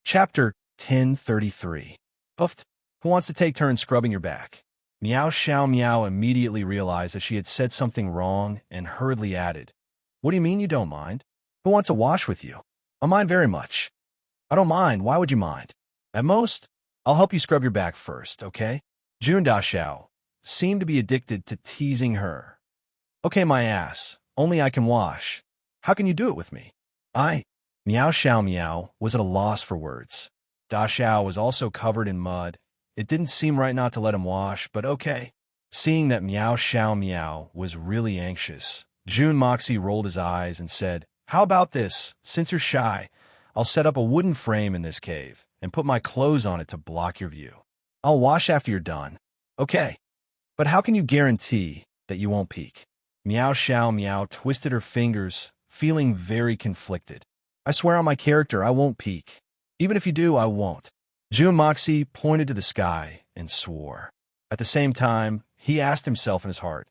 Chapter 1033. Oofed. Who wants to take turns scrubbing your back? Meow Xiao Meow immediately realized that she had said something wrong and hurriedly added, "What do you mean you don't mind? Who wants to wash with you? I mind very much." "I don't mind. Why would you mind?" "At most, I'll help you scrub your back first, okay?" Jun Da Xiao seemed to be addicted to teasing her. "Okay, my ass. Only I can wash. How can you do it with me?" Meow Xiao Meow was at a loss for words. Da Xiao was also covered in mud. It didn't seem right not to let him wash, but okay. Seeing that Meow Xiao Meow was really anxious, Jun Moxie rolled his eyes and said, "How about this? Since you're shy, I'll set up a wooden frame in this cave and put my clothes on it to block your view. I'll wash after you're done." "Okay. But how can you guarantee that you won't peek?" Meow Xiao Meow twisted her fingers, feeling very conflicted. "I swear on my character I won't peek. Even if you do, I won't." Jun Moxie pointed to the sky and swore. At the same time, he asked himself in his heart,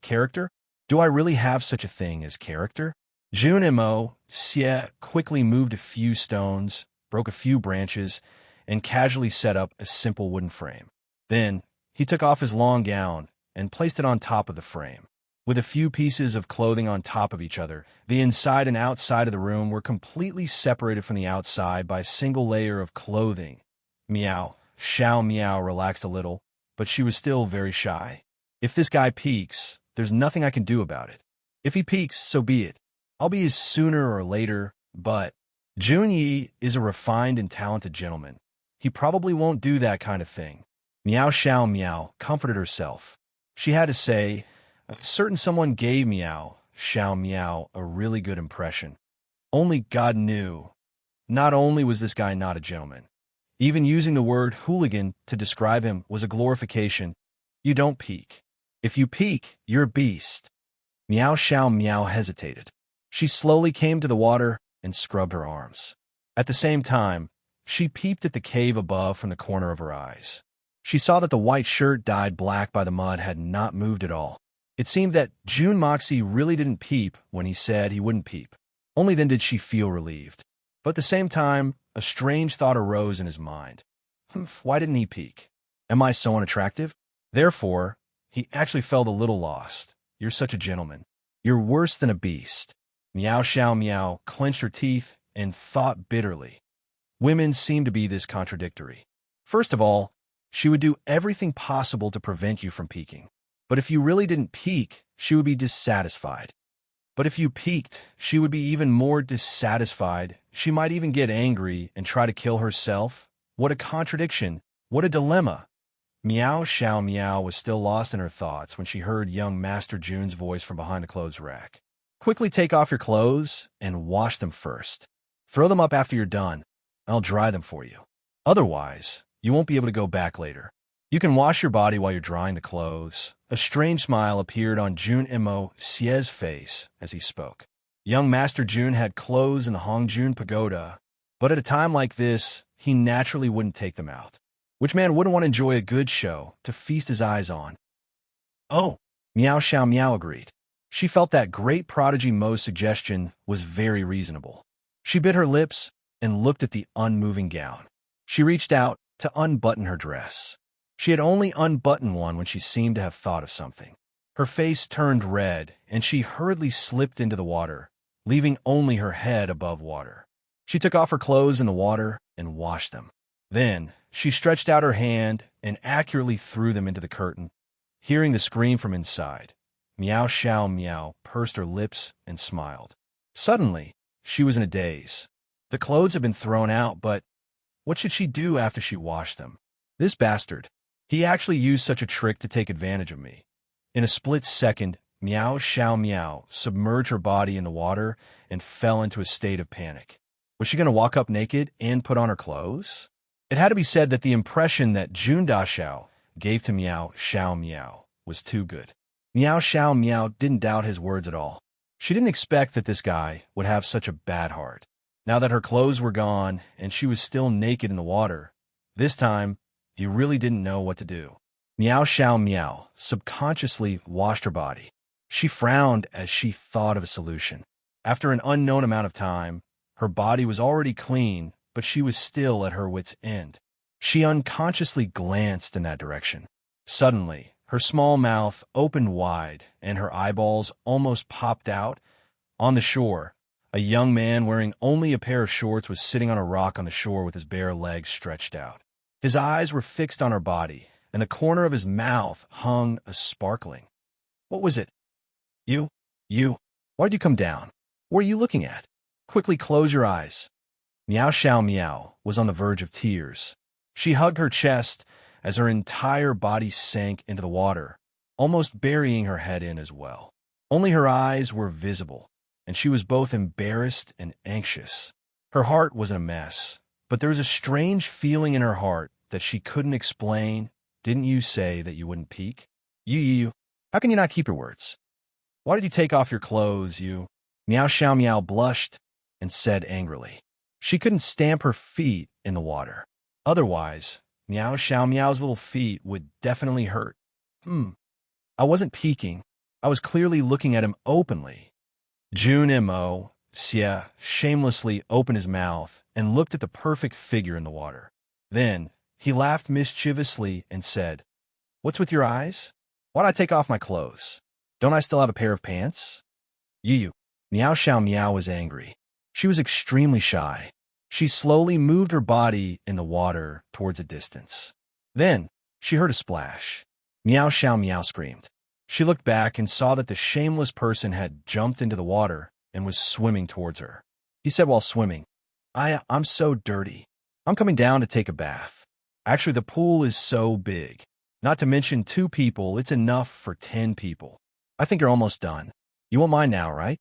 character? Do I really have such a thing as character? Jun Mo Xie quickly moved a few stones, broke a few branches, and casually set up a simple wooden frame. Then, he took off his long gown and placed it on top of the frame. With a few pieces of clothing on top of each other, the inside and outside of the room were completely separated from the outside by a single layer of clothing. Meow Xiao Meow relaxed a little, but she was still very shy. If this guy peeks, there's nothing I can do about it. If he peeks, so be it. I'll be his sooner or later, but Jun Yi is a refined and talented gentleman. He probably won't do that kind of thing. Meow Xiao Meow comforted herself. She had to say, a certain someone gave Meow Xiao Meow a really good impression. Only God knew. Not only was this guy not a gentleman, even using the word hooligan to describe him was a glorification. You don't peek. If you peek, you're a beast. Meow Xiao Meow hesitated. She slowly came to the water and scrubbed her arms. At the same time, she peeped at the cave above from the corner of her eyes. She saw that the white shirt dyed black by the mud had not moved at all. It seemed that Jun Moxie really didn't peep when he said he wouldn't peep. Only then did she feel relieved. But at the same time, a strange thought arose in his mind. Why didn't he peek? Am I so unattractive? Therefore, he actually felt a little lost. You're such a gentleman. You're worse than a beast. Meow Xiao Meow clenched her teeth and thought bitterly. Women seem to be this contradictory. First of all, she would do everything possible to prevent you from peeking. But if you really didn't peek, she would be dissatisfied. But if you peeked, she would be even more dissatisfied. She might even get angry and try to kill herself. What a contradiction. What a dilemma. Meow Xiao Meow was still lost in her thoughts when she heard young Master Jun's voice from behind the clothes rack. "Quickly take off your clothes and wash them first. Throw them up after you're done. I'll dry them for you. Otherwise, you won't be able to go back later. You can wash your body while you're drying the clothes." A strange smile appeared on Jun Mo Xie's face as he spoke. Young Master Jun had clothes in the Hongjun Pagoda, but at a time like this, he naturally wouldn't take them out. Which man wouldn't want to enjoy a good show to feast his eyes on? "Oh," Meow Xiao Meow agreed. She felt that great prodigy Mo's suggestion was very reasonable. She bit her lips and looked at the unmoving gown. She reached out to unbutton her dress. She had only unbuttoned one when she seemed to have thought of something. Her face turned red, and she hurriedly slipped into the water, leaving only her head above water. She took off her clothes in the water and washed them. Then, she stretched out her hand and accurately threw them into the curtain. Hearing the scream from inside, Meow Xiao Meow pursed her lips and smiled. Suddenly, she was in a daze. The clothes had been thrown out, but what should she do after she washed them? This bastard. He actually used such a trick to take advantage of me. In a split second, Meow Xiao Meow submerged her body in the water and fell into a state of panic. Was she going to walk up naked and put on her clothes? It had to be said that the impression that Jun Da Xiao gave to Meow Xiao Meow was too good. Meow Xiao Meow didn't doubt his words at all. She didn't expect that this guy would have such a bad heart. Now that her clothes were gone and she was still naked in the water, this time, he really didn't know what to do. Meow Xiao Meow subconsciously washed her body. She frowned as she thought of a solution. After an unknown amount of time, her body was already clean, but she was still at her wit's end. She unconsciously glanced in that direction. Suddenly, her small mouth opened wide, and her eyeballs almost popped out. On the shore, a young man wearing only a pair of shorts was sitting on a rock on the shore with his bare legs stretched out. His eyes were fixed on her body, and the corner of his mouth hung a sparkling. What was it? You? Why'd you come down? What are you looking at? Quickly close your eyes. Meow Xiao Meow was on the verge of tears. She hugged her chest as her entire body sank into the water, almost burying her head in as well. Only her eyes were visible, and she was both embarrassed and anxious. Her heart was in a mess, but there was a strange feeling in her heart that she couldn't explain. Didn't you say that you wouldn't peek? You, how can you not keep your words? Why did you take off your clothes, you? Meow Xiao Meow blushed and said angrily. She couldn't stamp her feet in the water. Otherwise, Meow Xiao Meow's little feet would definitely hurt. I wasn't peeking. I was clearly looking at him openly. Jun Mo Xie shamelessly opened his mouth and looked at the perfect figure in the water. Then, he laughed mischievously and said, "What's with your eyes? Why'd I take off my clothes? Don't I still have a pair of pants?" Meow Xiao Meow was angry. She was extremely shy. She slowly moved her body in the water towards a distance. Then, she heard a splash. Meow Xiao Meow screamed. She looked back and saw that the shameless person had jumped into the water and was swimming towards her. He said while swimming, I'm so dirty. I'm coming down to take a bath. Actually, the pool is so big. Not to mention 2 people, it's enough for 10 people. I think you're almost done. You won't mind now, right?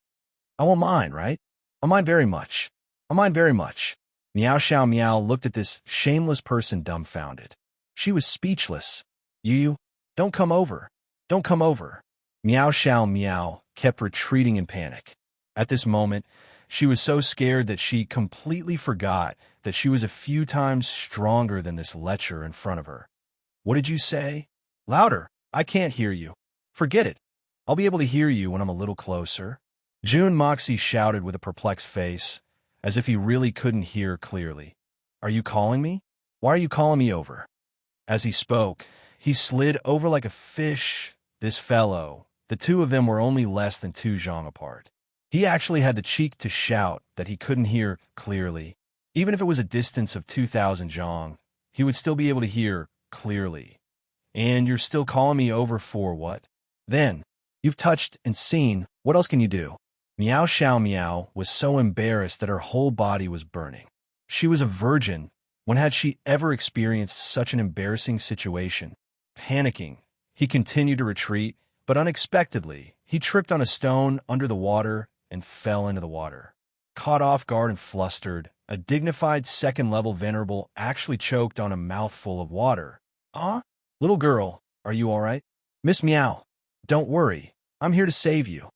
I won't mind, right? I'll mind very much. I'll mind very much. Meow Xiao Meow looked at this shameless person dumbfounded. She was speechless. You, don't come over. Don't come over. Meow Xiao Meow kept retreating in panic. At this moment, she was so scared that she completely forgot that she was a few times stronger than this lecher in front of her. What did you say? Louder. I can't hear you. Forget it. I'll be able to hear you when I'm a little closer. Jun Moxie shouted with a perplexed face, as if he really couldn't hear clearly. Are you calling me? Why are you calling me over? As he spoke, he slid over like a fish. This fellow, the 2 of them were only less than 2 zhang apart. He actually had the cheek to shout that he couldn't hear clearly. Even if it was a distance of 2,000 zhang, he would still be able to hear clearly. And you're still calling me over for what? Then, you've touched and seen, what else can you do? Meow Xiao Meow was so embarrassed that her whole body was burning. She was a virgin. When had she ever experienced such an embarrassing situation? Panicking, he continued to retreat, but unexpectedly, he tripped on a stone under the water and fell into the water. Caught off guard and flustered, a dignified 2nd-level venerable actually choked on a mouthful of water. Little girl, are you all right? Miss Meow, don't worry, I'm here to save you.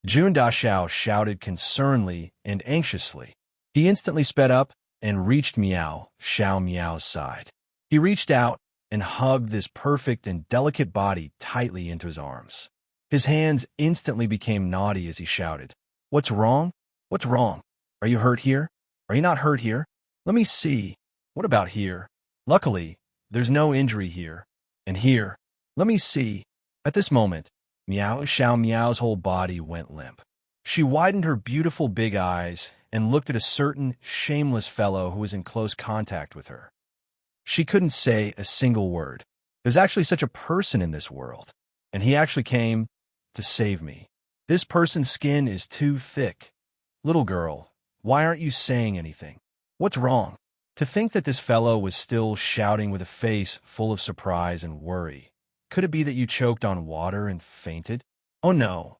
Jun Daxiao shouted concernedly and anxiously. He instantly sped up and reached Meow Xiao Meow's side. He reached out and hugged this perfect and delicate body tightly into his arms. His hands instantly became naughty as he shouted, "What's wrong? What's wrong? Are you hurt here? Are you not hurt here? Let me see. What about here? Luckily, there's no injury here. And here. Let me see." At this moment, Meow Xiao Meow's whole body went limp. She widened her beautiful big eyes and looked at a certain shameless fellow who was in close contact with her. She couldn't say a single word. There's actually such a person in this world, and he actually came to save me. This person's skin is too thick. Little girl, why aren't you saying anything? What's wrong? To think that this fellow was still shouting with a face full of surprise and worry. Could it be that you choked on water and fainted? Oh no,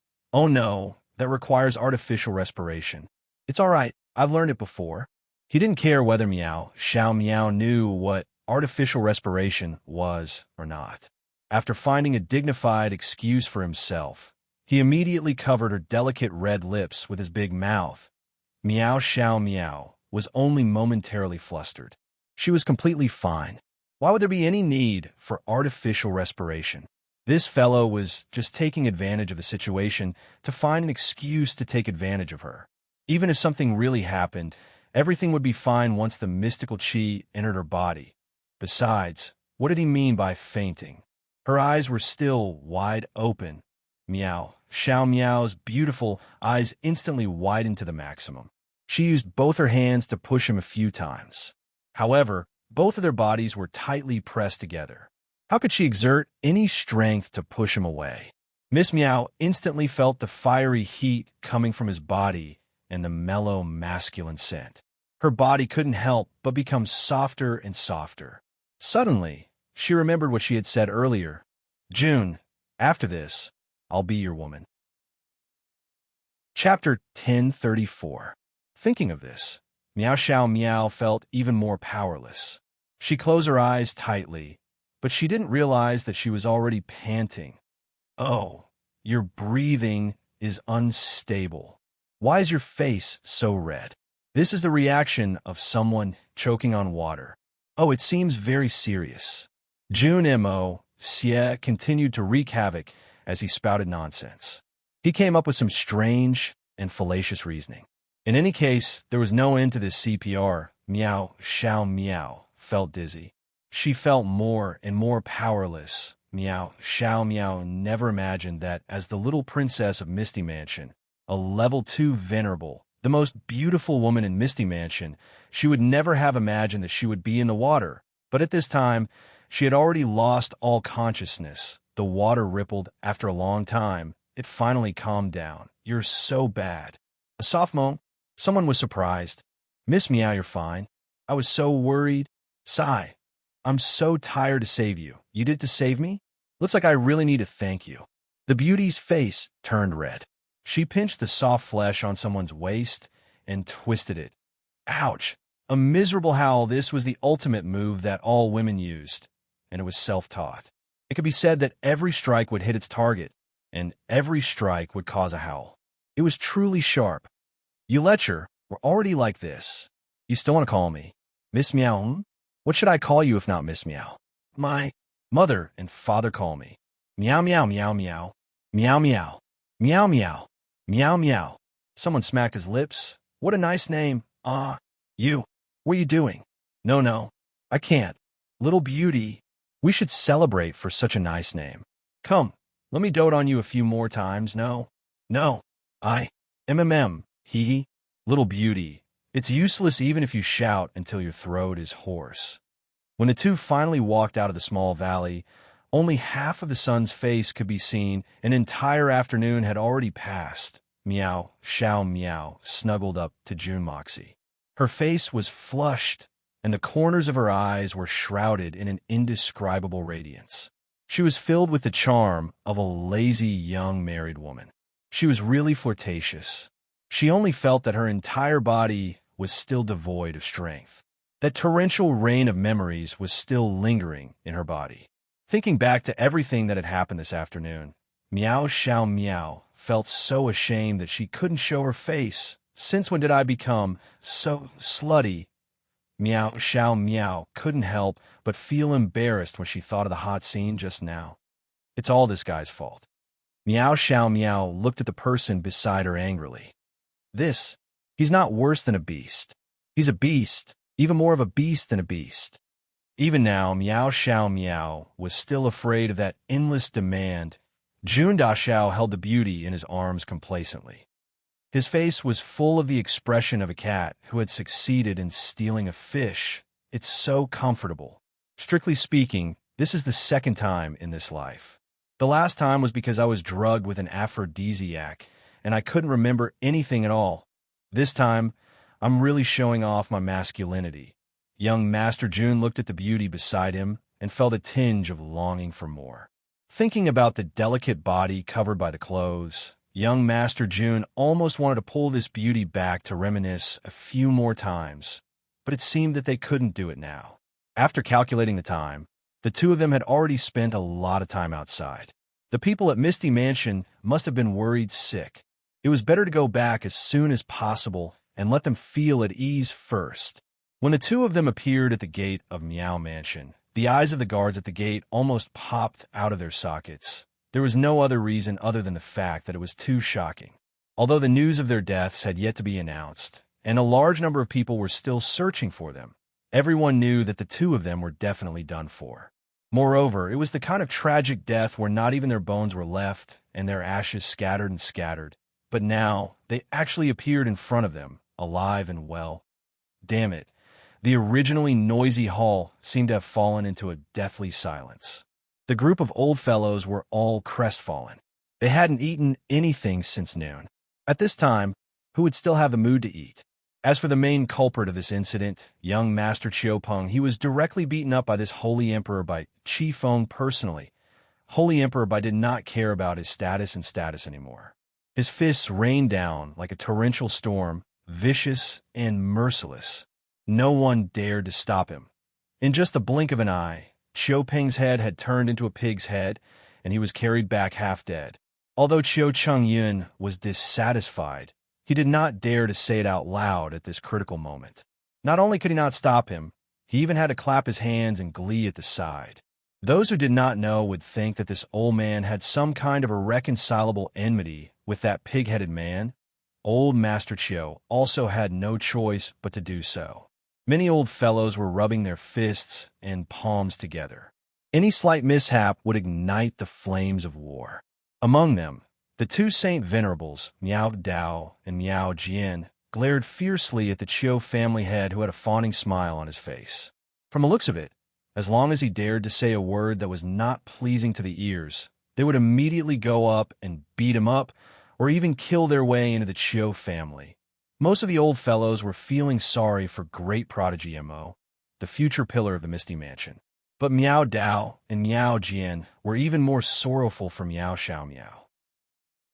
that requires artificial respiration. It's all right, I've learned it before. He didn't care whether Meow Xiao Meow knew what artificial respiration was or not. After finding a dignified excuse for himself, he immediately covered her delicate red lips with his big mouth. Meow Xiao Meow was only momentarily flustered. She was completely fine. Why would there be any need for artificial respiration? This fellow was just taking advantage of the situation to find an excuse to take advantage of her. Even if something really happened, Everything would be fine once the mystical chi entered her body. Besides, what did he mean by fainting? Her eyes were still wide open. Meow. Xiao Miao's beautiful eyes instantly widened to the maximum. She used both her hands to push him a few times. However, both of their bodies were tightly pressed together. How could she exert any strength to push him away? Miss Meow instantly felt the fiery heat coming from his body and the mellow masculine scent. Her body couldn't help but become softer and softer. Suddenly, she remembered what she had said earlier. June, after this, I'll be your woman. Chapter 1034. Thinking of this, Miao Xiao Miao felt even more powerless. She closed her eyes tightly, but she didn't realize that she was already panting. Oh, your breathing is unstable. Why is your face so red? This is the reaction of someone choking on water. Oh, it seems very serious. Jun Mo Xie continued to wreak havoc as he spouted nonsense. He came up with some strange and fallacious reasoning. In any case, there was no end to this CPR. Miao Xiao Miao felt dizzy. She felt more and more powerless. Miao Xiao Miao never imagined that as the little princess of Misty Mansion, a level 2 venerable, the most beautiful woman in Misty Mansion, she would never have imagined that she would be in the water. But at this time, she had already lost all consciousness. The water rippled after a long time. It finally calmed down. You're so bad. A soft moan. Someone was surprised. Miss Meow, you're fine. I was so worried. Sigh. I'm so tired to save you. You did to save me? Looks like I really need to thank you. The beauty's face turned red. She pinched the soft flesh on someone's waist and twisted it. Ouch! A miserable howl. This was the ultimate move that all women used, and it was self-taught. It could be said that every strike would hit its target, and every strike would cause a howl. It was truly sharp. You Letcher, we're already like this. You still want to call me Miss Meow? What should I call you if not Miss Meow? My mother and father call me Meow Meow Meow Meow. Meow Meow. Meow Meow. Meow Meow. Someone smacked his lips. What a nice name. You. What are you doing? No, I can't. Little beauty. We should celebrate for such a nice name. Come, let me dote on you a few more times. No. I. Hee. Little beauty. It's useless even if you shout until your throat is hoarse. When the two finally walked out of the small valley, only half of the sun's face could be seen. An entire afternoon had already passed. Meow Xiao Meow snuggled up to Jun Moxie. Her face was flushed, and the corners of her eyes were shrouded in an indescribable radiance. She was filled with the charm of a lazy young married woman. She was really flirtatious. She only felt that her entire body was still devoid of strength. That torrential rain of memories was still lingering in her body. Thinking back to everything that had happened this afternoon, Miao Xiao Miao felt so ashamed that she couldn't show her face. Since when did I become so slutty? Miao Xiao Miao couldn't help but feel embarrassed when she thought of the hot scene just now. It's all this guy's fault. Miao Xiao Miao looked at the person beside her angrily. He's not worse than a beast. He's a beast, even more of a beast than a beast. Even now, Miao Xiao Miao was still afraid of that endless demand. Jun Daxiao held the beauty in his arms complacently. His face was full of the expression of a cat who had succeeded in stealing a fish. It's so comfortable. Strictly speaking, this is the second time in this life. The last time was because I was drugged with an aphrodisiac, and I couldn't remember anything at all. This time, I'm really showing off my masculinity. Young Master Jun looked at the beauty beside him and felt a tinge of longing for more. Thinking about the delicate body covered by the clothes, young Master Jun almost wanted to pull this beauty back to reminisce a few more times, but it seemed that they couldn't do it now. After calculating the time, the two of them had already spent a lot of time outside. The people at Misty Mansion must have been worried sick. It was better to go back as soon as possible and let them feel at ease first. When the two of them appeared at the gate of Meow Mansion, the eyes of the guards at the gate almost popped out of their sockets. There was no other reason other than the fact that it was too shocking. Although the news of their deaths had yet to be announced, and a large number of people were still searching for them. Everyone knew that the two of them were definitely done for. Moreover, it was the kind of tragic death where not even their bones were left and their ashes scattered and scattered. But now, they actually appeared in front of them, alive and well. Damn it. The originally noisy hall seemed to have fallen into a deathly silence. The group of old fellows were all crestfallen. They hadn't eaten anything since noon. At this time, who would still have the mood to eat? As for the main culprit of this incident, young Master Chiopeng, he was directly beaten up by this Holy Emperor by Chi Feng personally. Holy Emperor did not care about his status anymore. His fists rained down like a torrential storm, vicious and merciless. No one dared to stop him. In just the blink of an eye, Chiopeng's head had turned into a pig's head, and he was carried back half dead. Although Chiu Cheng-yun was dissatisfied, he did not dare to say it out loud at this critical moment. Not only could he not stop him, he even had to clap his hands in glee at the side. Those who did not know would think that this old man had some kind of irreconcilable enmity with that pig-headed man. Old Master Chiu also had no choice but to do so. Many old fellows were rubbing their fists and palms together. Any slight mishap would ignite the flames of war. Among them, the two Saint Venerables, Miao Dao and Miao Jian, glared fiercely at the Chiu family head who had a fawning smile on his face. From the looks of it, as long as he dared to say a word that was not pleasing to the ears, they would immediately go up and beat him up or even kill their way into the Chiu family. Most of the old fellows were feeling sorry for great prodigy Mo, the future pillar of the Misty Mansion. But Miao Dao and Miao Jian were even more sorrowful for Miao Xiao Miao.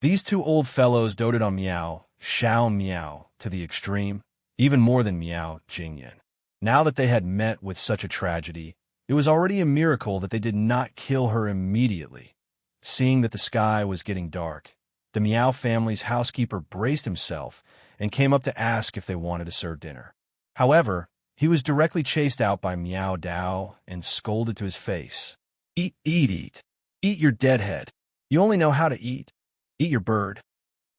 These two old fellows doted on Miao Xiao Miao to the extreme, even more than Miao Jingyan. Now that they had met with such a tragedy, it was already a miracle that they did not kill her immediately. Seeing that the sky was getting dark, the Miao family's housekeeper braced himself and came up to ask if they wanted to serve dinner. However, he was directly chased out by Miao Dao and scolded to his face. Eat, eat, eat. Eat your deadhead. You only know how to eat. Eat your bird.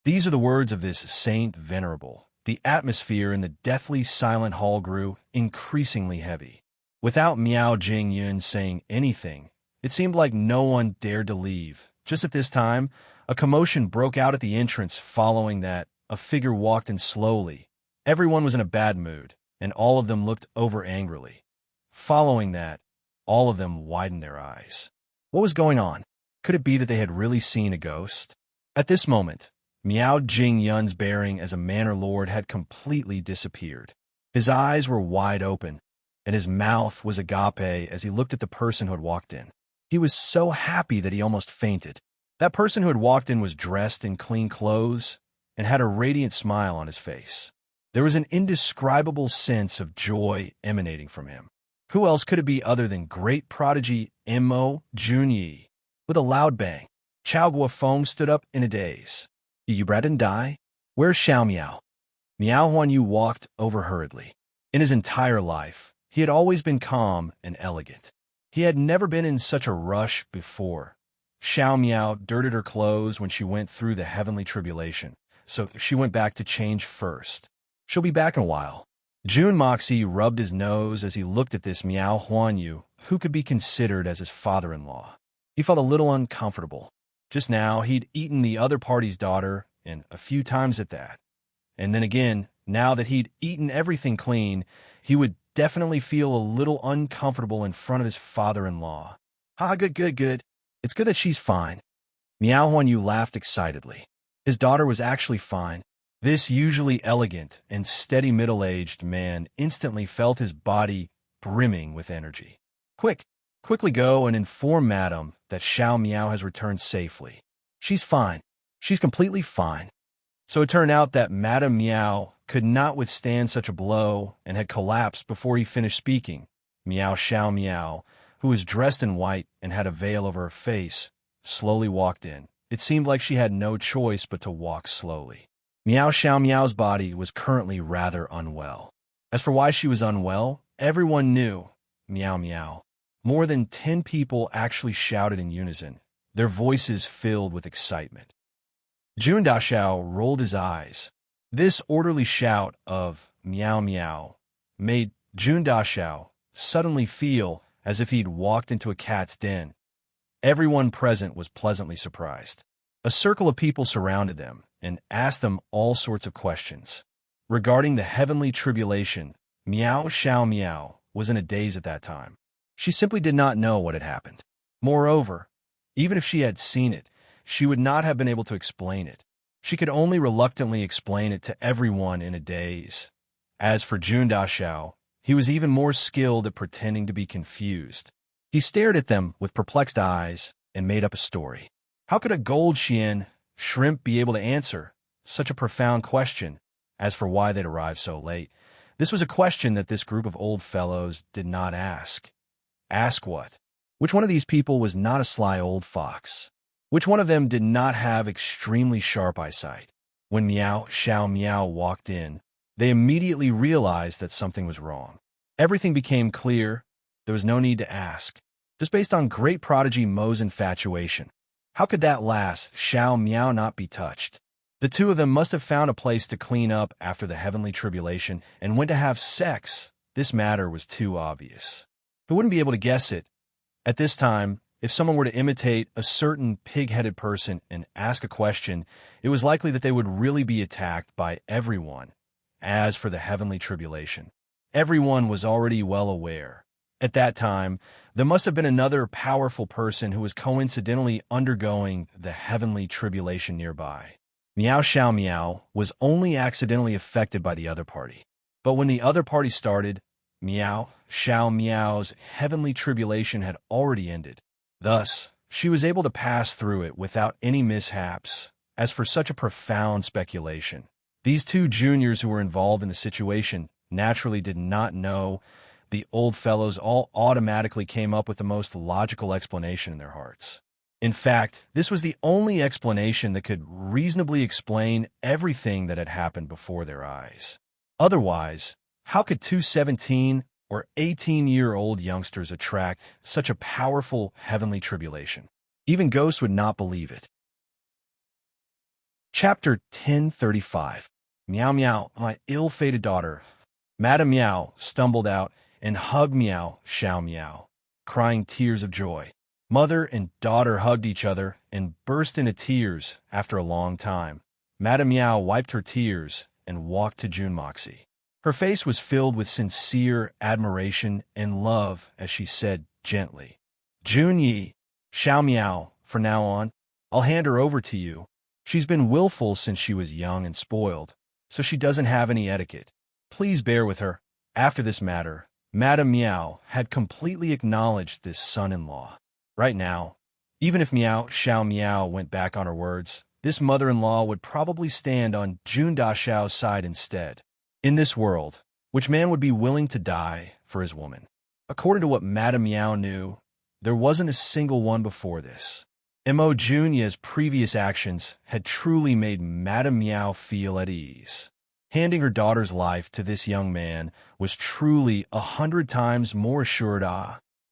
These are the words of this Saint Venerable. The atmosphere in the deathly silent hall grew increasingly heavy. Without Miao Jingyun saying anything, it seemed like no one dared to leave. Just at this time, a commotion broke out at the entrance. Following that, a figure walked in slowly. Everyone was in a bad mood, and all of them looked over angrily. Following that, all of them widened their eyes. What was going on? Could it be that they had really seen a ghost? At this moment, Miao Jingyun's bearing as a manor lord had completely disappeared. His eyes were wide open, and his mouth was agape as he looked at the person who had walked in. He was so happy that he almost fainted. That person who had walked in was dressed in clean clothes and had a radiant smile on his face. There was an indescribable sense of joy emanating from him. Who else could it be other than great prodigy Mo Junyi? With a loud bang, Chao Guofeng stood up in a daze. You brat and die? Where's Xiao Miao? Miao Huanyu walked over hurriedly. In his entire life, he had always been calm and elegant. He had never been in such a rush before. Xiao Miao dirted her clothes when she went through the heavenly tribulation, so she went back to change first. She'll be back in a while. Jun Moxie rubbed his nose as he looked at this Miao Huanyu, who could be considered as his father-in-law. He felt a little uncomfortable. Just now, he'd eaten the other party's daughter, and a few times at that. And then again, now that he'd eaten everything clean, he would definitely feel a little uncomfortable in front of his father-in-law. Good. It's good that she's fine. Miao Huanyu laughed excitedly. His daughter was actually fine. This usually elegant and steady middle-aged man instantly felt his body brimming with energy. Quickly go and inform Madame that Xiao Miao has returned safely. She's fine. She's completely fine. So it turned out that Madame Miao could not withstand such a blow and had collapsed before he finished speaking. Miao Xiao Miao, who was dressed in white and had a veil over her face, slowly walked in. It seemed like she had no choice but to walk slowly. Miao Xiao Miao's body was currently rather unwell. As for why she was unwell, everyone knew. Meow meow. More than 10 people actually shouted in unison, their voices filled with excitement. Jun Dashao rolled his eyes. This orderly shout of meow meow made Jun Dashao suddenly feel as if he'd walked into a cat's den. Everyone present was pleasantly surprised. A circle of people surrounded them and asked them all sorts of questions. Regarding the heavenly tribulation, Miao Xiao Miao was in a daze at that time. She simply did not know what had happened. Moreover, even if she had seen it, she would not have been able to explain it. She could only reluctantly explain it to everyone in a daze. As for Jun Dashao, he was even more skilled at pretending to be confused. He stared at them with perplexed eyes and made up a story. How could a gold Xian shrimp be able to answer such a profound question? As for why they'd arrived so late, this was a question that this group of old fellows did not ask. Ask what? Which one of these people was not a sly old fox? Which one of them did not have extremely sharp eyesight? When Miao Xiao Miao walked in, they immediately realized that something was wrong. Everything became clear. There was no need to ask. Just based on great prodigy Mo's infatuation. How could that last Xiao Miao not be touched? The two of them must have found a place to clean up after the heavenly tribulation and went to have sex. This matter was too obvious. Who wouldn't be able to guess it? At this time, if someone were to imitate a certain pig-headed person and ask a question, it was likely that they would really be attacked by everyone. As for the heavenly tribulation, everyone was already well aware. At that time, there must have been another powerful person who was coincidentally undergoing the heavenly tribulation nearby. Miao Xiao Miao was only accidentally affected by the other party. But when the other party started, Miao Xiao Miao's heavenly tribulation had already ended. Thus, she was able to pass through it without any mishaps. As for such a profound speculation, these two juniors who were involved in the situation naturally did not know. The old fellows all automatically came up with the most logical explanation in their hearts. In fact, this was the only explanation that could reasonably explain everything that had happened before their eyes. Otherwise, how could two 17 or 18-year-old youngsters attract such a powerful heavenly tribulation? Even ghosts would not believe it. Chapter 1035. Meow Meow, my ill-fated daughter. Madame Meow stumbled out and hugged Miao Xiao Miao, crying tears of joy. Mother and daughter hugged each other and burst into tears after a long time. Madame Meow wiped her tears and walked to Jun Moxie. Her face was filled with sincere admiration and love as she said gently, "Jun Yi, Xiao Miao, from now on, I'll hand her over to you. She's been willful since she was young and spoiled, so she doesn't have any etiquette. Please bear with her." After this matter, Madame Meow had completely acknowledged this son-in-law. Right now, even if Miao Xiao Miao went back on her words, this mother-in-law would probably stand on Jun Dashao's side instead. In this world, which man would be willing to die for his woman? According to what Madame Meow knew, there wasn't a single one before this. Mo Junia's previous actions had truly made Madame Meow feel at ease. Handing her daughter's life to this young man was truly 100 times more assured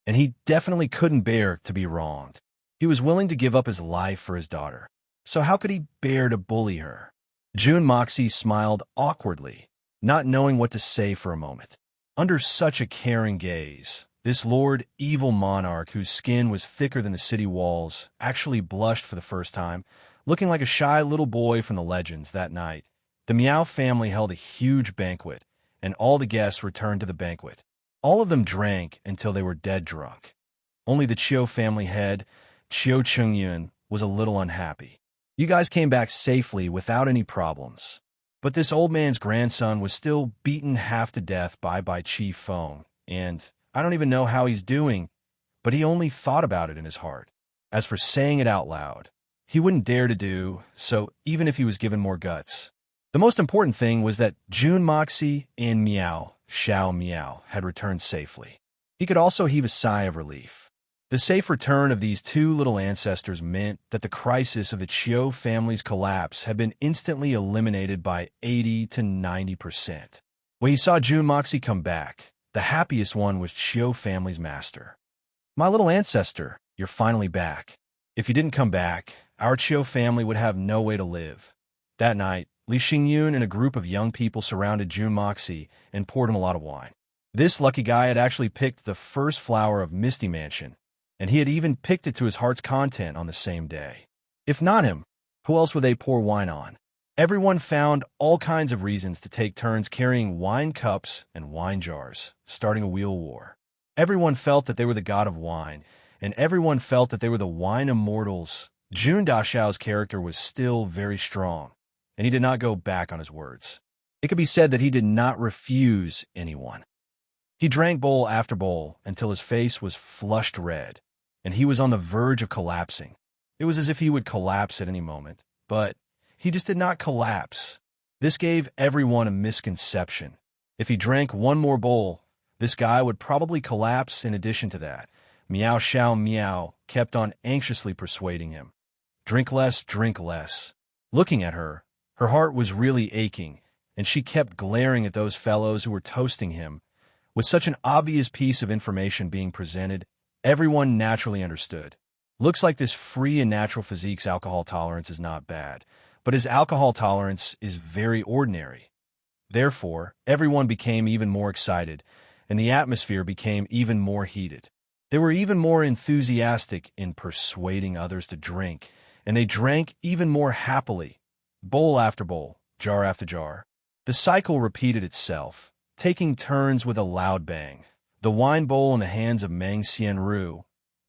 and he definitely couldn't bear to be wronged. He was willing to give up his life for his daughter. So how could he bear to bully her? Jun Moxie smiled awkwardly, not knowing what to say for a moment. Under such a caring gaze, this Lord Evil Monarch, whose skin was thicker than the city walls, actually blushed for the first time, looking like a shy little boy from the legends. That night, the Meow family held a huge banquet, and all the guests returned to the banquet. All of them drank until they were dead drunk. Only the Chiu family head, Chiu Chungyun, was a little unhappy. "You guys came back safely without any problems." But this old man's grandson was still beaten half to death by Chi Feng, and I don't even know how he's doing, but he only thought about it in his heart. As for saying it out loud, he wouldn't dare to do so even if he was given more guts. The most important thing was that Jun Moxie and Miao Xiao Miao had returned safely. He could also heave a sigh of relief. The safe return of these two little ancestors meant that the crisis of the Chiu family's collapse had been instantly eliminated by 80 to 90%. When he saw Jun Moxie come back, the happiest one was Chiu family's master. "My little ancestor, you're finally back. If you didn't come back, our Chiu family would have no way to live." That night, Li Xingyun and a group of young people surrounded Jun Moxie and poured him a lot of wine. This lucky guy had actually picked the first flower of Misty Mansion, and he had even picked it to his heart's content on the same day. If not him, who else would they pour wine on? Everyone found all kinds of reasons to take turns carrying wine cups and wine jars, starting a wheel war. Everyone felt that they were the god of wine, and everyone felt that they were the wine immortals. Jun Daxiao's character was still very strong, and he did not go back on his words. It could be said that he did not refuse anyone. He drank bowl after bowl until his face was flushed red, and he was on the verge of collapsing. It was as if he would collapse at any moment, but he just did not collapse. This gave everyone a misconception. If he drank one more bowl, this guy would probably collapse in addition to that. Miao Xiao Miao kept on anxiously persuading him. Drink less, drink less. Looking at her, her heart was really aching, and she kept glaring at those fellows who were toasting him. With such an obvious piece of information being presented, everyone naturally understood. Looks like this free and natural physique's alcohol tolerance is not bad, but his alcohol tolerance is very ordinary. Therefore, everyone became even more excited, and the atmosphere became even more heated. They were even more enthusiastic in persuading others to drink, and they drank even more happily, bowl after bowl, jar after jar. The cycle repeated itself, taking turns with a loud bang. The wine bowl in the hands of Meng Xianru,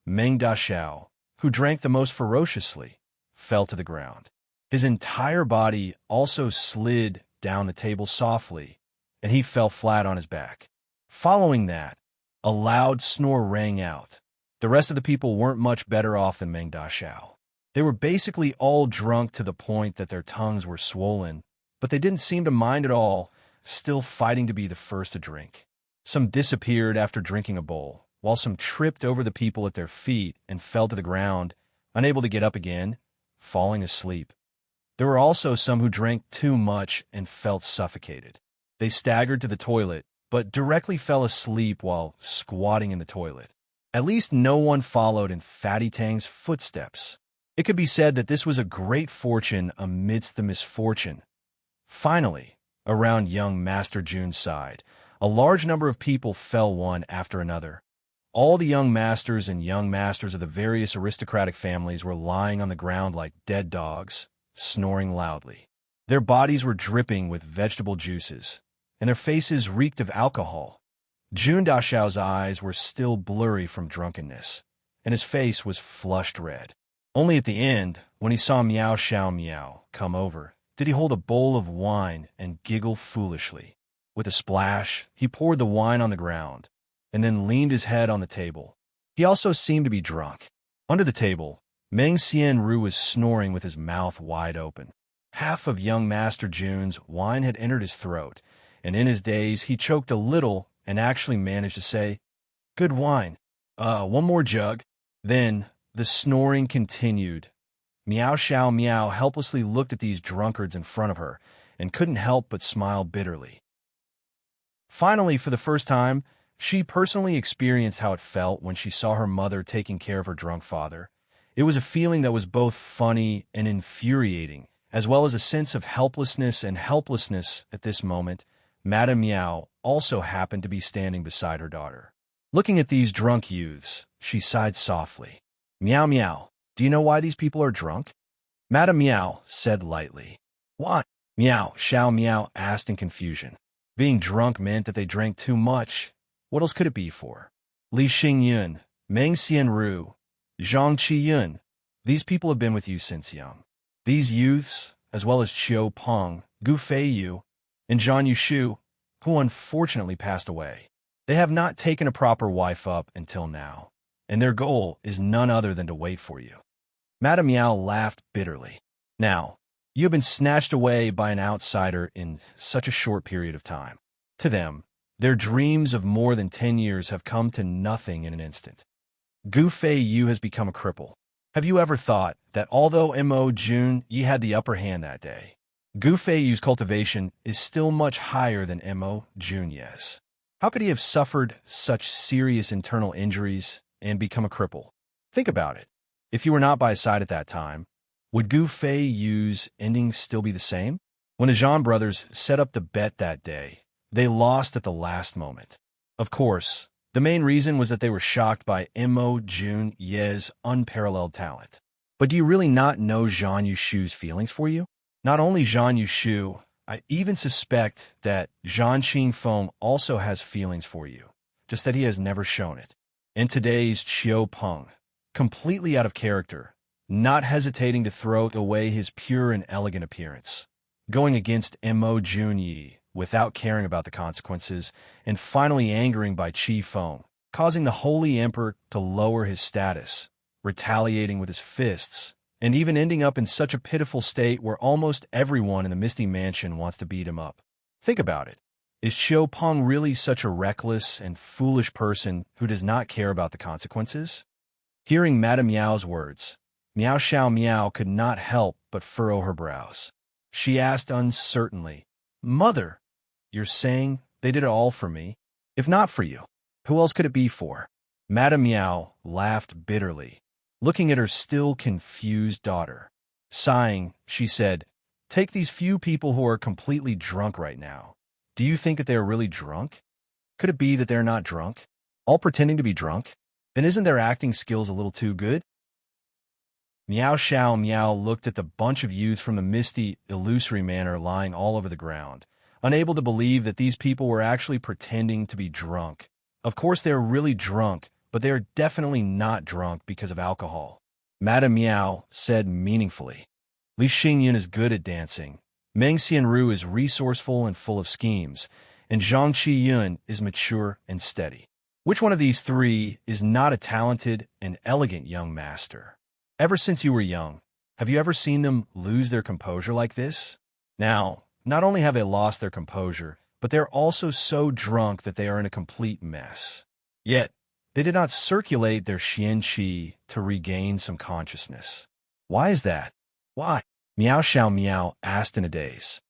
Meng Daxiao, who drank the most ferociously, fell to the ground. His entire body also slid down the table softly, and he fell flat on his back. Following that, a loud snore rang out. The rest of the people weren't much better off than Meng Daxiao. They were basically all drunk to the point that their tongues were swollen, but they didn't seem to mind at all, still fighting to be the first to drink. Some disappeared after drinking a bowl, while some tripped over the people at their feet and fell to the ground, unable to get up again, falling asleep. There were also some who drank too much and felt suffocated. They staggered to the toilet, but directly fell asleep while squatting in the toilet. At least no one followed in Fatty Tang's footsteps. It could be said that this was a great fortune amidst the misfortune. Finally, around young Master Jun's side, a large number of people fell one after another. All the young masters and young masters of the various aristocratic families were lying on the ground like dead dogs, snoring loudly. Their bodies were dripping with vegetable juices, and their faces reeked of alcohol. Jun Daxiao's eyes were still blurry from drunkenness, and his face was flushed red. Only at the end, when he saw Miao Xiao Miao come over, did he hold a bowl of wine and giggle foolishly. With a splash, he poured the wine on the ground, and then leaned his head on the table. He also seemed to be drunk. Under the table, Meng Xianru was snoring with his mouth wide open. Half of young Master Jun's wine had entered his throat, and in his daze he choked a little and actually managed to say, "Good wine. One more jug." Then the snoring continued. Miao Xiao Miao helplessly looked at these drunkards in front of her and couldn't help but smile bitterly. Finally, for the first time, she personally experienced how it felt when she saw her mother taking care of her drunk father. It was a feeling that was both funny and infuriating, as well as a sense of helplessness and helplessness at this moment. Madame Miao also happened to be standing beside her daughter. Looking at these drunk youths, she sighed softly. "Miao Miao, do you know why these people are drunk?" Madame Miao said lightly. "Why?" Miao Xiao Miao asked in confusion. Being drunk meant that they drank too much. What else could it be for? Li Xingyun, Meng Xianru, Zhang Qiyun, these people have been with you since young. These youths, as well as Qiu Peng, Gu Feiyu, and Zhang Yushu, who unfortunately passed away. They have not taken a proper wife up until now, and their goal is none other than to wait for you. Madame Miao laughed bitterly. Now, you have been snatched away by an outsider in such a short period of time. To them, their dreams of more than 10 years have come to nothing in an instant. Gu Feiyu has become a cripple. Have you ever thought that although Mo Jun Yi had the upper hand that day, Gu Feiyu's cultivation is still much higher than Mo Jun Yi's? How could he have suffered such serious internal injuries and become a cripple? Think about it. If you were not by his side at that time, would Gu Feiyu's ending still be the same? When the Jean brothers set up the bet that day, they lost at the last moment. Of course, the main reason was that they were shocked by Mo Jun Ye's unparalleled talent. But do you really not know Zhang Yushu's feelings for you? Not only Zhang Yushu, I even suspect that Zhang Qingfeng also has feelings for you, just that he has never shown it. In today's Qiu Peng, completely out of character, not hesitating to throw away his pure and elegant appearance, going against Mo Junyi without caring about the consequences, and finally angering by Qi Feng, causing the Holy Emperor to lower his status, retaliating with his fists, and even ending up in such a pitiful state where almost everyone in the Misty Mansion wants to beat him up. Think about it. Is Qiu Peng really such a reckless and foolish person who does not care about the consequences? Hearing Madame Miao's words, Miao Xiao Miao could not help but furrow her brows. She asked uncertainly, "Mother, you're saying they did it all for me? If not for you, who else could it be for?" Madame Miao laughed bitterly, looking at her still confused daughter. Sighing, she said, "Take these few people who are completely drunk right now. Do you think that they are really drunk? Could it be that they're not drunk? All pretending to be drunk? Then isn't their acting skills a little too good?" Miao Xiao Miao looked at the bunch of youth from the misty, illusory manor lying all over the ground, unable to believe that these people were actually pretending to be drunk. Of course they are really drunk, but they are definitely not drunk because of alcohol. Madame Miao said meaningfully, "Li Xingyun is good at dancing, Meng Xianru is resourceful and full of schemes, and Zhang Qiyun is mature and steady. Which one of these three is not a talented and elegant young master? Ever since you were young, have you ever seen them lose their composure like this? Now, not only have they lost their composure, but they are also so drunk that they are in a complete mess. Yet, they did not circulate their xian qi to regain some consciousness. Why is that? Why?" Miao Xiao Miao asked in a daze.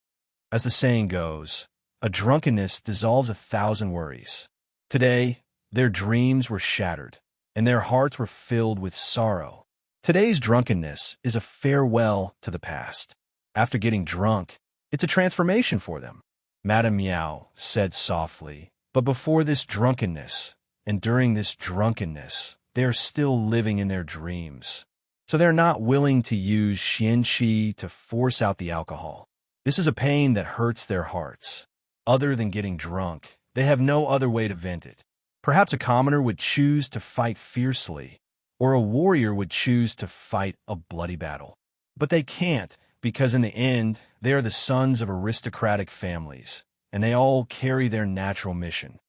As the saying goes, a drunkenness dissolves 1,000 worries. Today, their dreams were shattered, and their hearts were filled with sorrow. Today's drunkenness is a farewell to the past. After getting drunk, it's a transformation for them. Madame Miao said softly, "But before this drunkenness, and during this drunkenness, they are still living in their dreams. So they're not willing to use xianqi to force out the alcohol. This is a pain that hurts their hearts. Other than getting drunk, they have no other way to vent it. Perhaps a commoner would choose to fight fiercely, or a warrior would choose to fight a bloody battle. But they can't, because in the end, they are the sons of aristocratic families, and they all carry their natural mission."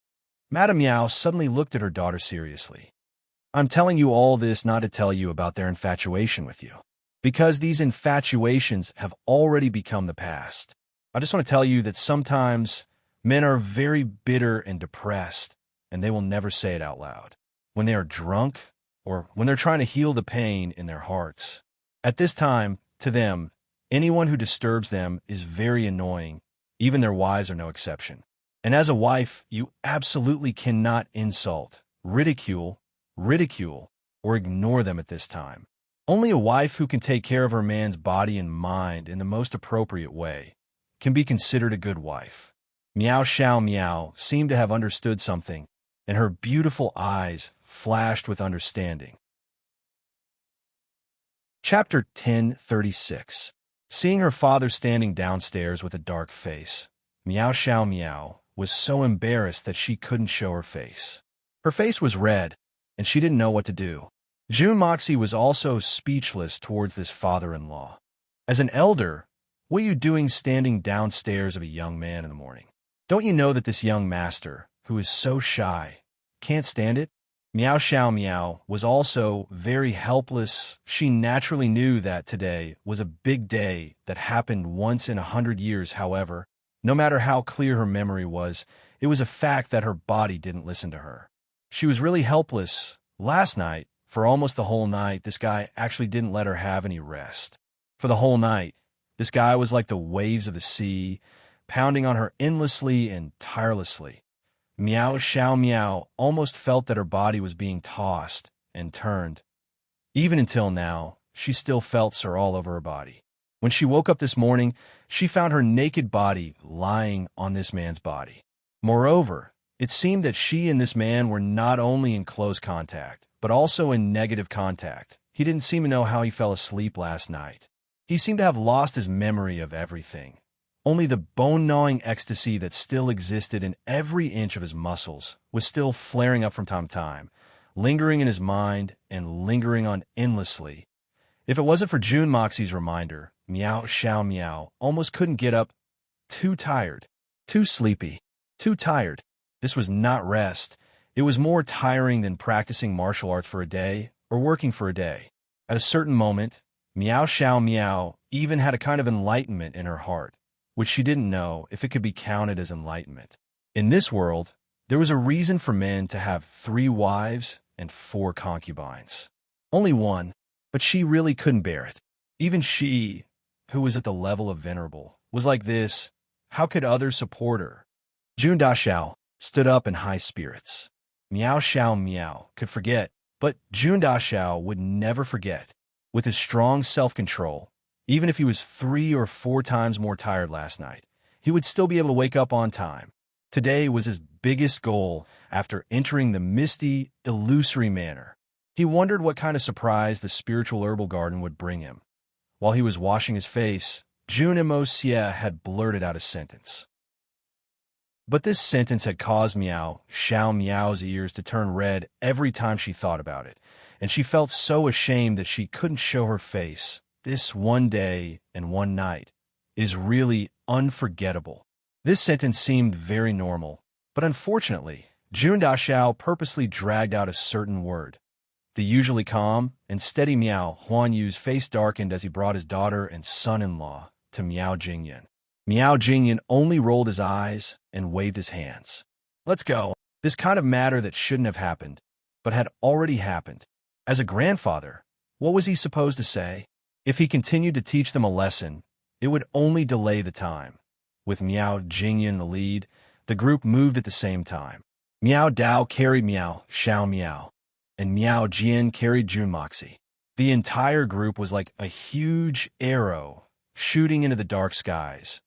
Madame Miao suddenly looked at her daughter seriously. "I'm telling you all this not to tell you about their infatuation with you, because these infatuations have already become the past. I just want to tell you that sometimes men are very bitter and depressed, and they will never say it out loud. When they are drunk, or when they're trying to heal the pain in their hearts. At this time, to them, anyone who disturbs them is very annoying, even their wives are no exception. And as a wife, you absolutely cannot insult, ridicule, or ignore them at this time. Only a wife who can take care of her man's body and mind in the most appropriate way can be considered a good wife." Miao Xiao Miao seemed to have understood something, and her beautiful eyes flashed with understanding. Chapter 1036. Seeing her father standing downstairs with a dark face, Miao Xiao Miao was so embarrassed that she couldn't show her face. Her face was red, and she didn't know what to do. Jun Moxie was also speechless towards this father-in-law. As an elder, what are you doing standing downstairs of a young man in the morning? Don't you know that this young master, who is so shy, can't stand it? Miao Xiao Miao was also very helpless. She naturally knew that today was a big day that happened once in 100 years. However, no matter how clear her memory was, it was a fact that her body didn't listen to her. She was really helpless. Last night, for almost the whole night, this guy actually didn't let her have any rest. For the whole night, this guy was like the waves of the sea, pounding on her endlessly and tirelessly. Miao Xiao Miao almost felt that her body was being tossed and turned. Even until now, she still felt sore all over her body. When she woke up this morning, she found her naked body lying on this man's body. Moreover, it seemed that she and this man were not only in close contact, but also in negative contact. He didn't seem to know how he fell asleep last night. He seemed to have lost his memory of everything. Only the bone-gnawing ecstasy that still existed in every inch of his muscles was still flaring up from time to time, lingering in his mind and lingering on endlessly. If it wasn't for June Moxie's reminder, Meow Xiao Meow almost couldn't get up. Too tired. Too sleepy. Too tired. This was not rest. It was more tiring than practicing martial arts for a day or working for a day. At a certain moment, Meow Xiao Meow even had a kind of enlightenment in her heart, which she didn't know if it could be counted as enlightenment. In this world, there was a reason for men to have 3 wives and 4 concubines. Only one, but she really couldn't bear it. Even she, who was at the level of venerable, was like this. How could others support her? June Daxiao stood up in high spirits. Meow Xiao Meow could forget, but June Daxiao would never forget. With his strong self-control, even if he was 3 or 4 times more tired last night, he would still be able to wake up on time. Today was his biggest goal after entering the misty, illusory manor. He wondered what kind of surprise the spiritual herbal garden would bring him. While he was washing his face, June Xie had blurted out a sentence. But this sentence had caused Meow Xiao Meow's ears to turn red every time she thought about it, and she felt so ashamed that she couldn't show her face. This one day and one night is really unforgettable. This sentence seemed very normal, but unfortunately, June Daxiao purposely dragged out a certain word. The usually calm and steady Miao Huan Yu's face darkened as he brought his daughter and son-in-law to Miao Jingyan. Miao Jingyan only rolled his eyes and waved his hands. Let's go. This kind of matter that shouldn't have happened, but had already happened. As a grandfather, what was he supposed to say? If he continued to teach them a lesson, it would only delay the time. With Miao Jingyan in the lead, the group moved at the same time. Miao Dao carried Miao Xiao Miao, and Miao Jian carried Jun Moxie. The entire group was like a huge arrow shooting into the dark skies.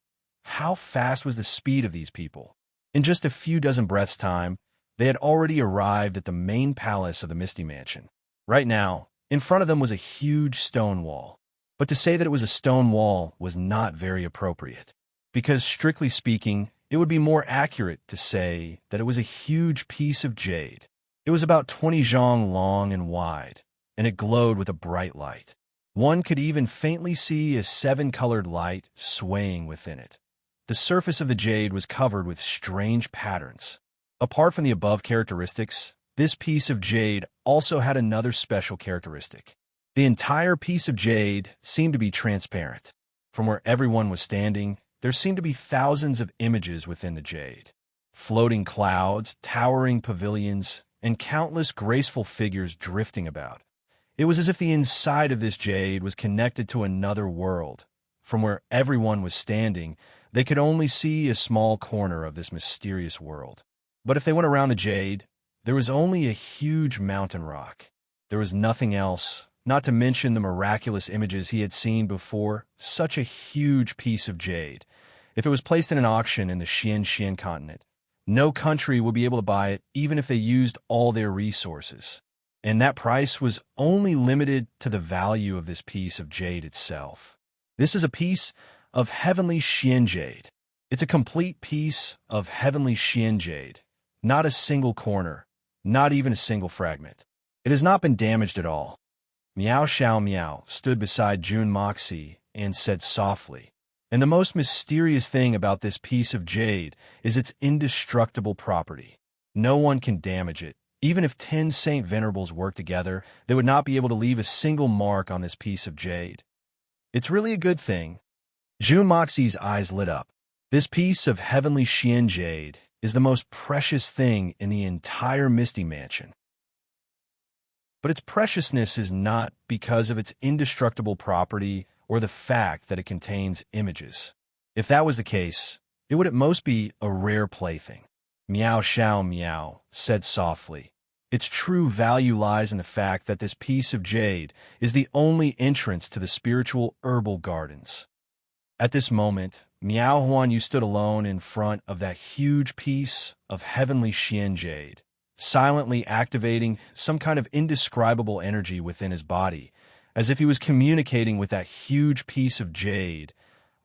How fast was the speed of these people? In just a few dozen breaths' time, they had already arrived at the main palace of the Misty Mansion. Right now, in front of them was a huge stone wall. But to say that it was a stone wall was not very appropriate, because strictly speaking, it would be more accurate to say that it was a huge piece of jade. It was about 20 zhang long and wide, and it glowed with a bright light. One could even faintly see a 7-colored light swaying within it. The surface of the jade was covered with strange patterns. Apart from the above characteristics, this piece of jade also had another special characteristic. The entire piece of jade seemed to be transparent. From where everyone was standing, there seemed to be thousands of images within the jade. Floating clouds, towering pavilions, and countless graceful figures drifting about. It was as if the inside of this jade was connected to another world. From where everyone was standing, they could only see a small corner of this mysterious world. But if they went around the jade, there was only a huge mountain rock. There was nothing else, not to mention the miraculous images he had seen before. Such a huge piece of jade. If it was placed in an auction in the Xian continent, no country would be able to buy it even if they used all their resources. And that price was only limited to the value of this piece of jade itself. This is a piece of heavenly Xian jade. It's a complete piece of heavenly Xian jade. Not a single corner, not even a single fragment. It has not been damaged at all. Miao Xiao Miao stood beside Jun Moxie and said softly, "And the most mysterious thing about this piece of jade is its indestructible property. No one can damage it. Even if 10 Saint Venerables worked together, they would not be able to leave a single mark on this piece of jade. It's really a good thing." Jun Moxie's eyes lit up. This piece of heavenly Xian jade is the most precious thing in the entire Misty Mansion. But its preciousness is not because of its indestructible property or the fact that it contains images. If that was the case, it would at most be a rare plaything. Miao Xiao Miao said softly, Its true value lies in the fact that this piece of jade is the only entrance to the spiritual herbal gardens. At this moment, Miao Huan, you stood alone in front of that huge piece of heavenly Xian jade, silently activating some kind of indescribable energy within his body, as if he was communicating with that huge piece of jade.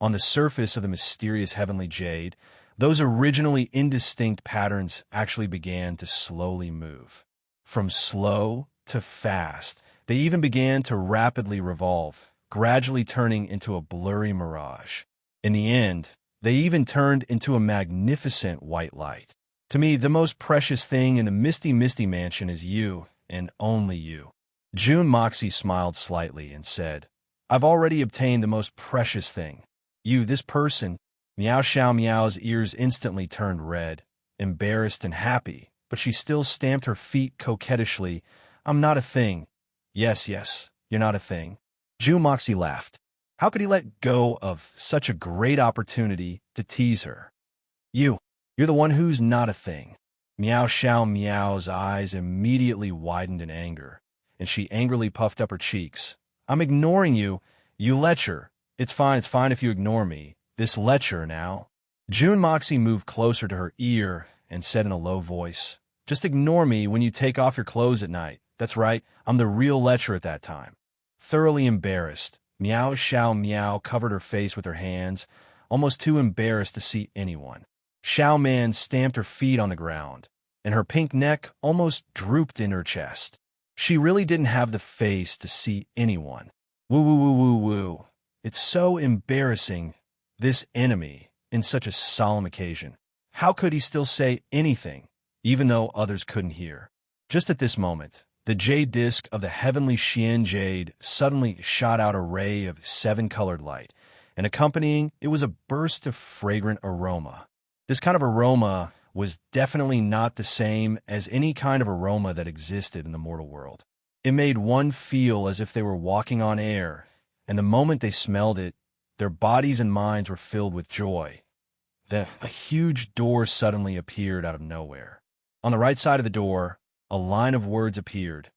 On the surface of the mysterious heavenly jade, those originally indistinct patterns actually began to slowly move. From slow to fast, they even began to rapidly revolve, gradually turning into a blurry mirage. In the end, they even turned into a magnificent white light. To me, the most precious thing in the misty mansion is you, and only you. June Moxie smiled slightly and said, I've already obtained the most precious thing. You, this person. Miao Xiao Miao's ears instantly turned red, embarrassed and happy, but she still stamped her feet coquettishly. I'm not a thing. Yes, you're not a thing. June Moxie laughed. How could he let go of such a great opportunity to tease her? You're the one who's not a thing. Miao Xiao Miao's eyes immediately widened in anger, and she angrily puffed up her cheeks. I'm ignoring you, you lecher. It's fine if you ignore me. This lecher now. June Moxie moved closer to her ear and said in a low voice, just ignore me when you take off your clothes at night. That's right, I'm the real lecher at that time. Thoroughly embarrassed, Miao Xiao Miao covered her face with her hands, almost too embarrassed to see anyone. Xiao Man stamped her feet on the ground, and her pink neck almost drooped in her chest. She really didn't have the face to see anyone. Woo woo woo woo woo. It's so embarrassing, this enemy, in such a solemn occasion. How could he still say anything, even though others couldn't hear? Just at this moment, the jade disk of the heavenly Xian jade suddenly shot out a ray of 7-colored light, and accompanying it was a burst of fragrant aroma. This kind of aroma was definitely not the same as any kind of aroma that existed in the mortal world. It made one feel as if they were walking on air, and the moment they smelled it, their bodies and minds were filled with joy. Then a huge door suddenly appeared out of nowhere. On the right side of the door, a line of words appeared.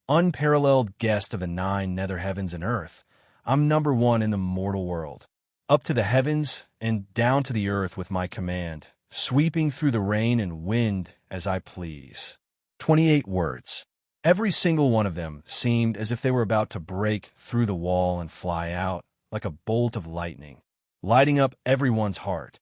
Unparalleled guest of the 9 nether heavens and earth, I'm number 1 in the mortal world. Up to the heavens and down to the earth with my command, sweeping through the rain and wind as I please. 28 words. Every single one of them seemed as if they were about to break through the wall and fly out like a bolt of lightning, lighting up everyone's heart.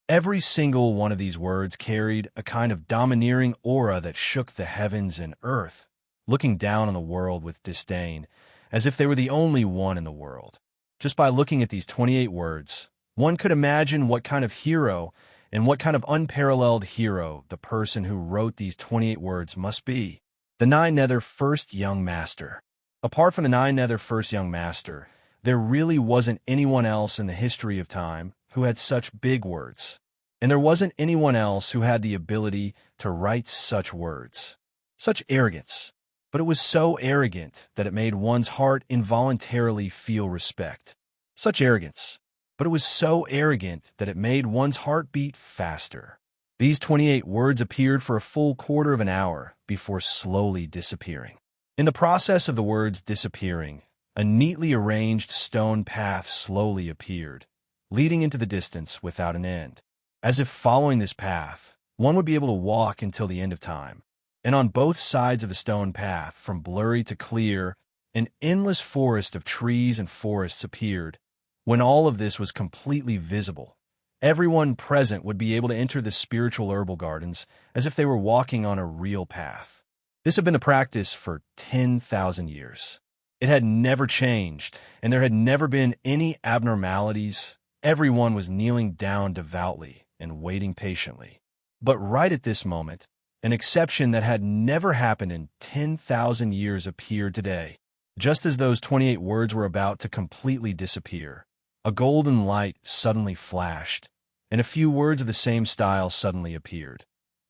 Every single one of these words carried a kind of domineering aura that shook the heavens and earth, looking down on the world with disdain, as if they were the only one in the world. Just by looking at these 28 words, one could imagine what kind of hero and what kind of unparalleled hero the person who wrote these 28 words must be. The 9 nether first young master. Apart from the 9 nether first young master, there really wasn't anyone else in the history of time who had such big words. And there wasn't anyone else who had the ability to write such words. Such arrogance. But it was so arrogant that it made one's heart involuntarily feel respect. Such arrogance. But it was so arrogant that it made one's heart beat faster. These 28 words appeared for a full quarter of an hour before slowly disappearing. In the process of the words disappearing, a neatly arranged stone path slowly appeared, leading into the distance without an end. As if following this path, one would be able to walk until the end of time. And on both sides of the stone path, from blurry to clear, an endless forest of trees and forests appeared. When all of this was completely visible, everyone present would be able to enter the spiritual herbal gardens as if they were walking on a real path. This had been the practice for 10,000 years. It had never changed, and there had never been any abnormalities. Everyone was kneeling down devoutly and waiting patiently. But right at this moment, an exception that had never happened in 10,000 years appeared today. Just as those 28 words were about to completely disappear, a golden light suddenly flashed, and a few words of the same style suddenly appeared.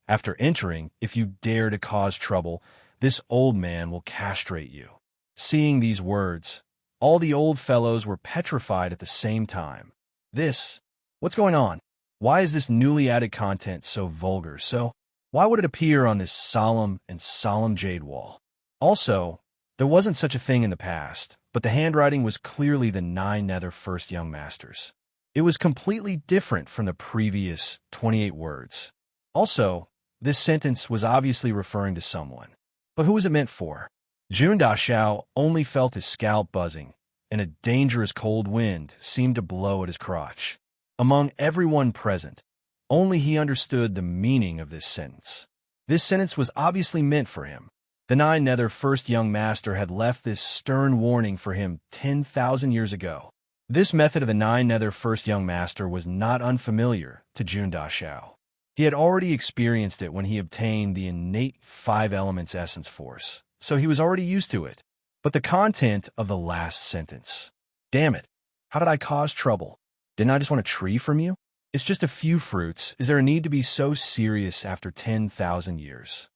After entering, if you dare to cause trouble, this old man will castrate you. Seeing these words, all the old fellows were petrified at the same time. What's going on? Why is this newly added content so vulgar, so Why would it appear on this solemn and solemn jade wall? Also, there wasn't such a thing in the past, but the handwriting was clearly the nine nether first young masters. It was completely different from the previous 28 words. Also, this sentence was obviously referring to someone. But who was it meant for? Jun Dashao only felt his scalp buzzing, and a dangerous cold wind seemed to blow at his crotch. Among everyone present, only he understood the meaning of this sentence. This sentence was obviously meant for him. The nine nether first young master had left this stern warning for him 10,000 years ago. This method of the nine nether first young master was not unfamiliar to Jun Dashao. He had already experienced it when he obtained the innate five elements essence force, so he was already used to it. But the content of the last sentence. Damn it, how did I cause trouble? Didn't I just want a tree from you? It's just a few fruits. Is there a need to be so serious after 10,000 years?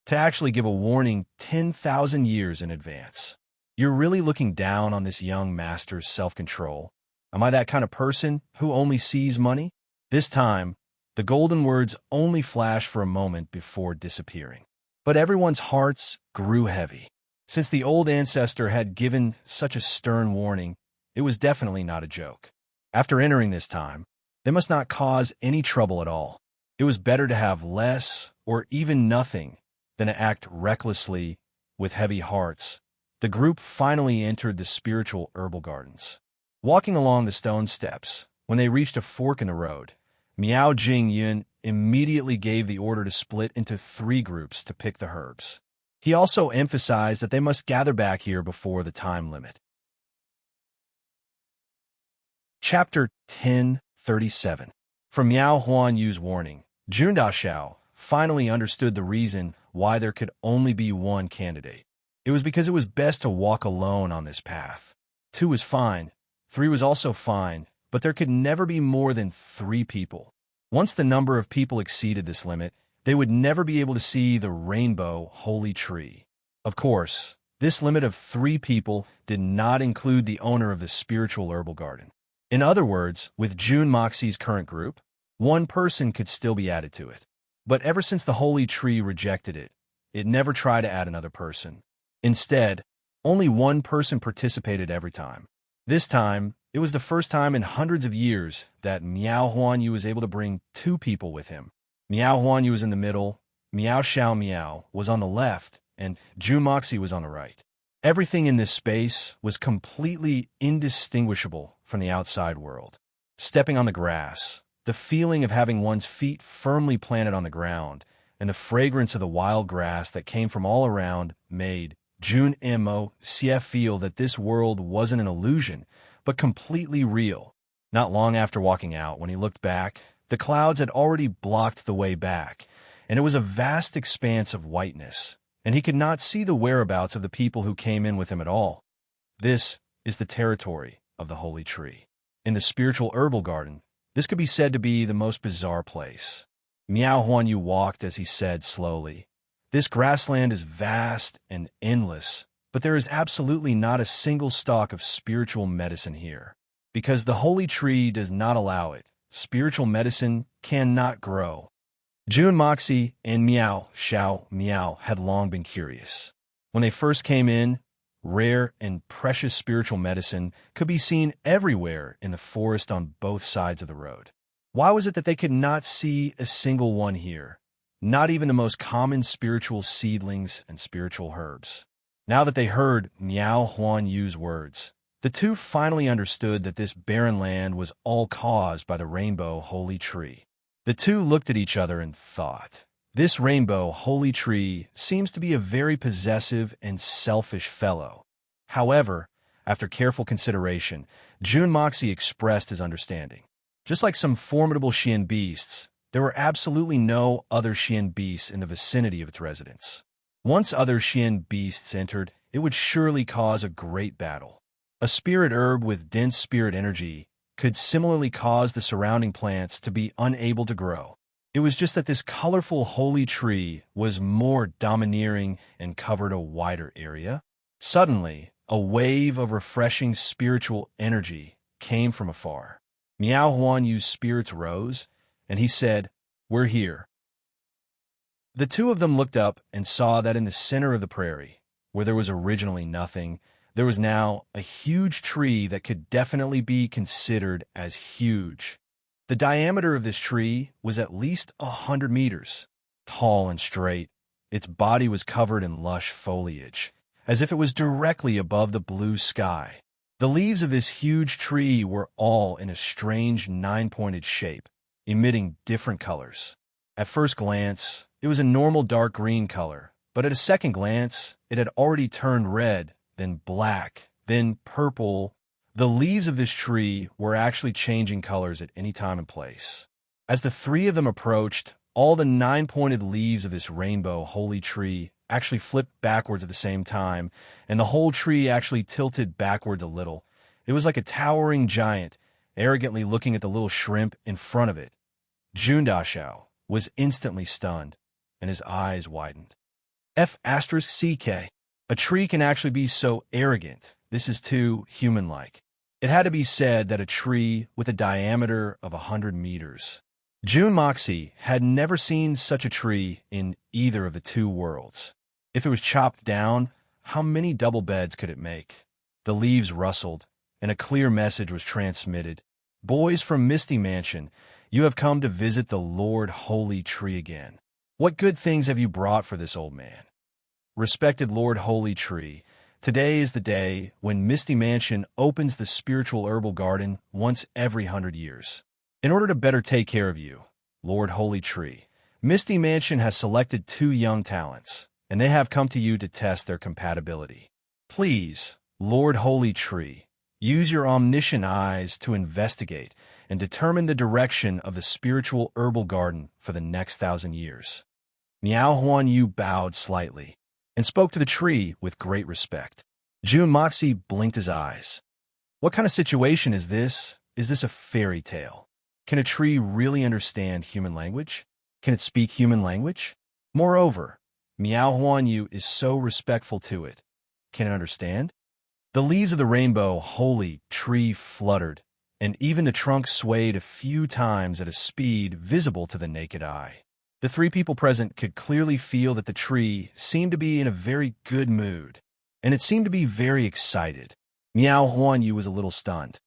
To actually give a warning 10,000 years in advance. You're really looking down on this young master's self-control. Am I that kind of person who only sees money? This time, the golden words only flash for a moment before disappearing. But everyone's hearts grew heavy. Since the old ancestor had given such a stern warning, it was definitely not a joke. After entering this time, they must not cause any trouble at all. It was better to have less or even nothing than to act recklessly with heavy hearts. The group finally entered the spiritual herbal gardens. Walking along the stone steps, when they reached a fork in the road, Miao Jingyun immediately gave the order to split into 3 groups to pick the herbs. He also emphasized that they must gather back here before the time limit. Chapter 1037. From Miao Huanyu's warning, Jun Dashao finally understood the reason why there could only be one candidate. It was because it was best to walk alone on this path. 2 was fine, 3 was also fine, but there could never be more than 3 people. Once the number of people exceeded this limit, they would never be able to see the rainbow holy tree. Of course, this limit of 3 people did not include the owner of the spiritual herbal garden. In other words, with Jun Moxie's current group, 1 person could still be added to it. But ever since the holy tree rejected it, it never tried to add another person. Instead, only 1 person participated every time. This time, it was the first time in hundreds of years that Miao Huanyu was able to bring 2 people with him. Miao Huanyu was in the middle, Miao Xiao Miao was on the left, and Jun Moxie was on the right. Everything in this space was completely indistinguishable from the outside world. Stepping on the grass, the feeling of having one's feet firmly planted on the ground, and the fragrance of the wild grass that came from all around made Jun Mo Xie feel that this world wasn't an illusion, but completely real. Not long after walking out, when he looked back, the clouds had already blocked the way back, and it was a vast expanse of whiteness, and he could not see the whereabouts of the people who came in with him at all. This is the territory of the holy tree. In the spiritual herbal garden, this could be said to be the most bizarre place. Miao Huanyu walked as he said slowly, "This grassland is vast and endless, but there is absolutely not a single stalk of spiritual medicine here. Because the holy tree does not allow it, spiritual medicine cannot grow." Jun Moxie and Miao Xiao Miao had long been curious. When they first came in, rare and precious spiritual medicine could be seen everywhere in the forest on both sides of the road. Why was it that they could not see a single one here? Not even the most common spiritual seedlings and spiritual herbs. Now that they heard Miao Huanyu's words, the 2 finally understood that this barren land was all caused by the rainbow holy tree. The 2 looked at each other and thought, "This rainbow holy tree seems to be a very possessive and selfish fellow." However, after careful consideration, Jun Moxie expressed his understanding. Just like some formidable Xian beasts, there were absolutely no other Xian beasts in the vicinity of its residence. Once other Xian beasts entered, it would surely cause a great battle. A spirit herb with dense spirit energy could similarly cause the surrounding plants to be unable to grow. It was just that this colorful holy tree was more domineering and covered a wider area. Suddenly, a wave of refreshing spiritual energy came from afar. Miao Huanyu's spirits rose, and he said, "We're here." The two of them looked up and saw that in the center of the prairie, where there was originally nothing, there was now a huge tree that could definitely be considered as huge. The diameter of this tree was at least 100 meters, tall and straight. Its body was covered in lush foliage, as if it was directly above the blue sky. The leaves of this huge tree were all in a strange nine-pointed shape, emitting different colors. At first glance, it was a normal dark green color, but at a second glance, it had already turned red, then black, then purple. The leaves of this tree were actually changing colors at any time and place. As the three of them approached, all the nine-pointed leaves of this rainbow holy tree actually flipped backwards at the same time, and the whole tree actually tilted backwards a little. It was like a towering giant, arrogantly looking at the little shrimp in front of it. Jundashao was instantly stunned, and his eyes widened. F***CK. A tree can actually be so arrogant. This is too human-like. It had to be said that a tree with a diameter of 100 meters. Jun Moxie had never seen such a tree in either of the two worlds. If it was chopped down, how many double beds could it make? The leaves rustled, and a clear message was transmitted. Boys from Misty Mansion, you have come to visit the Lord Holy Tree again. What good things have you brought for this old man? Respected Lord Holy Tree, today is the day when Misty Mansion opens the spiritual herbal garden once every 100 years. In order to better take care of you, Lord Holy Tree, Misty Mansion has selected 2 young talents, and they have come to you to test their compatibility. Please, Lord Holy Tree, use your omniscient eyes to investigate and determine the direction of the spiritual herbal garden for the next 1,000 years. Miao Huan Yu bowed slightly and spoke to the tree with great respect. Jun Moxie blinked his eyes. What kind of situation is this? Is this a fairy tale? Can a tree really understand human language? Can it speak human language? Moreover, Miao Huan Yu is so respectful to it. Can it understand? The leaves of the rainbow holy tree fluttered, and even the trunk swayed a few times at a speed visible to the naked eye. The 3 people present could clearly feel that the tree seemed to be in a very good mood, and it seemed to be very excited. Miao Huan Yu was a little stunned.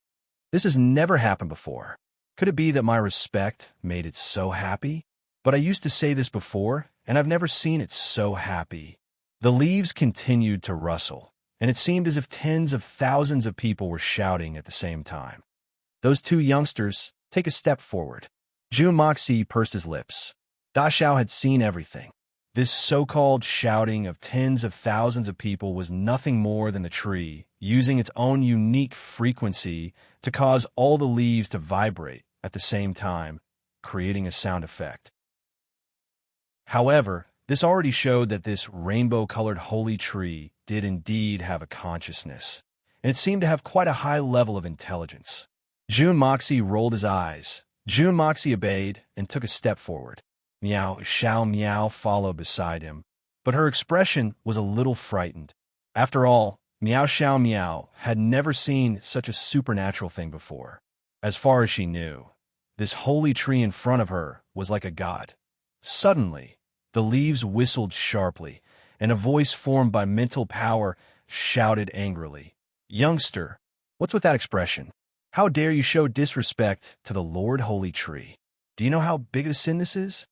This has never happened before. Could it be that my respect made it so happy? But I used to say this before, and I've never seen it so happy. The leaves continued to rustle, and it seemed as if tens of thousands of people were shouting at the same time. Those 2 youngsters, take a step forward. Jun Moxie pursed his lips. Da Xiao had seen everything. This so-called shouting of tens of thousands of people was nothing more than the tree using its own unique frequency to cause all the leaves to vibrate at the same time, creating a sound effect. However, this already showed that this rainbow-colored holy tree did indeed have a consciousness, and it seemed to have quite a high level of intelligence. Jun Moxie rolled his eyes. Jun Moxie obeyed and took a step forward. Miao Xiao Miao followed beside him, but her expression was a little frightened. After all, Miao Xiao Miao had never seen such a supernatural thing before. As far as she knew, this holy tree in front of her was like a god. Suddenly, the leaves whistled sharply, and a voice formed by mental power shouted angrily, "Youngster, what's with that expression? How dare you show disrespect to the Lord Holy Tree? Do you know how big a sin this is?"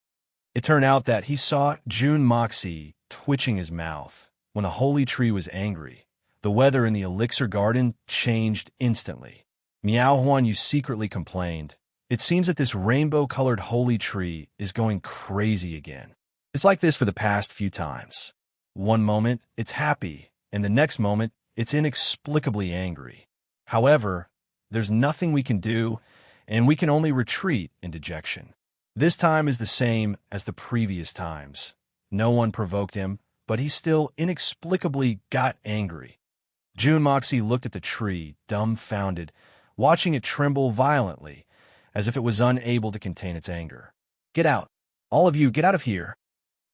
It turned out that he saw Jun Moxie twitching his mouth. When the holy tree was angry, the weather in the elixir garden changed instantly. Miao Huan Yu secretly complained, "It seems that this rainbow-colored holy tree is going crazy again. It's like this for the past few times. One moment, it's happy, and the next moment, it's inexplicably angry. However, there's nothing we can do, and we can only retreat in dejection. This time is the same as the previous times. No one provoked him, but he still inexplicably got angry." Jun Moxie looked at the tree, dumbfounded, watching it tremble violently, as if it was unable to contain its anger. "Get out! All of you, get out of here!"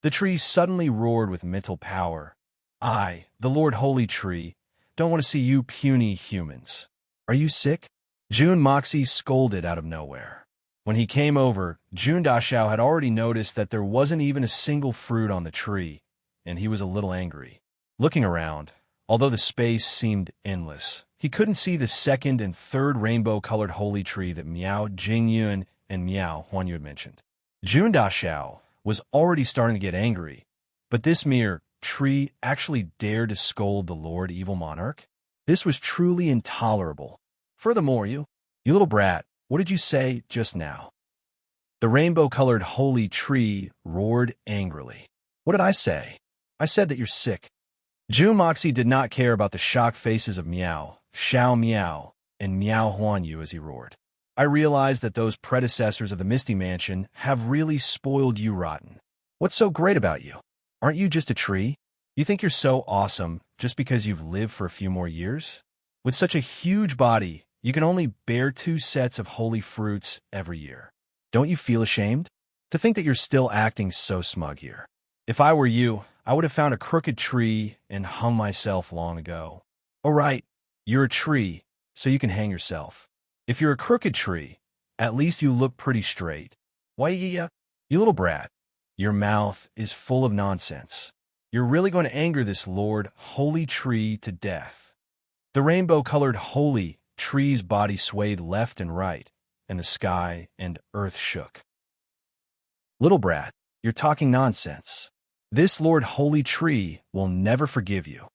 The tree suddenly roared with mental power. "I, the Lord Holy Tree, don't want to see you puny humans. Are you sick?" Jun Moxie scolded out of nowhere. When he came over, Jun Dashao had already noticed that there wasn't even a single fruit on the tree, and he was a little angry. Looking around, although the space seemed endless, he couldn't see the second and third rainbow-colored holy tree that Miao Jingyun and Miao Huanyu had mentioned. Jun Dashao was already starting to get angry, but this mere tree actually dared to scold the Lord Evil Monarch? This was truly intolerable. Furthermore, you little brat, what did you say just now? The rainbow-colored holy tree roared angrily. What did I say? I said that you're sick. Jun Moxie did not care about the shocked faces of Miao, Xiao Miao, and Miao Huanyu as he roared. I realized that those predecessors of the Misty Mansion have really spoiled you rotten. What's so great about you? Aren't you just a tree? You think you're so awesome just because you've lived for a few more years? With such a huge body, you can only bear 2 sets of holy fruits every year. Don't you feel ashamed? To think that you're still acting so smug here. If I were you, I would have found a crooked tree and hung myself long ago. Oh right, you're a tree, so you can hang yourself. If you're a crooked tree, at least you look pretty straight. Why, you little brat, your mouth is full of nonsense. You're really going to anger this Lord Holy Tree to death. The rainbow-colored holy tree's body swayed left and right, and the sky and earth shook. Little brat, you're talking nonsense. This Lord Holy Tree will never forgive you.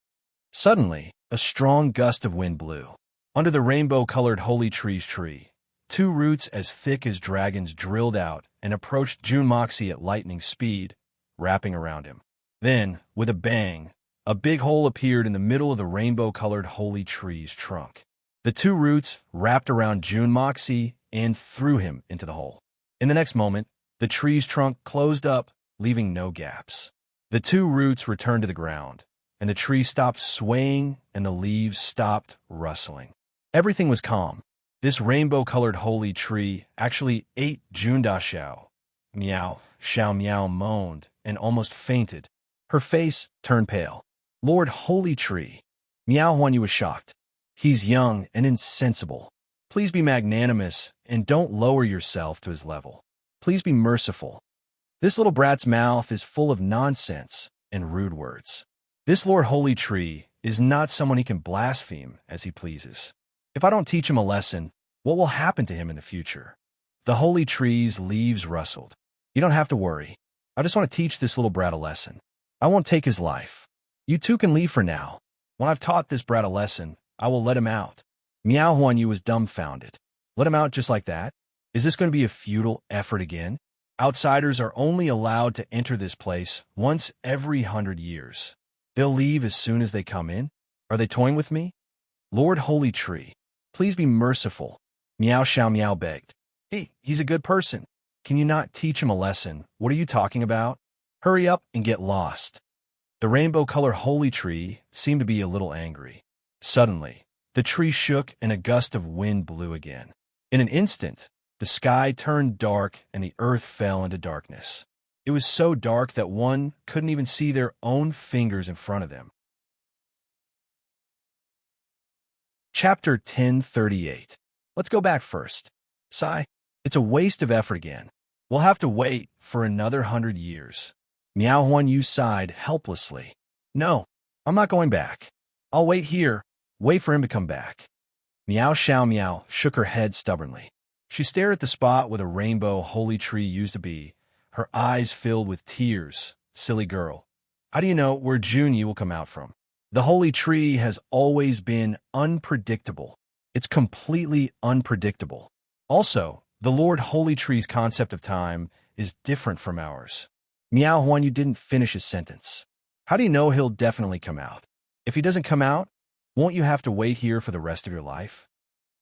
Suddenly, a strong gust of wind blew. Under the rainbow-colored holy tree's tree, 2 roots as thick as dragons drilled out and approached Jun Moxie at lightning speed, wrapping around him. Then, with a bang, a big hole appeared in the middle of the rainbow-colored holy tree's trunk. The 2 roots wrapped around Jun Moxie and threw him into the hole. In the next moment, the tree's trunk closed up, leaving no gaps. The 2 roots returned to the ground, and the tree stopped swaying and the leaves stopped rustling. Everything was calm. This rainbow-colored holy tree actually ate Jun Dashao. Miao, Xiao Miao moaned and almost fainted. Her face turned pale. Lord Holy Tree. Miao Huanyu was shocked. He's young and insensible. Please be magnanimous and don't lower yourself to his level. Please be merciful. This little brat's mouth is full of nonsense and rude words. This Lord Holy Tree is not someone he can blaspheme as he pleases. If I don't teach him a lesson, what will happen to him in the future? The holy tree's leaves rustled. You don't have to worry. I just want to teach this little brat a lesson. I won't take his life. You 2 can leave for now. When I've taught this brat a lesson, I will let him out. Miao Huanyu was dumbfounded. Let him out just like that? Is this going to be a futile effort again? Outsiders are only allowed to enter this place once every 100 years. They'll leave as soon as they come in. Are they toying with me? Lord Holy Tree, please be merciful. Miao Xiao Miao begged. He's a good person. Can you not teach him a lesson? What are you talking about? Hurry up and get lost. The rainbow-colored holy tree seemed to be a little angry. Suddenly, the tree shook and a gust of wind blew again. In an instant, the sky turned dark and the earth fell into darkness. It was so dark that one couldn't even see their own fingers in front of them. Chapter 1038. Let's go back first. Sigh. It's a waste of effort again. We'll have to wait for another 100 years. Miao Huanyu sighed helplessly. No, I'm not going back. I'll wait here, wait for him to come back. Miao Xiao Miao shook her head stubbornly. She stared at the spot where the rainbow holy tree used to be, her eyes filled with tears. Silly girl. How do you know where Junyi will come out from? The holy tree has always been unpredictable. It's completely unpredictable. Also, the Lord Holy Tree's concept of time is different from ours. Miao Huanyu didn't finish his sentence. How do you know he'll definitely come out? If he doesn't come out, won't you have to wait here for the rest of your life?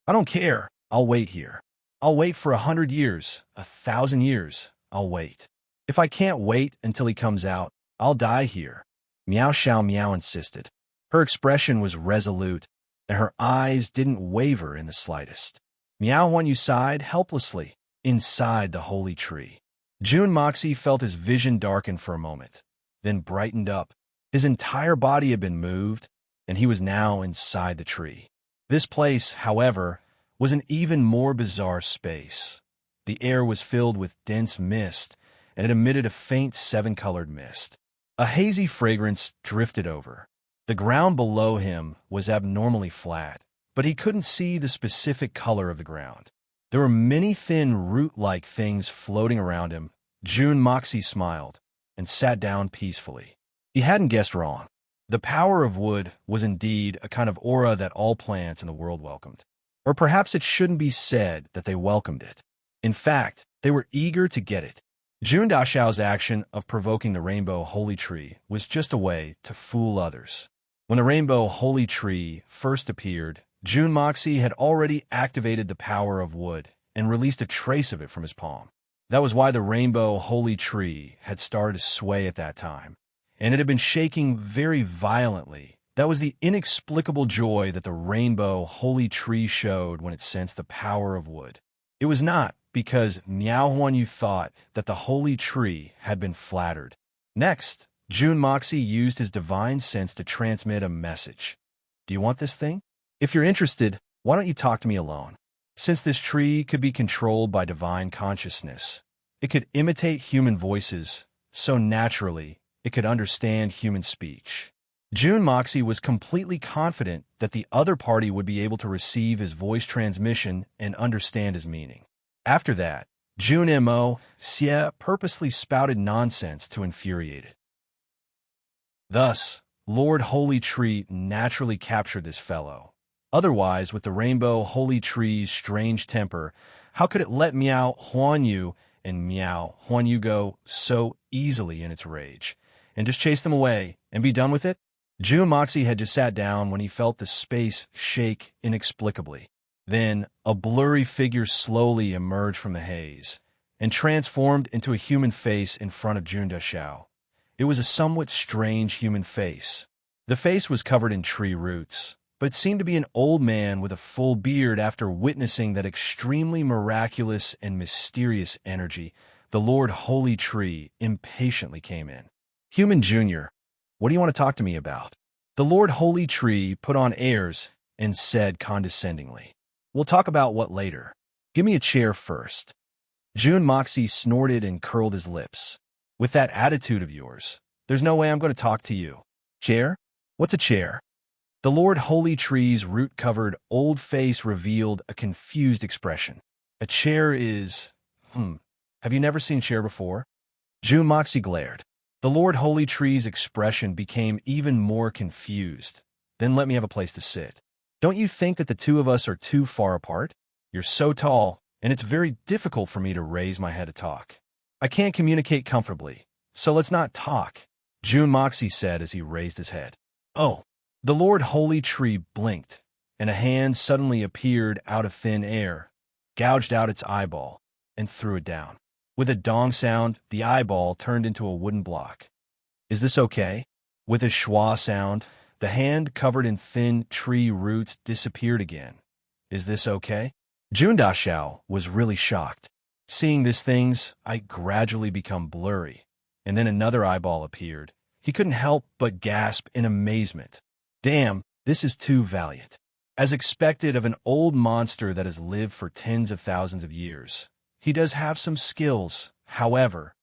I don't care. I'll wait here. I'll wait for 100 years, 1,000 years. I'll wait. If I can't wait until he comes out, I'll die here. Miao Xiao Miao insisted. Her expression was resolute, and her eyes didn't waver in the slightest. Miao Huanyu sighed helplessly inside the holy tree. Jun Moxie felt his vision darken for a moment, then brightened up. His entire body had been moved, and he was now inside the tree. This place, however, was an even more bizarre space. The air was filled with dense mist, and it emitted a faint seven-colored mist. A hazy fragrance drifted over. The ground below him was abnormally flat, but he couldn't see the specific color of the ground. There were many thin root-like things floating around him. Jun Moxie smiled and sat down peacefully. He hadn't guessed wrong. The power of wood was indeed a kind of aura that all plants in the world welcomed. Or perhaps it shouldn't be said that they welcomed it. In fact, they were eager to get it. Jun Dashao's action of provoking the rainbow holy tree was just a way to fool others. When the rainbow holy tree first appeared, Jun Moxie had already activated the power of wood and released a trace of it from his palm. That was why the rainbow holy tree had started to sway at that time, and it had been shaking very violently. That was the inexplicable joy that the rainbow holy tree showed when it sensed the power of wood. It was not because Miao Huanyu thought that the holy tree had been flattered. Next, Jun Moxie used his divine sense to transmit a message. Do you want this thing? If you're interested, why don't you talk to me alone? Since this tree could be controlled by divine consciousness, it could imitate human voices so naturally it could understand human speech. Jun Moxie was completely confident that the other party would be able to receive his voice transmission and understand his meaning. After that, Jun Mo Xie purposely spouted nonsense to infuriate it. Thus, Lord Holy Tree naturally captured this fellow. Otherwise, with the rainbow holy tree's strange temper, how could it let Miao Huanyu and Miao Huanyu go so easily in its rage, and just chase them away and be done with it? Jun Moxie had just sat down when he felt the space shake inexplicably. Then, a blurry figure slowly emerged from the haze and transformed into a human face in front of Jun Dashao. It was a somewhat strange human face. The face was covered in tree roots, but it seemed to be an old man with a full beard. After witnessing that extremely miraculous and mysterious energy, the Lord Holy Tree impatiently came in. Human Junior, what do you want to talk to me about? The Lord Holy Tree put on airs and said condescendingly, We'll talk about what later. Give me a chair first. Jun Moxie snorted and curled his lips. With that attitude of yours, there's no way I'm going to talk to you. Chair? What's a chair? The Lord Holy Tree's root-covered old face revealed a confused expression. A chair is... Have you never seen chair before? Jun Moxie glared. The Lord Holy Tree's expression became even more confused. Then let me have a place to sit. Don't you think that the two of us are too far apart? You're so tall, and it's very difficult for me to raise my head to talk. I can't communicate comfortably, so let's not talk, Jun Moxie said as he raised his head. Oh. The Lord Holy Tree blinked, and a hand suddenly appeared out of thin air, gouged out its eyeball, and threw it down. With a dong sound, the eyeball turned into a wooden block. Is this okay? With a schwa sound, the hand covered in thin tree roots disappeared again. Is this okay? Jun Dashao was really shocked. Seeing these things, I gradually become blurry, and then another eyeball appeared. He couldn't help but gasp in amazement. Damn, this is too valiant. As expected of an old monster that has lived for tens of thousands of years, he does have some skills. However,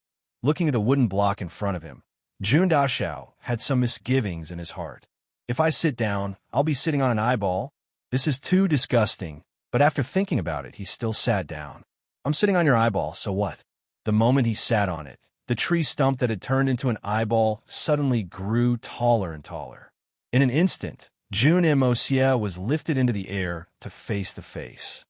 looking at the wooden block in front of him, Jun Dashao had some misgivings in his heart. If I sit down, I'll be sitting on an eyeball. This is too disgusting, but after thinking about it, he still sat down. I'm sitting on your eyeball, so what? The moment he sat on it, the tree stump that had turned into an eyeball suddenly grew taller and taller. In an instant, Jun Mo Xie was lifted into the air to face the face.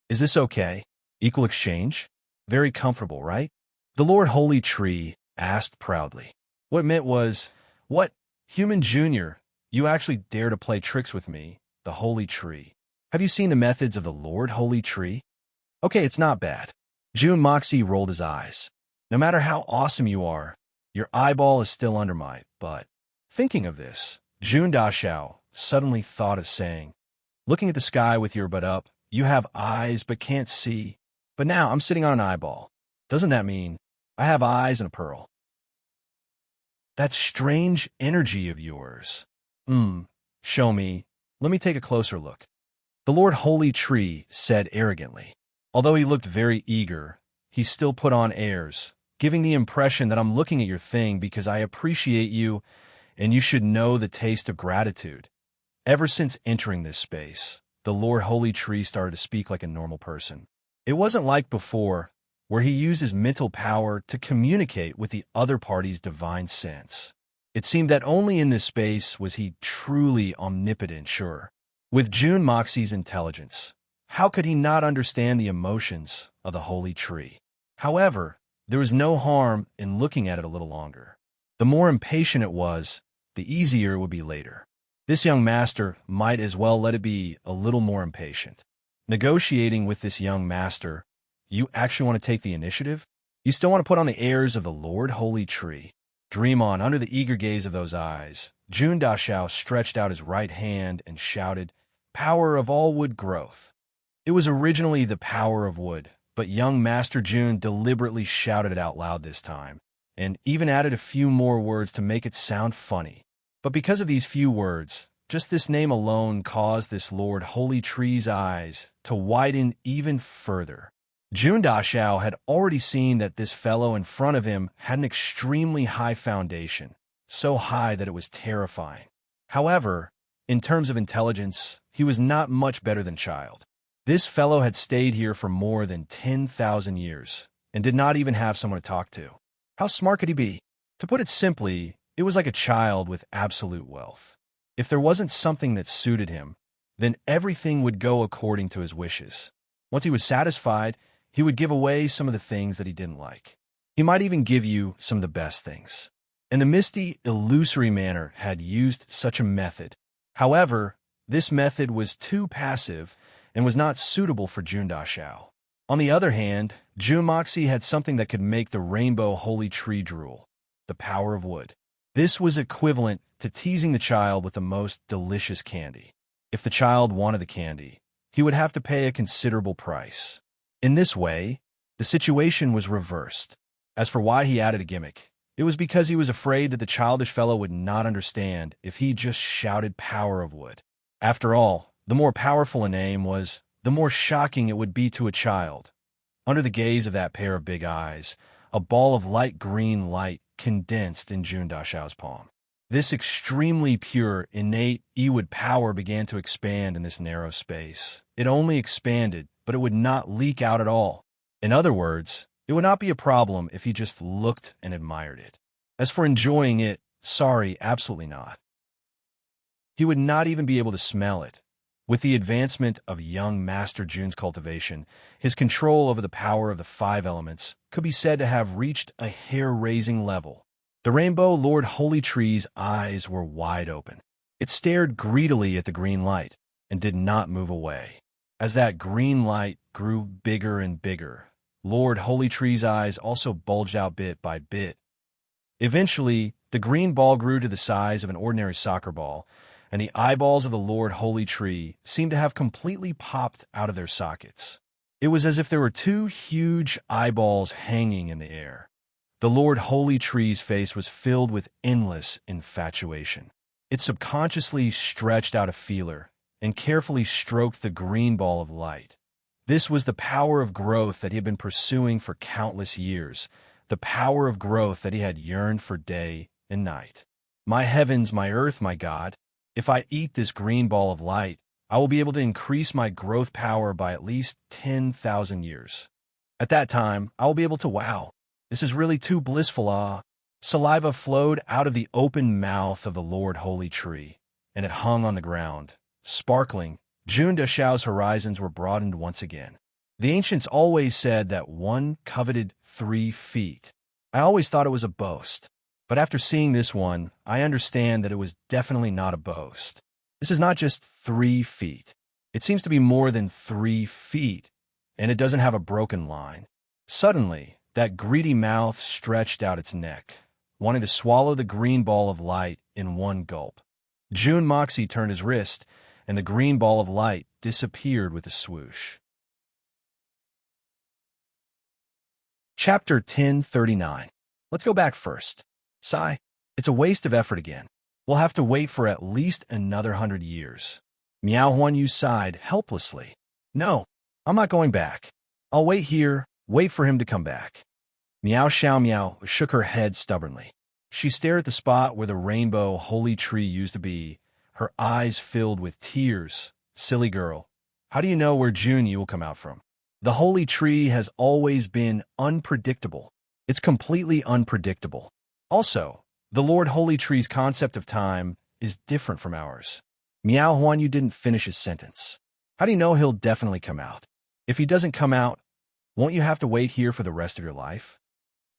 Is this okay? Equal exchange? Very comfortable, right? The Lord Holy Tree asked proudly. What it meant was, what, Human Junior, you actually dare to play tricks with me, the Holy Tree. Have you seen the methods of the Lord Holy Tree? Okay, it's not bad. Jun Moxie rolled his eyes. No matter how awesome you are, your eyeball is still under my butt. Thinking of this, Jun Dashao suddenly thought of saying, looking at the sky with your butt up, you have eyes but can't see. But now I'm sitting on an eyeball. Doesn't that mean I have eyes and a pearl? That strange energy of yours. Show me. Let me take a closer look. The Lord Holy Tree said arrogantly. Although he looked very eager, he still put on airs, giving the impression that I'm looking at your thing because I appreciate you and you should know the taste of gratitude. Ever since entering this space, the Lord Holy Tree started to speak like a normal person. It wasn't like before, where he used his mental power to communicate with the other party's divine sense. It seemed that only in this space was he truly omnipotent, sure. With June Moxie's intelligence, how could he not understand the emotions of the Holy Tree? However, there was no harm in looking at it a little longer. The more impatient it was, the easier it would be later. This young master might as well let it be a little more impatient. Negotiating with this young master, you actually want to take the initiative? You still want to put on the airs of the Lord Holy Tree. Dream on under the eager gaze of those eyes. Jun Dashao stretched out his right hand and shouted, "Power of all wood growth." It was originally the power of wood, but young Master Jun deliberately shouted it out loud this time, and even added a few more words to make it sound funny. But because of these few words, just this name alone caused this Lord Holy Tree's eyes to widen even further. Jun Dashao had already seen that this fellow in front of him had an extremely high foundation, so high that it was terrifying. However, in terms of intelligence, he was not much better than child. This fellow had stayed here for more than 10,000 years and did not even have someone to talk to. How smart could he be? To put it simply, it was like a child with absolute wealth. If there wasn't something that suited him, then everything would go according to his wishes. Once he was satisfied, he would give away some of the things that he didn't like. He might even give you some of the best things. And the misty, illusory manner had used such a method. However, this method was too passive and was not suitable for Jun Dashao. On the other hand, Jun Moxie had something that could make the rainbow holy tree drool, the power of wood. This was equivalent to teasing the child with the most delicious candy. If the child wanted the candy, he would have to pay a considerable price. In this way, the situation was reversed. As for why he added a gimmick, it was because he was afraid that the childish fellow would not understand if he just shouted power of wood. After all, the more powerful a name was, the more shocking it would be to a child. Under the gaze of that pair of big eyes, a ball of light green light condensed in Jun Dashao's palm. This extremely pure, innate Ewood power began to expand in this narrow space. It only expanded, but it would not leak out at all. In other words, it would not be a problem if he just looked and admired it. As for enjoying it, sorry, absolutely not. He would not even be able to smell it. With the advancement of young Master Jun's cultivation, his control over the power of the 5 elements could be said to have reached a hair-raising level. The Rainbow Lord Holy Tree's eyes were wide open. It stared greedily at the green light and did not move away. As that green light grew bigger and bigger, Lord Holy Tree's eyes also bulged out bit by bit. Eventually, the green ball grew to the size of an ordinary soccer ball, and the eyeballs of the Lord Holy Tree seemed to have completely popped out of their sockets. It was as if there were 2 huge eyeballs hanging in the air. The Lord Holy Tree's face was filled with endless infatuation. It subconsciously stretched out a feeler and carefully stroked the green ball of light. This was the power of growth that he had been pursuing for countless years, the power of growth that he had yearned for day and night. My heavens, my earth, my God, if I eat this green ball of light, I will be able to increase my growth power by at least 10,000 years. At that time, I will be able to wow. This is really too blissful, ah. Saliva flowed out of the open mouth of the Lord Holy Tree, and it hung on the ground. Sparkling, Jun Dashao's horizons were broadened once again. The ancients always said that one coveted 3 feet. I always thought it was a boast, but after seeing this one, I understand that it was definitely not a boast. This is not just 3 feet. It seems to be more than 3 feet, and it doesn't have a broken line. Suddenly, that greedy mouth stretched out its neck, wanting to swallow the green ball of light in one gulp. Jun Moxie turned his wrist, and the green ball of light disappeared with a swoosh. Chapter 1039. Let's go back first. Sigh. It's a waste of effort again. We'll have to wait for at least another 100 years. Miao Huanyu sighed helplessly. No, I'm not going back. I'll wait here, wait for him to come back. Meow Xiao Meow shook her head stubbornly. She stared at the spot where the rainbow holy tree used to be, her eyes filled with tears. Silly girl, how do you know where June will come out from? The holy tree has always been unpredictable. It's completely unpredictable. Also, the Lord Holy Tree's concept of time is different from ours. Meow Huan Yu didn't finish his sentence. How do you know he'll definitely come out? If he doesn't come out, won't you have to wait here for the rest of your life?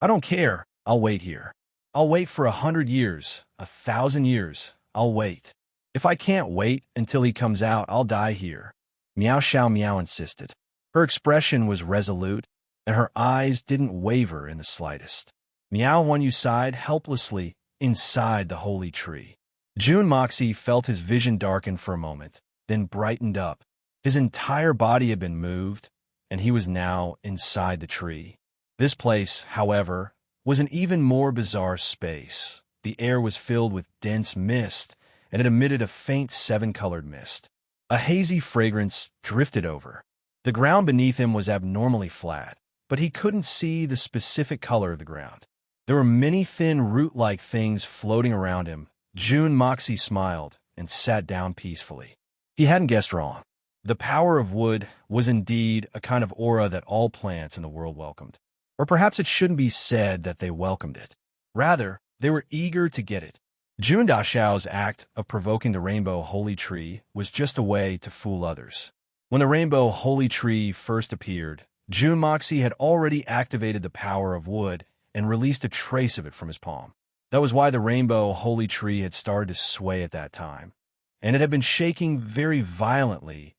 I don't care. I'll wait here. I'll wait for 100 years, 1,000 years. I'll wait. If I can't wait until he comes out, I'll die here. Meow Xiao Meow insisted. Her expression was resolute, and her eyes didn't waver in the slightest. Meow Huan Yu sighed helplessly inside the holy tree. June Moxie felt his vision darken for a moment, then brightened up. His entire body had been moved, and he was now inside the tree. This place, however, was an even more bizarre space. The air was filled with dense mist, and it emitted a faint seven-colored mist. A hazy fragrance drifted over. The ground beneath him was abnormally flat, but he couldn't see the specific color of the ground. There were many thin root-like things floating around him. June Moxie smiled and sat down peacefully. He hadn't guessed wrong. The power of wood was indeed a kind of aura that all plants in the world welcomed. Or perhaps it shouldn't be said that they welcomed it. Rather, they were eager to get it. June Dashao's act of provoking the rainbow holy tree was just a way to fool others. When the rainbow holy tree first appeared, June Moxie had already activated the power of wood and released a trace of it from his palm. That was why the rainbow holy tree had started to sway at that time, and it had been shaking very violently.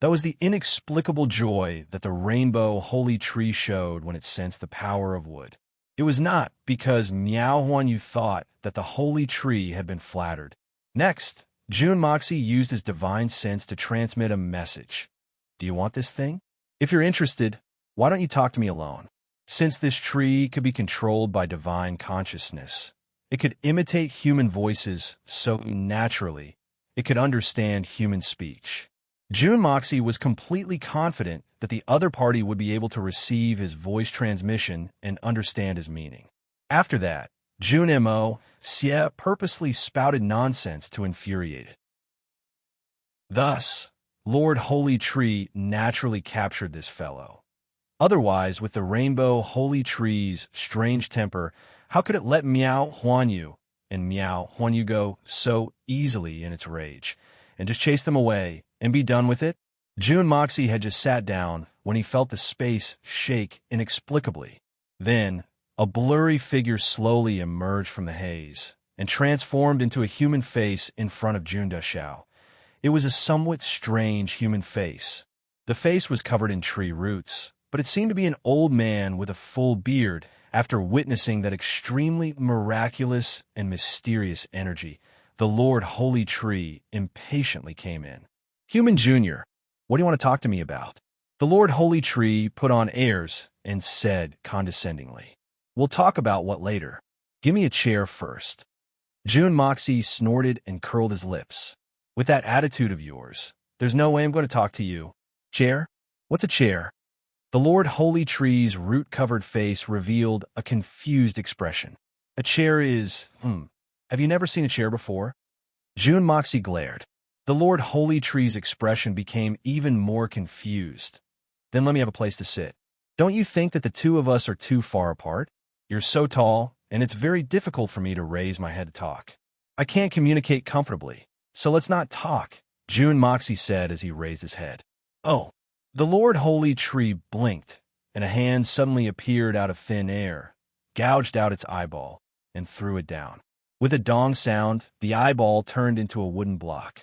That was the inexplicable joy that the rainbow holy tree showed when it sensed the power of wood. It was not because Meow Huan Yu thought that the holy tree had been flattered. Next, June Moxie used his divine sense to transmit a message. Do you want this thing? If you're interested, why don't you talk to me alone? Since this tree could be controlled by divine consciousness, it could imitate human voices so naturally, it could understand human speech. June Moxie was completely confident that the other party would be able to receive his voice transmission and understand his meaning. After that, June Mo. Xie purposely spouted nonsense to infuriate it. Thus, Lord Holy Tree naturally captured this fellow. Otherwise, with the rainbow Holy Tree's strange temper, how could it let Meow Huan Yu and Meow Huan Yu go so easily in its rage, and just chase them away and be done with it? June Moxie had just sat down when he felt the space shake inexplicably. Then, a blurry figure slowly emerged from the haze and transformed into a human face in front of June Dashao. It was a somewhat strange human face. The face was covered in tree roots, but it seemed to be an old man with a full beard. After witnessing that extremely miraculous and mysterious energy, the Lord Holy Tree impatiently came in. Human Junior, what do you want to talk to me about? The Lord Holy Tree put on airs and said condescendingly, We'll talk about what later. Give me a chair first. June Moxie snorted and curled his lips. With that attitude of yours, there's no way I'm going to talk to you. Chair? What's a chair? The Lord Holy Tree's root-covered face revealed a confused expression. A chair is, Have you never seen a chair before? June Moxie glared. The Lord Holy Tree's expression became even more confused. Then let me have a place to sit. Don't you think that the two of us are too far apart? You're so tall, and it's very difficult for me to raise my head to talk. I can't communicate comfortably, so let's not talk, June Moxie said as he raised his head. Oh. The Lord Holy Tree blinked, and a hand suddenly appeared out of thin air, gouged out its eyeball, and threw it down. With a dong sound, the eyeball turned into a wooden block.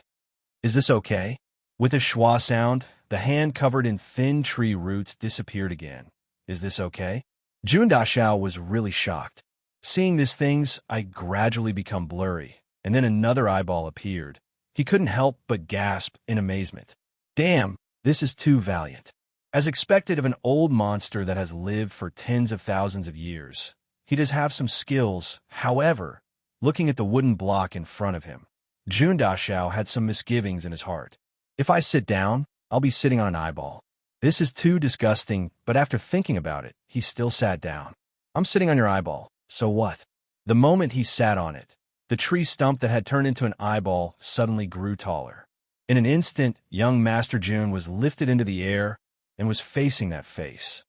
Is this okay? With a schwa sound, the hand covered in thin tree roots disappeared again. Is this okay? June Dashao was really shocked. Seeing these things, I gradually become blurry, and then another eyeball appeared. He couldn't help but gasp in amazement. Damn! This is too valiant. As expected of an old monster that has lived for tens of thousands of years, he does have some skills. However, looking at the wooden block in front of him, June Dashao had some misgivings in his heart. If I sit down, I'll be sitting on an eyeball. This is too disgusting, but after thinking about it, he still sat down. I'm sitting on your eyeball, so what? The moment he sat on it, the tree stump that had turned into an eyeball suddenly grew taller. In an instant, young Master June was lifted into the air and was facing that face.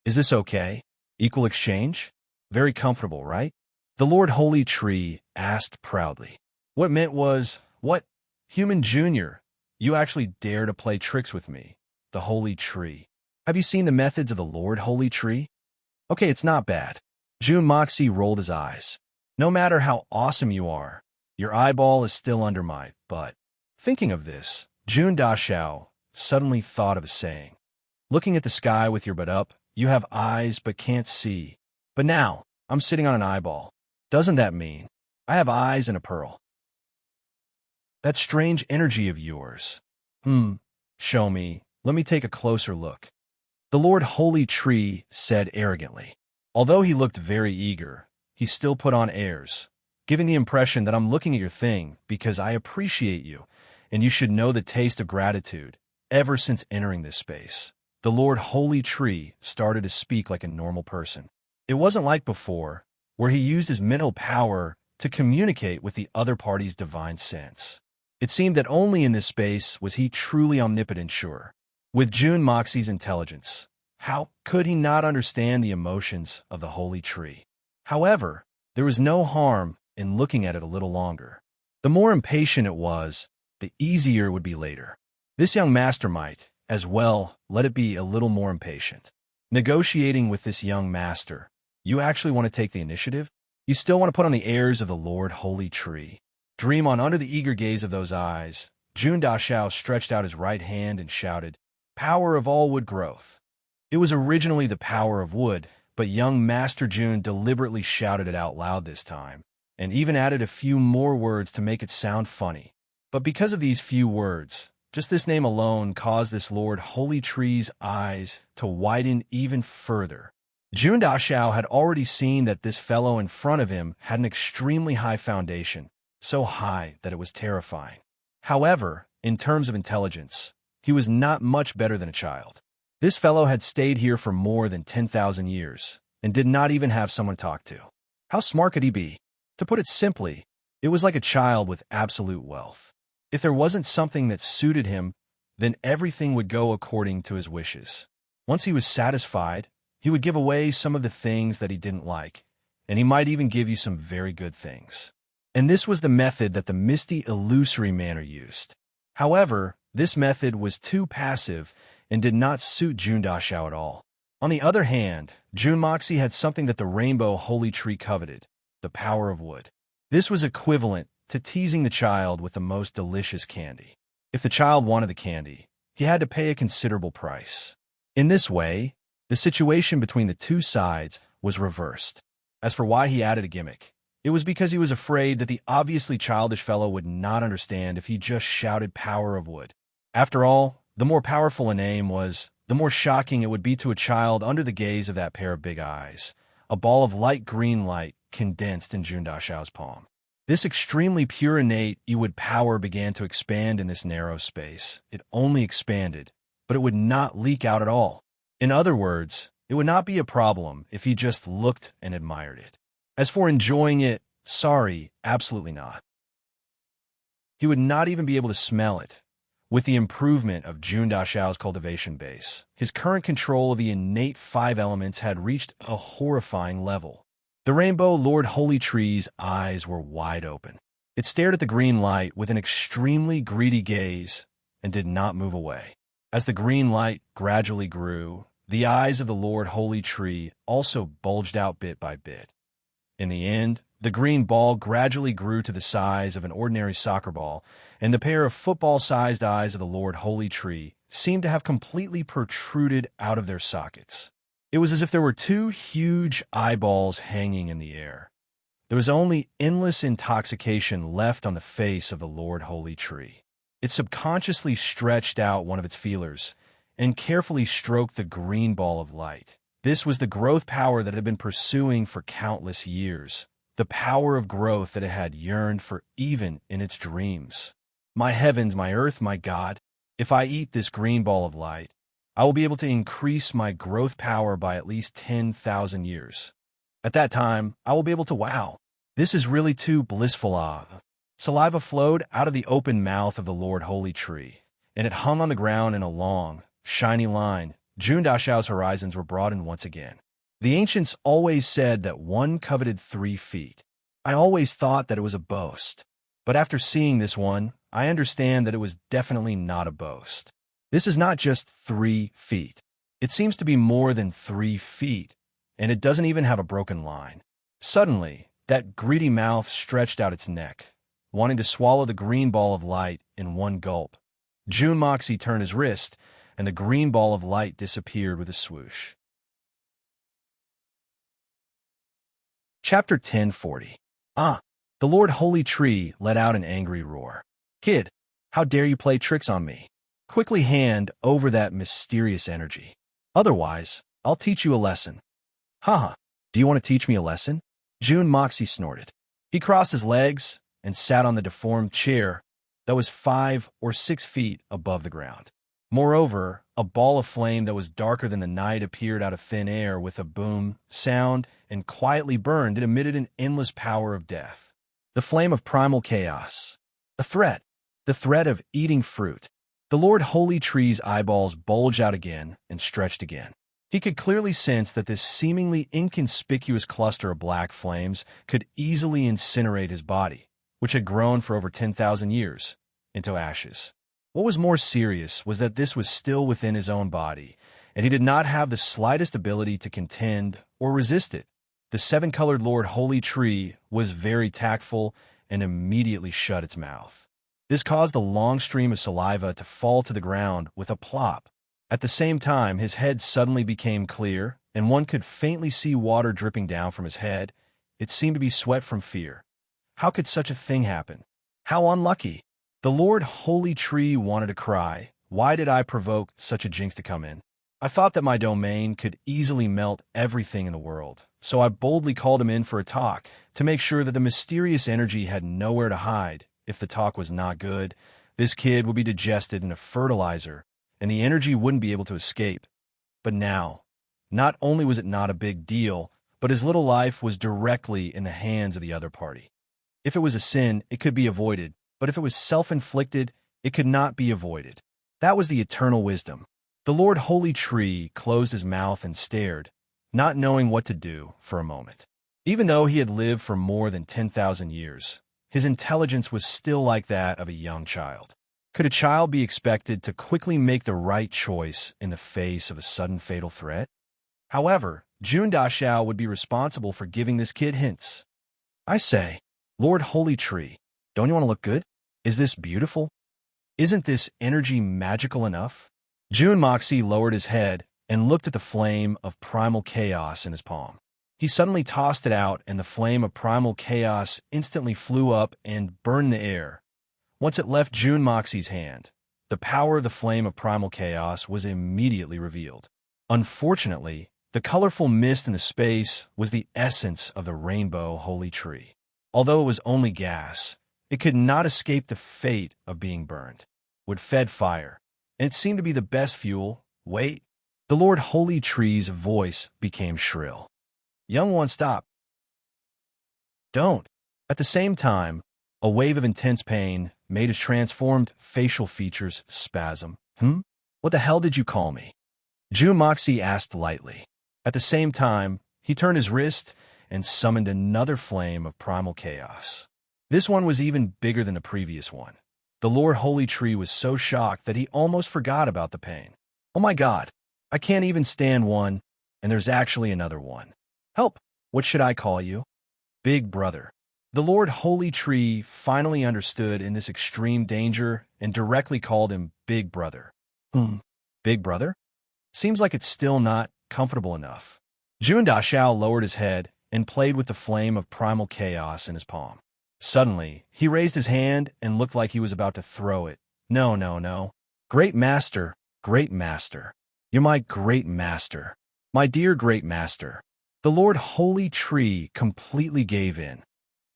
Is this okay? Equal exchange? Very comfortable, right? The Lord Holy Tree asked proudly. What meant was, what? Human Junior, you actually dare to play tricks with me, the Holy Tree. Have you seen the methods of the Lord Holy Tree? Okay, it's not bad. June Moxie rolled his eyes. No matter how awesome you are, your eyeball is still under my butt. Thinking of this, June Dashao suddenly thought of a saying. Looking at the sky with your butt up, you have eyes but can't see. But now, I'm sitting on an eyeball. Doesn't that mean I have eyes and a pearl? That strange energy of yours. Show me. Let me take a closer look. The Lord Holy Tree said arrogantly. Although he looked very eager, he still put on airs, giving the impression that I'm looking at your thing because I appreciate you, and you should know the taste of gratitude. Ever since entering this space, the Lord Holy Tree started to speak like a normal person. It wasn't like before, where he used his mental power to communicate with the other party's divine sense. It seemed that only in this space was he truly omnipotent sure. With June Moxie's intelligence, how could he not understand the emotions of the Holy Tree? However, there was no harm in looking at it a little longer. The more impatient it was, the easier it would be later. This young master might, as well, let it be a little more impatient. Negotiating with this young master, you actually want to take the initiative? You still want to put on the airs of the Lord Holy Tree. Dream on under the eager gaze of those eyes. June Dashao stretched out his right hand and shouted, Power of all wood growth. It was originally the power of wood, but young Master June deliberately shouted it out loud this time, and even added a few more words to make it sound funny. But because of these few words, just this name alone caused this Lord Holy Tree's eyes to widen even further. June Dashao had already seen that this fellow in front of him had an extremely high foundation, so high that it was terrifying. However, in terms of intelligence, he was not much better than a child. This fellow had stayed here for more than 10,000 years and did not even have someone to talk to. How smart could he be? To put it simply, it was like a child with absolute wealth. If there wasn't something that suited him, then everything would go according to his wishes. Once he was satisfied, he would give away some of the things that he didn't like, and he might even give you some very good things. And this was the method that the misty illusory manner used. However, this method was too passive and did not suit June Dashao at all. On the other hand, June Moxie had something that the Rainbow Holy Tree coveted, the power of wood. This was equivalent to teasing the child with the most delicious candy. If the child wanted the candy, he had to pay a considerable price. In this way, the situation between the two sides was reversed. As for why he added a gimmick, it was because he was afraid that the obviously childish fellow would not understand if he just shouted power of wood. After all, the more powerful a name was, the more shocking it would be to a child under the gaze of that pair of big eyes, a ball of light green light condensed in June Dashao's palm. This extremely pure innate Ewood power began to expand in this narrow space. It only expanded, but it would not leak out at all. In other words, it would not be a problem if he just looked and admired it. As for enjoying it, sorry, absolutely not. He would not even be able to smell it. With the improvement of June Dashao's cultivation base, his current control of the innate 5 elements had reached a horrifying level. The Rainbow Lord Holy Tree's eyes were wide open. It stared at the green light with an extremely greedy gaze and did not move away. As the green light gradually grew, the eyes of the Lord Holy Tree also bulged out bit by bit. In the end, the green ball gradually grew to the size of an ordinary soccer ball, and the pair of football-sized eyes of the Lord Holy Tree seemed to have completely protruded out of their sockets. It was as if there were 2 huge eyeballs hanging in the air. There was only endless intoxication left on the face of the Lord Holy Tree. It subconsciously stretched out one of its feelers and carefully stroked the green ball of light. This was the growth power that it had been pursuing for countless years, the power of growth that it had yearned for even in its dreams. My heavens, my earth, my God, if I eat this green ball of light, I will be able to increase my growth power by at least 10,000 years. At that time, I will be able to wow. This is really too blissful. Saliva flowed out of the open mouth of the Lord Holy Tree, and it hung on the ground in a long, shiny line. Jun Dashao's horizons were broadened once again. The ancients always said that one coveted 3 feet. I always thought that it was a boast. But after seeing this one, I understand that it was definitely not a boast. This is not just 3 feet. It seems to be more than 3 feet, and it doesn't even have a broken line. Suddenly, that greedy mouth stretched out its neck, wanting to swallow the green ball of light in one gulp. Jun Moxie turned his wrist, and the green ball of light disappeared with a swoosh. Chapter 1040. The Lord Holy Tree let out an angry roar. Kid, how dare you play tricks on me? Quickly hand over that mysterious energy. Otherwise, I'll teach you a lesson. Haha, do you want to teach me a lesson? Jun Moxie snorted. He crossed his legs and sat on the deformed chair that was 5 or 6 feet above the ground. Moreover, a ball of flame that was darker than the night appeared out of thin air with a boom, sound, and quietly burned. It emitted an endless power of death. The flame of primal chaos. A threat. The threat of eating fruit. The Lord Holy Tree's eyeballs bulged out again and stretched again. He could clearly sense that this seemingly inconspicuous cluster of black flames could easily incinerate his body, which had grown for over 10,000 years, into ashes. What was more serious was that this was still within his own body, and he did not have the slightest ability to contend or resist it. The 7-colored Lord Holy Tree was very tactful and immediately shut its mouth. This caused a long stream of saliva to fall to the ground with a plop. At the same time, his head suddenly became clear, and one could faintly see water dripping down from his head. It seemed to be sweat from fear. How could such a thing happen? How unlucky! The Lord Holy Tree wanted to cry. Why did I provoke such a jinx to come in? I thought that my domain could easily melt everything in the world, so I boldly called him in for a talk to make sure that the mysterious energy had nowhere to hide. If the talk was not good, this kid would be digested in a fertilizer, and the energy wouldn't be able to escape. But now, not only was it not a big deal, but his little life was directly in the hands of the other party. If it was a sin, it could be avoided, but if it was self-inflicted, it could not be avoided. That was the eternal wisdom. The Lord Holy Tree closed his mouth and stared, not knowing what to do for a moment. Even though he had lived for more than 10,000 years, his intelligence was still like that of a young child. Could a child be expected to quickly make the right choice in the face of a sudden fatal threat? However, Jun Dashao would be responsible for giving this kid hints. I say, Lord Holy Tree, don't you want to look good? Is this beautiful? Isn't this energy magical enough? Jun Moxie lowered his head and looked at the flame of primal chaos in his palm. He suddenly tossed it out, and the flame of primal chaos instantly flew up and burned the air. Once it left Jun Moxie's hand, the power of the flame of primal chaos was immediately revealed. Unfortunately, the colorful mist in the space was the essence of the rainbow holy tree. Although it was only gas, it could not escape the fate of being burned. Would fed fire, and it seemed to be the best fuel. Wait. The Lord Holy Tree's voice became shrill. Young one, stop. Don't. At the same time, a wave of intense pain made his transformed facial features spasm. What the hell did you call me? Jun Moxie asked lightly. At the same time, he turned his wrist and summoned another flame of primal chaos. This one was even bigger than the previous one. The Lord Holy Tree was so shocked that he almost forgot about the pain. Oh my God, I can't even stand one, and there's actually another one. Help! What should I call you? Big Brother. The Lord Holy Tree finally understood in this extreme danger and directly called him Big Brother. Big Brother? Seems like it's still not comfortable enough. Jun Dashao lowered his head and played with the flame of primal chaos in his palm. Suddenly, he raised his hand and looked like he was about to throw it. No, no, no. Great Master, Great Master. You're my Great Master. My dear Great Master. The Lord Holy Tree completely gave in.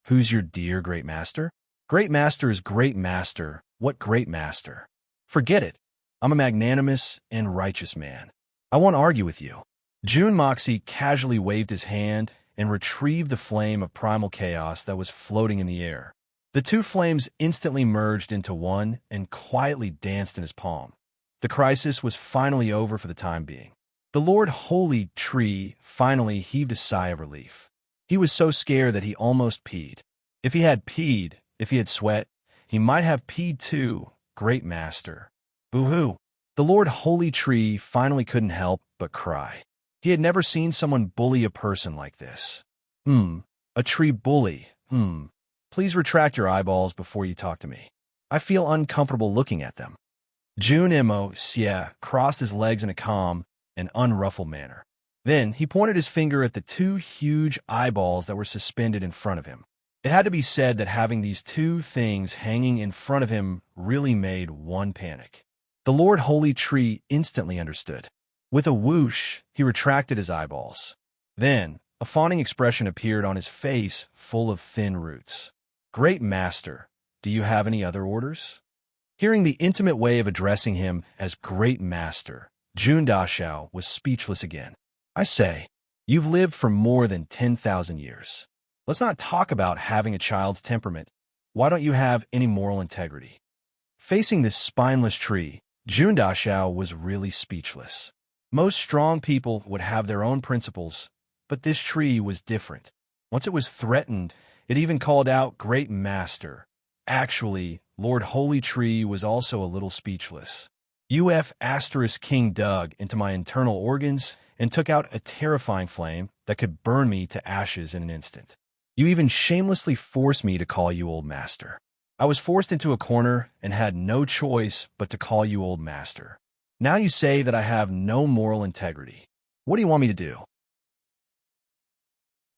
Who's your dear Great Master? Great Master is Great Master. What Great Master? Forget it. I'm a magnanimous and righteous man. I won't argue with you. June Moxie casually waved his hand and retrieved the flame of primal chaos that was floating in the air. The two flames instantly merged into one and quietly danced in his palm. The crisis was finally over for the time being. The Lord Holy Tree finally heaved a sigh of relief. He was so scared that he almost peed. If he had sweat, he might have peed too, great master. Boo-hoo. The Lord Holy Tree finally couldn't help but cry. He had never seen someone bully a person like this. A tree bully. Please retract your eyeballs before you talk to me. I feel uncomfortable looking at them. June crossed his legs in a calm and unruffled manner. Then he pointed his finger at the two huge eyeballs that were suspended in front of him. It had to be said that having these two things hanging in front of him really made one panic. The Lord Holy Tree instantly understood. With a whoosh, he retracted his eyeballs. Then, a fawning expression appeared on his face full of thin roots. Great master, do you have any other orders? Hearing the intimate way of addressing him as great master, Jun Dashao was speechless again. I say, you've lived for more than 10,000 years. Let's not talk about having a child's temperament. Why don't you have any moral integrity? Facing this spineless tree, Jun Dashao was really speechless. Most strong people would have their own principles, but this tree was different. Once it was threatened, it even called out, Great Master. Actually, Lord Holy Tree was also a little speechless. King dug into my internal organs and took out a terrifying flame that could burn me to ashes in an instant. You even shamelessly forced me to call you Old Master. I was forced into a corner and had no choice but to call you Old Master. Now you say that I have no moral integrity. What do you want me to do?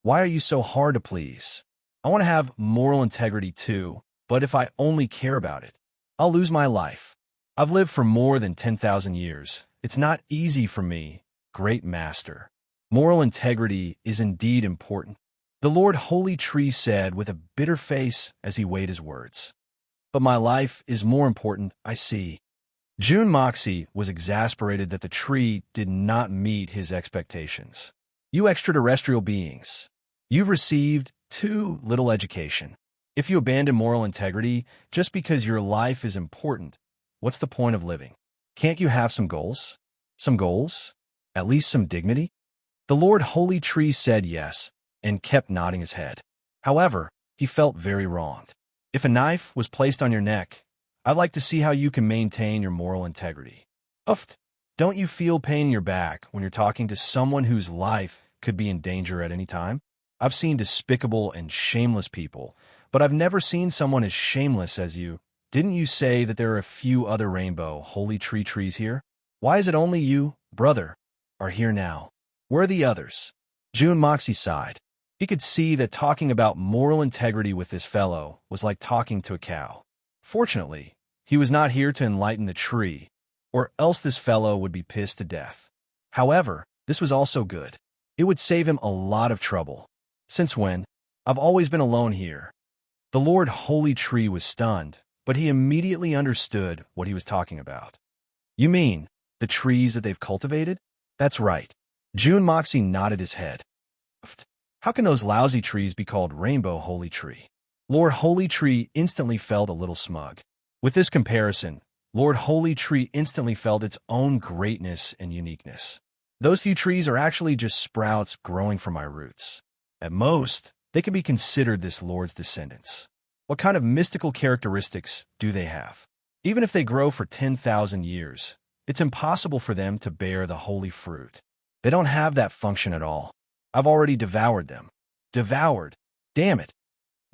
Why are you so hard to please? I want to have moral integrity too, but if I only care about it, I'll lose my life. I've lived for more than 10,000 years. It's not easy for me, great master. Moral integrity is indeed important. The Lord Holy Tree said with a bitter face as he weighed his words. But my life is more important, I see. Jun Moxie was exasperated that the tree did not meet his expectations. You extraterrestrial beings, you've received too little education. If you abandon moral integrity just because your life is important, what's the point of living? Can't you have some goals? Some goals? At least some dignity? The Lord Holy Tree said yes and kept nodding his head. However, he felt very wronged. If a knife was placed on your neck, I'd like to see how you can maintain your moral integrity. Don't you feel pain in your back when you're talking to someone whose life could be in danger at any time? I've seen despicable and shameless people, but I've never seen someone as shameless as you. Didn't you say that there are a few other rainbow holy tree trees here? Why is it only you, brother, are here now? Where are the others? Jun Moxie sighed. He could see that talking about moral integrity with this fellow was like talking to a cow. Fortunately, he was not here to enlighten the tree, or else this fellow would be pissed to death. However, this was also good. It would save him a lot of trouble. Since when? I've always been alone here. The Lord Holy Tree was stunned, but he immediately understood what he was talking about. You mean the trees that they've cultivated? That's right. Jun Moxie nodded his head. How can those lousy trees be called Rainbow Holy Tree? Lord Holy Tree instantly felt a little smug. With this comparison, Lord Holy Tree instantly felt its own greatness and uniqueness. Those few trees are actually just sprouts growing from my roots. At most, they can be considered this Lord's descendants. What kind of mystical characteristics do they have? Even if they grow for 10,000 years, it's impossible for them to bear the holy fruit. They don't have that function at all. I've already devoured them. Devoured? Damn it.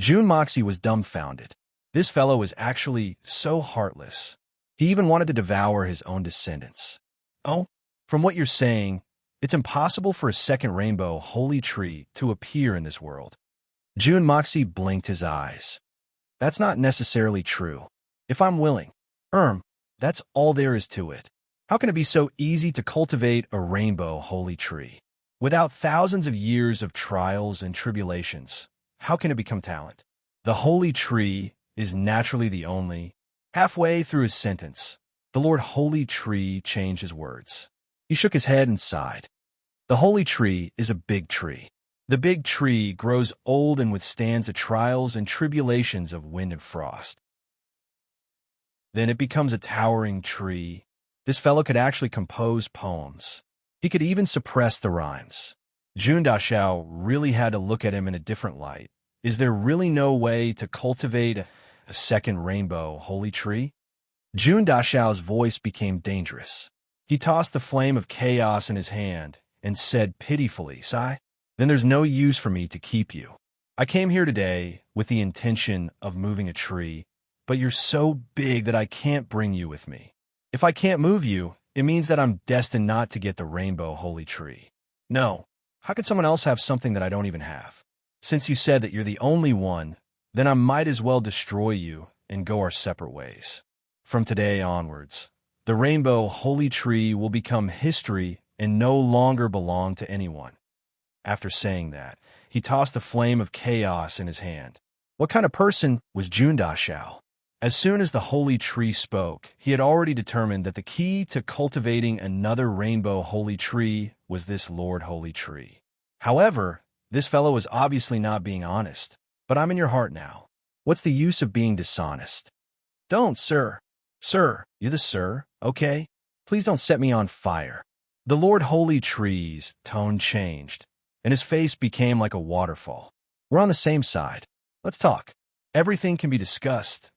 Jun Moxie was dumbfounded. This fellow is actually so heartless. He even wanted to devour his own descendants. Oh, from what you're saying, it's impossible for a second rainbow holy tree to appear in this world. Jun Moxie blinked his eyes. That's not necessarily true. If I'm willing. That's all there is to it. How can it be so easy to cultivate a rainbow holy tree? Without thousands of years of trials and tribulations, how can it become talent? The holy tree is naturally the only. Halfway through his sentence, The Lord Holy Tree changed his words. He shook his head and sighed. The holy tree is a big tree. The big tree grows old and withstands the trials and tribulations of wind and frost. Then it becomes a towering tree. This fellow could actually compose poems. He could even suppress the rhymes. Jun Dashao really had to look at him in a different light. Is there really no way to cultivate a second rainbow holy tree? Jun Dashao's voice became dangerous. He tossed the flame of chaos in his hand and said pitifully, "Sai, then there's no use for me to keep you. I came here today with the intention of moving a tree, but you're so big that I can't bring you with me. If I can't move you, it means that I'm destined not to get the rainbow holy tree. No, how could someone else have something that I don't even have? Since you said that you're the only one, then I might as well destroy you and go our separate ways. From today onwards, the rainbow holy tree will become history and no longer belong to anyone." After saying that, he tossed the flame of chaos in his hand. What kind of person was Jun Dashao? As soon as the holy tree spoke, he had already determined that the key to cultivating another rainbow holy tree was this Lord Holy Tree. However, this fellow was obviously not being honest. But I'm in your heart now. What's the use of being dishonest? Don't, sir. Sir, you're the sir, okay? Please don't set me on fire. The Lord Holy Tree's tone changed, and his face became like a waterfall. We're on the same side. Let's talk. Everything can be discussed.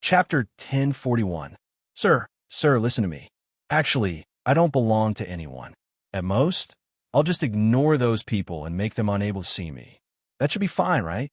Chapter 1041. Sir, listen to me. Actually, I don't belong to anyone. At most, I'll just ignore those people and make them unable to see me. That should be fine, right?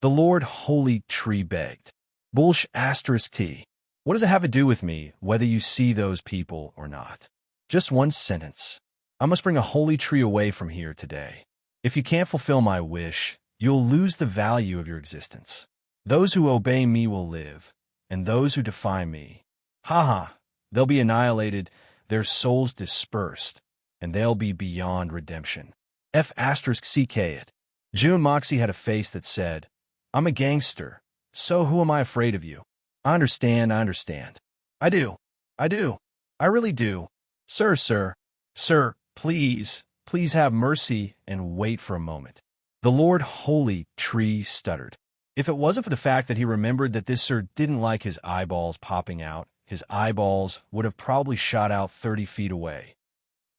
The Lord Holy Tree begged. Bullsh asterisk T. What does it have to do with me, whether you see those people or not? Just one sentence. I must bring a holy tree away from here today. If you can't fulfill my wish, you'll lose the value of your existence. Those who obey me will live, and those who defy me, they'll be annihilated, their souls dispersed, and they'll be beyond redemption. F asterisk CK it. Jun Moxie had a face that said, I'm a gangster, so who am I afraid of you? I understand. I do. I really do. Sir, please have mercy and wait for a moment. The Lord Holy Tree stuttered. If it wasn't for the fact that he remembered that this sir didn't like his eyeballs popping out, his eyeballs would have probably shot out 30 feet away.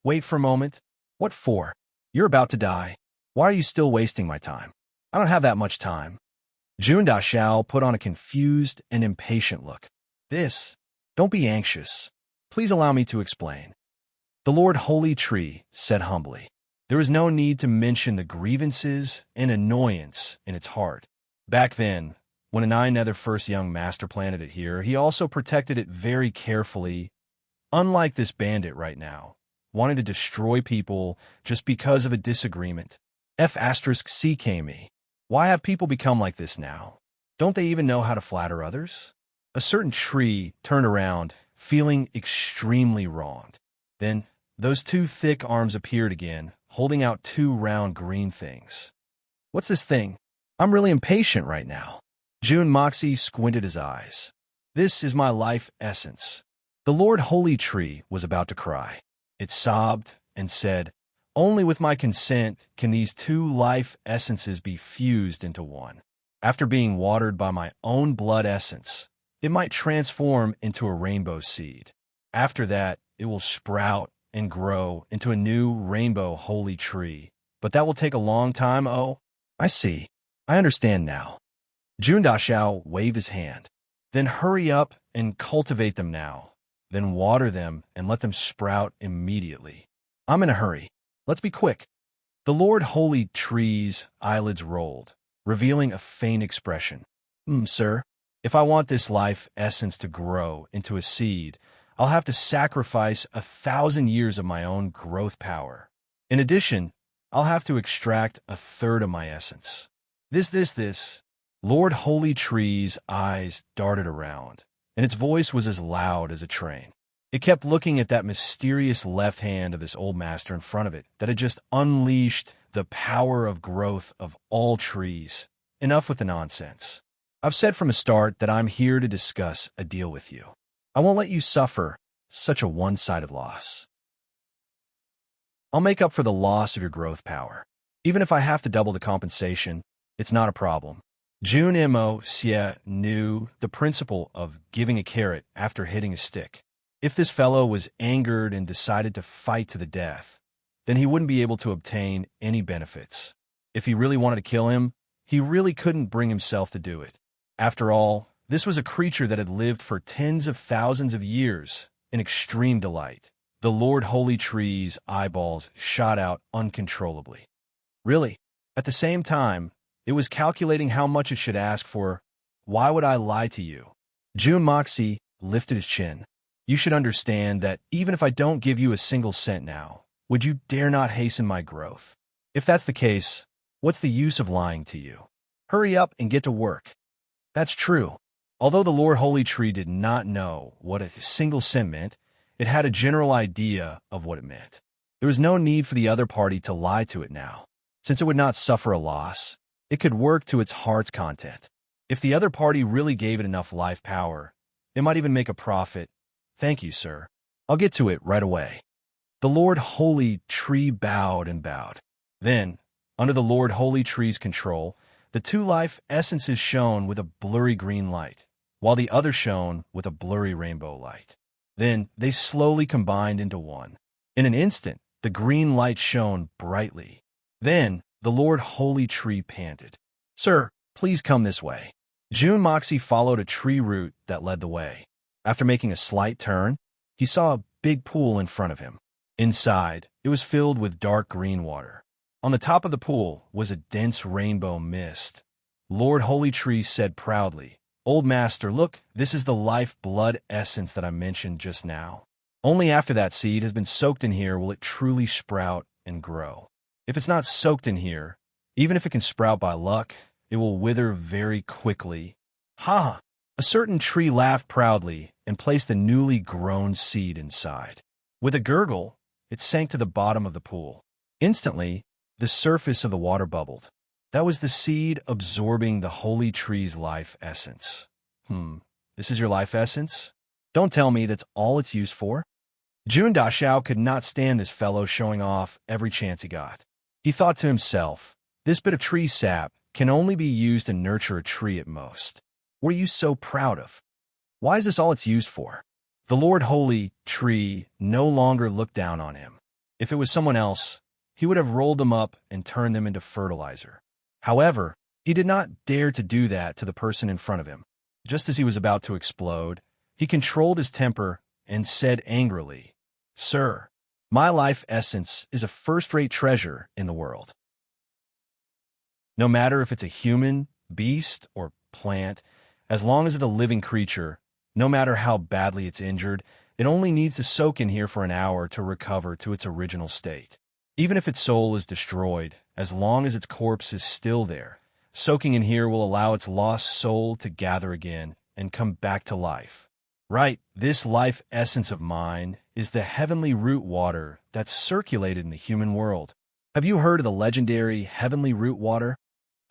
Wait for a moment? What for? You're about to die. Why are you still wasting my time? I don't have that much time. Jun Dashao put on a confused and impatient look. Don't be anxious. Please allow me to explain. The Lord Holy Tree said humbly. There is no need to mention the grievances and annoyance in its heart. Back then, when Anai Nether first young master planted it here, he also protected it very carefully, unlike this bandit right now, wanting to destroy people just because of a disagreement. F asterisk C came me. Why have people become like this now? Don't they even know how to flatter others? A certain tree turned around, feeling extremely wronged. Then, those two thick arms appeared again, holding out two round green things. What's this thing? I'm really impatient right now. Jun Moxie squinted his eyes. This is my life essence. The Lord Holy Tree was about to cry. It sobbed and said, only with my consent can these two life essences be fused into one. After being watered by my own blood essence, it might transform into a rainbow seed. After that, it will sprout and grow into a new rainbow holy tree. But that will take a long time. Oh, I see. I understand now. Jun Dashao waved his hand. Then hurry up and cultivate them now. Then water them and let them sprout immediately. I'm in a hurry. Let's be quick. The Lord Holy Tree's eyelids rolled, revealing a faint expression. Sir, if I want this life essence to grow into a seed, I'll have to sacrifice 1,000 years of my own growth power. In addition, I'll have to extract 1/3 of my essence. This. Lord Holy Tree's eyes darted around, and its voice was as loud as a train. It kept looking at that mysterious left hand of this old master in front of it that had just unleashed the power of growth of all trees. Enough with the nonsense. I've said from the start that I'm here to discuss a deal with you. I won't let you suffer such a one-sided loss. I'll make up for the loss of your growth power. Even if I have to double the compensation, it's not a problem. Jun Mo Xie knew the principle of giving a carrot after hitting a stick. If this fellow was angered and decided to fight to the death, then he wouldn't be able to obtain any benefits. If he really wanted to kill him, he really couldn't bring himself to do it. After all, this was a creature that had lived for tens of thousands of years in extreme delight. The Lord Holy Tree's eyeballs shot out uncontrollably. Really, at the same time, it was calculating how much it should ask for. Why would I lie to you? Jun Moxie lifted his chin. You should understand that even if I don't give you a single cent now, would you dare not hasten my growth? If that's the case, what's the use of lying to you? Hurry up and get to work. That's true. Although the Lord Holy Tree did not know what a single cent meant, it had a general idea of what it meant. There was no need for the other party to lie to it now. Since it would not suffer a loss, it could work to its heart's content. If the other party really gave it enough life power, it might even make a profit. Thank you, sir. I'll get to it right away. The Lord Holy Tree bowed and bowed. Then, under the Lord Holy Tree's control, the two life essences shone with a blurry green light, while the other shone with a blurry rainbow light. Then they slowly combined into one. In an instant, the green light shone brightly. Then the Lord Holy Tree panted. Sir, please come this way. Jun Moxie followed a tree root that led the way. After making a slight turn, he saw a big pool in front of him. Inside, it was filled with dark green water. On the top of the pool was a dense rainbow mist. Lord Holy Tree said proudly, Old Master, look, this is the life blood essence that I mentioned just now. Only after that seed has been soaked in here will it truly sprout and grow. If it's not soaked in here, even if it can sprout by luck, it will wither very quickly. Ha! A certain tree laughed proudly and placed the newly grown seed inside. With a gurgle, it sank to the bottom of the pool. Instantly, the surface of the water bubbled. That was the seed absorbing the holy tree's life essence. This is your life essence? Don't tell me that's all it's used for? Jun Dashao could not stand this fellow showing off every chance he got. He thought to himself, this bit of tree sap can only be used to nurture a tree at most. What are you so proud of? Why is this all it's used for? The Lord Holy Tree no longer looked down on him. If it was someone else, he would have rolled them up and turned them into fertilizer. However, he did not dare to do that to the person in front of him. Just as he was about to explode, he controlled his temper and said angrily, Sir, my life essence is a first-rate treasure in the world. No matter if it's a human, beast, or plant, as long as it's a living creature, no matter how badly it's injured, it only needs to soak in here for an hour to recover to its original state. Even if its soul is destroyed, as long as its corpse is still there, soaking in here will allow its lost soul to gather again and come back to life. Right, this life essence of mine is the heavenly root water that's circulated in the human world. Have you heard of the legendary heavenly root water?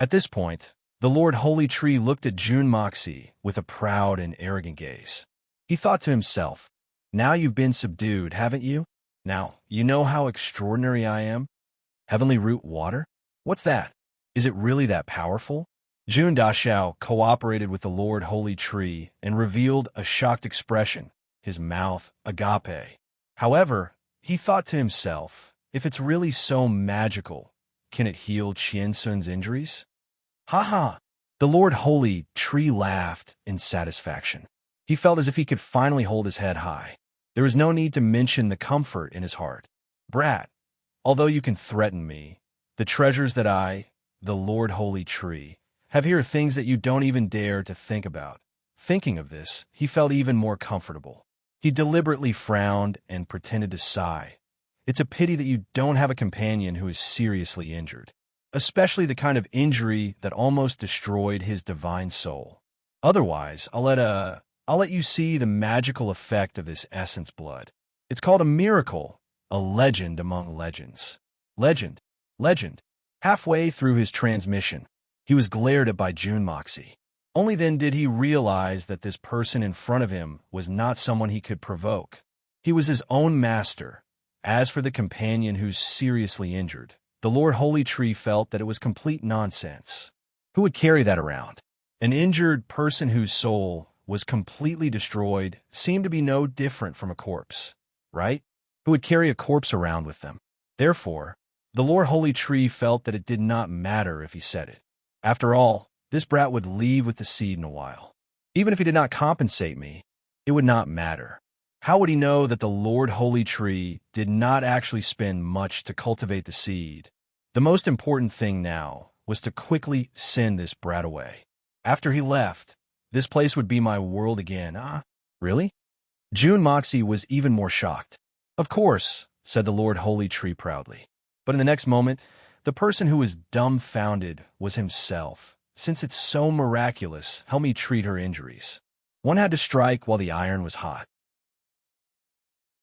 At this point, the Lord Holy Tree looked at Jun Moxie with a proud and arrogant gaze. He thought to himself, now you've been subdued, haven't you? Now, you know how extraordinary I am? Heavenly root water? What's that? Is it really that powerful? Jun Dashao cooperated with the Lord Holy Tree and revealed a shocked expression, his mouth agape. However, he thought to himself, if it's really so magical, can it heal Qian Sun's injuries? Ha ha! The Lord Holy Tree laughed in satisfaction. He felt as if he could finally hold his head high. There was no need to mention the comfort in his heart. Brat, although you can threaten me, the treasures that I, the Lord Holy Tree, have here are things that you don't even dare to think about. Thinking of this, he felt even more comfortable. He deliberately frowned and pretended to sigh. It's a pity that you don't have a companion who is seriously injured, especially the kind of injury that almost destroyed his divine soul. Otherwise, I'll let you see the magical effect of this essence blood. It's called a miracle, a legend among legends. Legend. Halfway through his transmission, he was glared at by Jun Moxie. Only then did he realize that this person in front of him was not someone he could provoke. He was his own master. As for the companion who's seriously injured, the Lord Holy Tree felt that it was complete nonsense. Who would carry that around? An injured person whose soul was completely destroyed seemed to be no different from a corpse, right? Who would carry a corpse around with them? Therefore, the Lord Holy Tree felt that it did not matter if he said it. After all, this brat would leave with the seed in a while. Even if he did not compensate me, it would not matter. How would he know that the Lord Holy Tree did not actually spend much to cultivate the seed? The most important thing now was to quickly send this brat away. After he left, this place would be my world again. Really? June Moxie was even more shocked. Of course, said the Lord Holy Tree proudly. But in the next moment, the person who was dumbfounded was himself. Since it's so miraculous, help me treat her injuries. One had to strike while the iron was hot.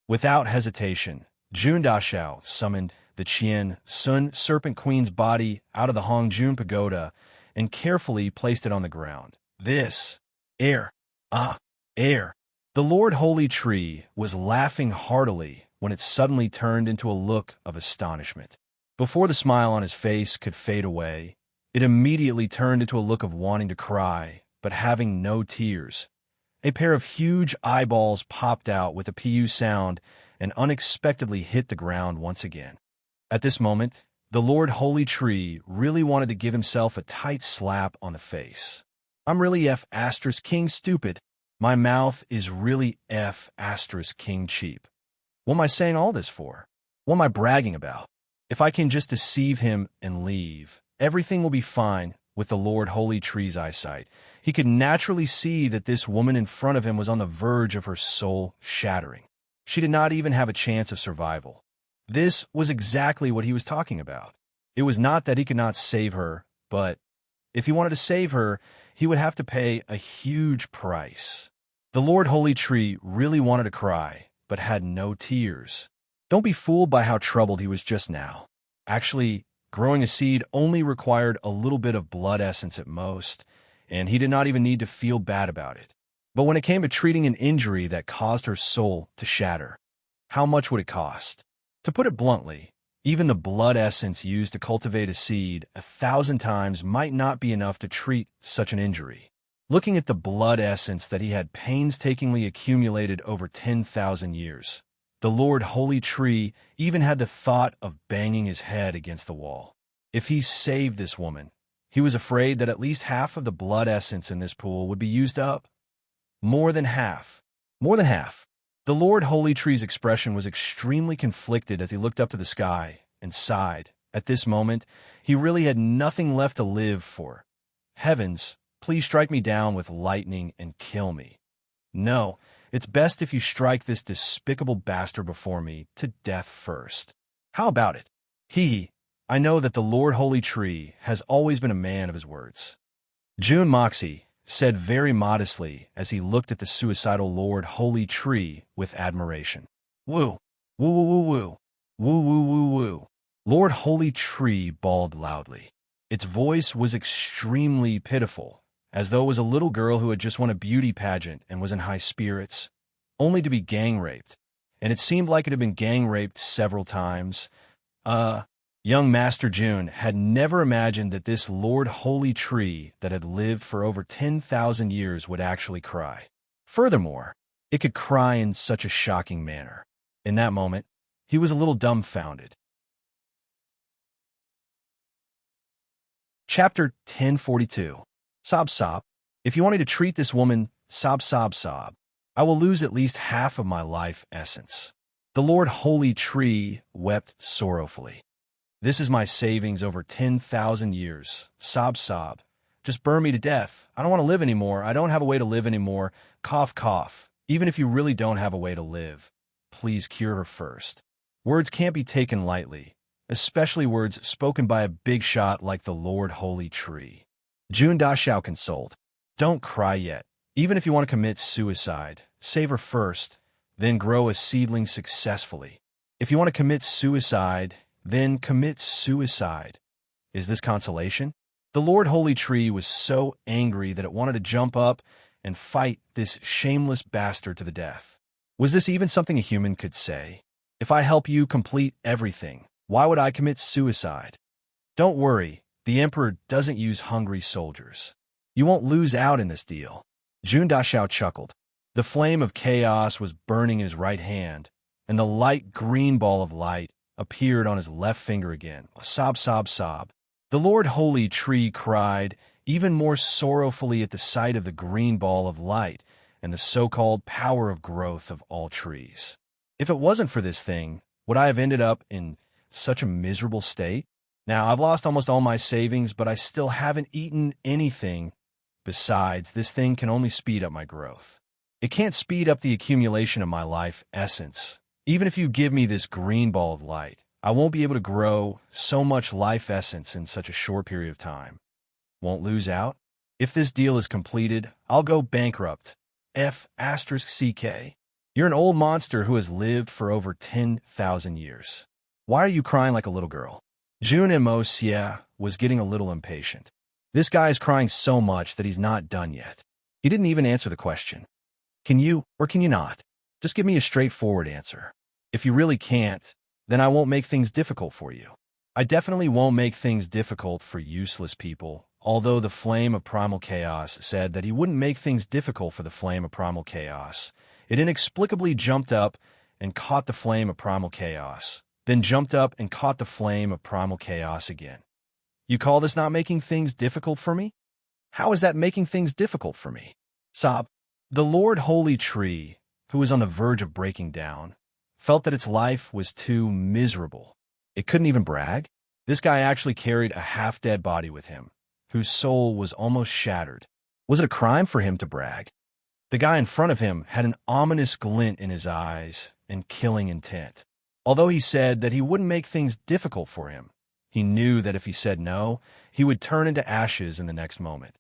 Without hesitation, Jun Dashao summoned the Qian Sun Serpent Queen's body out of the Hongjun Pagoda and carefully placed it on the ground. This, air. The Lord Holy Tree was laughing heartily when it suddenly turned into a look of astonishment. Before the smile on his face could fade away, it immediately turned into a look of wanting to cry, but having no tears. A pair of huge eyeballs popped out with a pu sound and unexpectedly hit the ground once again. At this moment, the Lord Holy Tree really wanted to give himself a tight slap on the face. I'm really F***king stupid. My mouth is really F***king cheap. What am I saying all this for? What am I bragging about? If I can just deceive him and leave, everything will be fine with the Lord Holy Tree's eyesight. He could naturally see that this woman in front of him was on the verge of her soul shattering. She did not even have a chance of survival. This was exactly what he was talking about. It was not that he could not save her, but if he wanted to save her, he would have to pay a huge price. The Lord Holy Tree really wanted to cry, but had no tears. Don't be fooled by how troubled he was just now. Actually, growing a seed only required a little bit of blood essence at most, and he did not even need to feel bad about it. But when it came to treating an injury that caused her soul to shatter, how much would it cost? To put it bluntly, even the blood essence used to cultivate a seed 1,000 times might not be enough to treat such an injury. Looking at the blood essence that he had painstakingly accumulated over 10,000 years, the Lord Holy Tree even had the thought of banging his head against the wall. If he saved this woman, he was afraid that at least half of the blood essence in this pool would be used up. More than half. More than half. The Lord Holy Tree's expression was extremely conflicted as he looked up to the sky and sighed. At this moment, he really had nothing left to live for. Heavens, please strike me down with lightning and kill me. No, it's best if you strike this despicable bastard before me to death first. How about it? I know that the Lord Holy Tree has always been a man of his words. Jun Moxie said very modestly as he looked at the suicidal Lord Holy Tree with admiration. Woo, woo, woo, woo, woo, woo, woo, woo, woo. Lord Holy Tree bawled loudly. Its voice was extremely pitiful, as though it was a little girl who had just won a beauty pageant and was in high spirits, only to be gang-raped. And it seemed like it had been gang-raped several times. Young Master June had never imagined that this Lord Holy Tree that had lived for over 10,000 years would actually cry. Furthermore, it could cry in such a shocking manner. In that moment, he was a little dumbfounded. Chapter 1042. Sob sob. If you want me to treat this woman, sob sob sob, I will lose at least half of my life essence. The Lord Holy Tree wept sorrowfully. This is my savings over 10,000 years. Sob sob. Just burn me to death. I don't want to live anymore. I don't have a way to live anymore. Cough cough. Even if you really don't have a way to live, please cure her first. Words can't be taken lightly, especially words spoken by a big shot like the Lord Holy Tree. Jun Dashao consoled. Don't cry yet. Even if you want to commit suicide, save her first, then grow a seedling successfully. If you want to commit suicide, then commit suicide. Is this consolation? The Lord Holy Tree was so angry that it wanted to jump up and fight this shameless bastard to the death. Was this even something a human could say? If I help you complete everything, why would I commit suicide? Don't worry, the Emperor doesn't use hungry soldiers. You won't lose out in this deal. Jun Dashao chuckled. The flame of chaos was burning in his right hand, and the light green ball of light appeared on his left finger again. Sob, sob, sob. The Lord Holy Tree cried even more sorrowfully at the sight of the green ball of light and the so-called power of growth of all trees. If it wasn't for this thing, would I have ended up in such a miserable state? Now, I've lost almost all my savings, but I still haven't eaten anything. Besides, this thing can only speed up my growth. It can't speed up the accumulation of my life essence. Even if you give me this green ball of light, I won't be able to grow so much life essence in such a short period of time. Won't lose out? If this deal is completed, I'll go bankrupt. F***CK. You're an old monster who has lived for over 10,000 years. Why are you crying like a little girl? Jun Emosia was getting a little impatient. This guy is crying so much that he's not done yet. He didn't even answer the question. Can you, or can you not? Just give me a straightforward answer. If you really can't, then I won't make things difficult for you. I definitely won't make things difficult for useless people, although the Flame of Primal Chaos said that he wouldn't make things difficult for the Flame of Primal Chaos. It inexplicably jumped up and caught the Flame of Primal Chaos, then jumped up and caught the Flame of Primal Chaos again. You call this not making things difficult for me? How is that making things difficult for me? Sob. The Lord Holy Tree, who was on the verge of breaking down, felt that its life was too miserable. It couldn't even brag. This guy actually carried a half-dead body with him, whose soul was almost shattered. Was it a crime for him to brag? The guy in front of him had an ominous glint in his eyes and killing intent. Although he said that he wouldn't make things difficult for him, he knew that if he said no, he would turn into ashes in the next moment.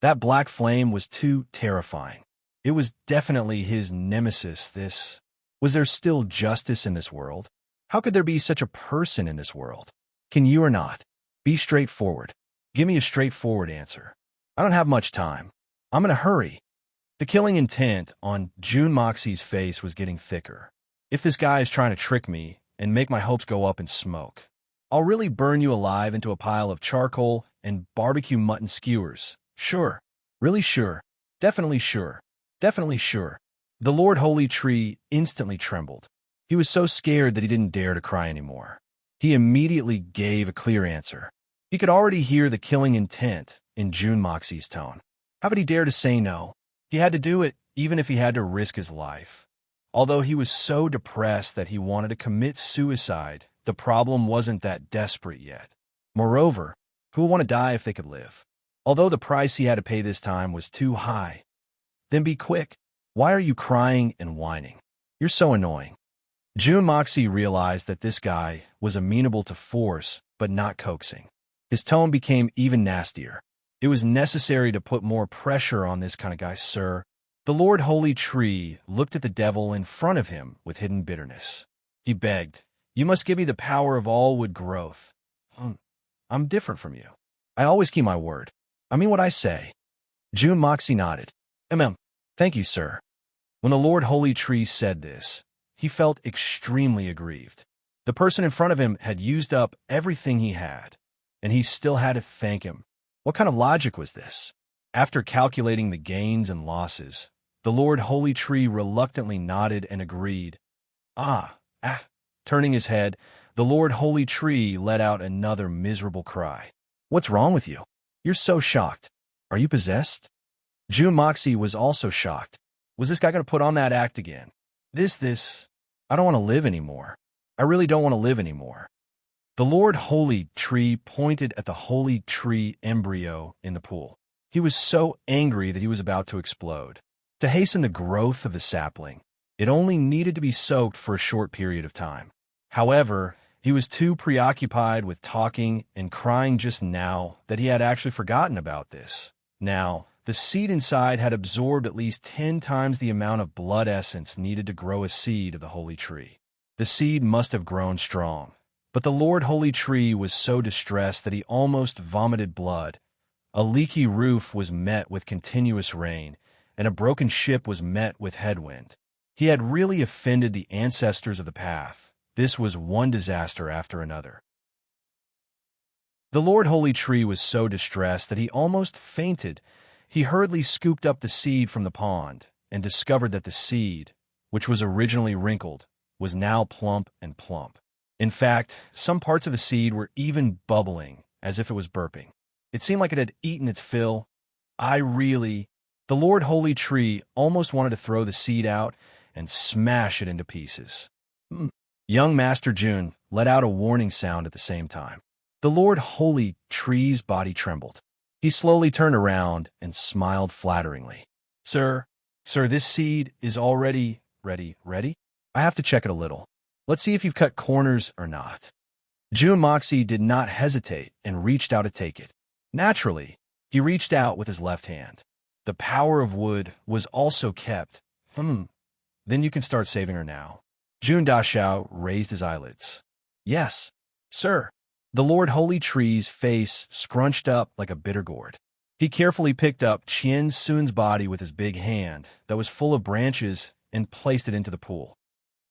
That black flame was too terrifying. It was definitely his nemesis. Was there still justice in this world? How could there be such a person in this world? Can you or not? Be straightforward. Give me a straightforward answer. I don't have much time. I'm in a hurry. The killing intent on Jun Moxie's face was getting thicker. If this guy is trying to trick me and make my hopes go up in smoke, I'll really burn you alive into a pile of charcoal and barbecue mutton skewers. Sure. Really sure. Definitely sure. Definitely sure. The Lord Holy Tree instantly trembled. He was so scared that he didn't dare to cry anymore. He immediately gave a clear answer. He could already hear the killing intent in Jun Moxie's tone. How could he dare to say no? He had to do it, even if he had to risk his life. Although he was so depressed that he wanted to commit suicide, the problem wasn't that desperate yet. Moreover, who would want to die if they could live? Although the price he had to pay this time was too high. Then be quick. Why are you crying and whining? You're so annoying. Jun Moxie realized that this guy was amenable to force, but not coaxing. His tone became even nastier. It was necessary to put more pressure on this kind of guy, sir. The Lord Holy Tree looked at the devil in front of him with hidden bitterness. He begged, "You must give me the power of all wood growth." I'm different from you. I always keep my word. I mean what I say. Jun Moxie nodded. Thank you, sir. When the Lord Holy Tree said this, he felt extremely aggrieved. The person in front of him had used up everything he had, and he still had to thank him. What kind of logic was this? After calculating the gains and losses, the Lord Holy Tree reluctantly nodded and agreed. Turning his head, the Lord Holy Tree let out another miserable cry. What's wrong with you? You're so shocked. Are you possessed? Jun Moxie was also shocked. Was this guy going to put on that act again? I don't want to live anymore. I really don't want to live anymore. The Lord Holy Tree pointed at the Holy Tree embryo in the pool. He was so angry that he was about to explode. To hasten the growth of the sapling, it only needed to be soaked for a short period of time. However, he was too preoccupied with talking and crying just now that he had actually forgotten about this. Now, the seed inside had absorbed at least 10 times the amount of blood essence needed to grow a seed of the Holy Tree. The seed must have grown strong, But the Lord Holy Tree was so distressed that he almost vomited blood. A leaky roof was met with continuous rain, and a broken ship was met with headwind. He had really offended the ancestors of the path. This was one disaster after another. The Lord Holy Tree was so distressed that he almost fainted. He hurriedly scooped up the seed from the pond and discovered that the seed, which was originally wrinkled, was now plump and plump. In fact, some parts of the seed were even bubbling, as if it was burping. It seemed like it had eaten its fill. The Lord Holy Tree almost wanted to throw the seed out and smash it into pieces. Young Master June let out a warning sound at the same time. The Lord Holy Tree's body trembled. He slowly turned around and smiled flatteringly. Sir, this seed is already ready. I have to check it a little. Let's see if you've cut corners or not. June Moxie did not hesitate and reached out to take it. Naturally, he reached out with his left hand. The power of wood was also kept. Then you can start saving her now. June Dashao raised his eyelids. Yes, sir. The Lord Holy Tree's face scrunched up like a bitter gourd. He carefully picked up Qian Sun's body with his big hand that was full of branches and placed it into the pool.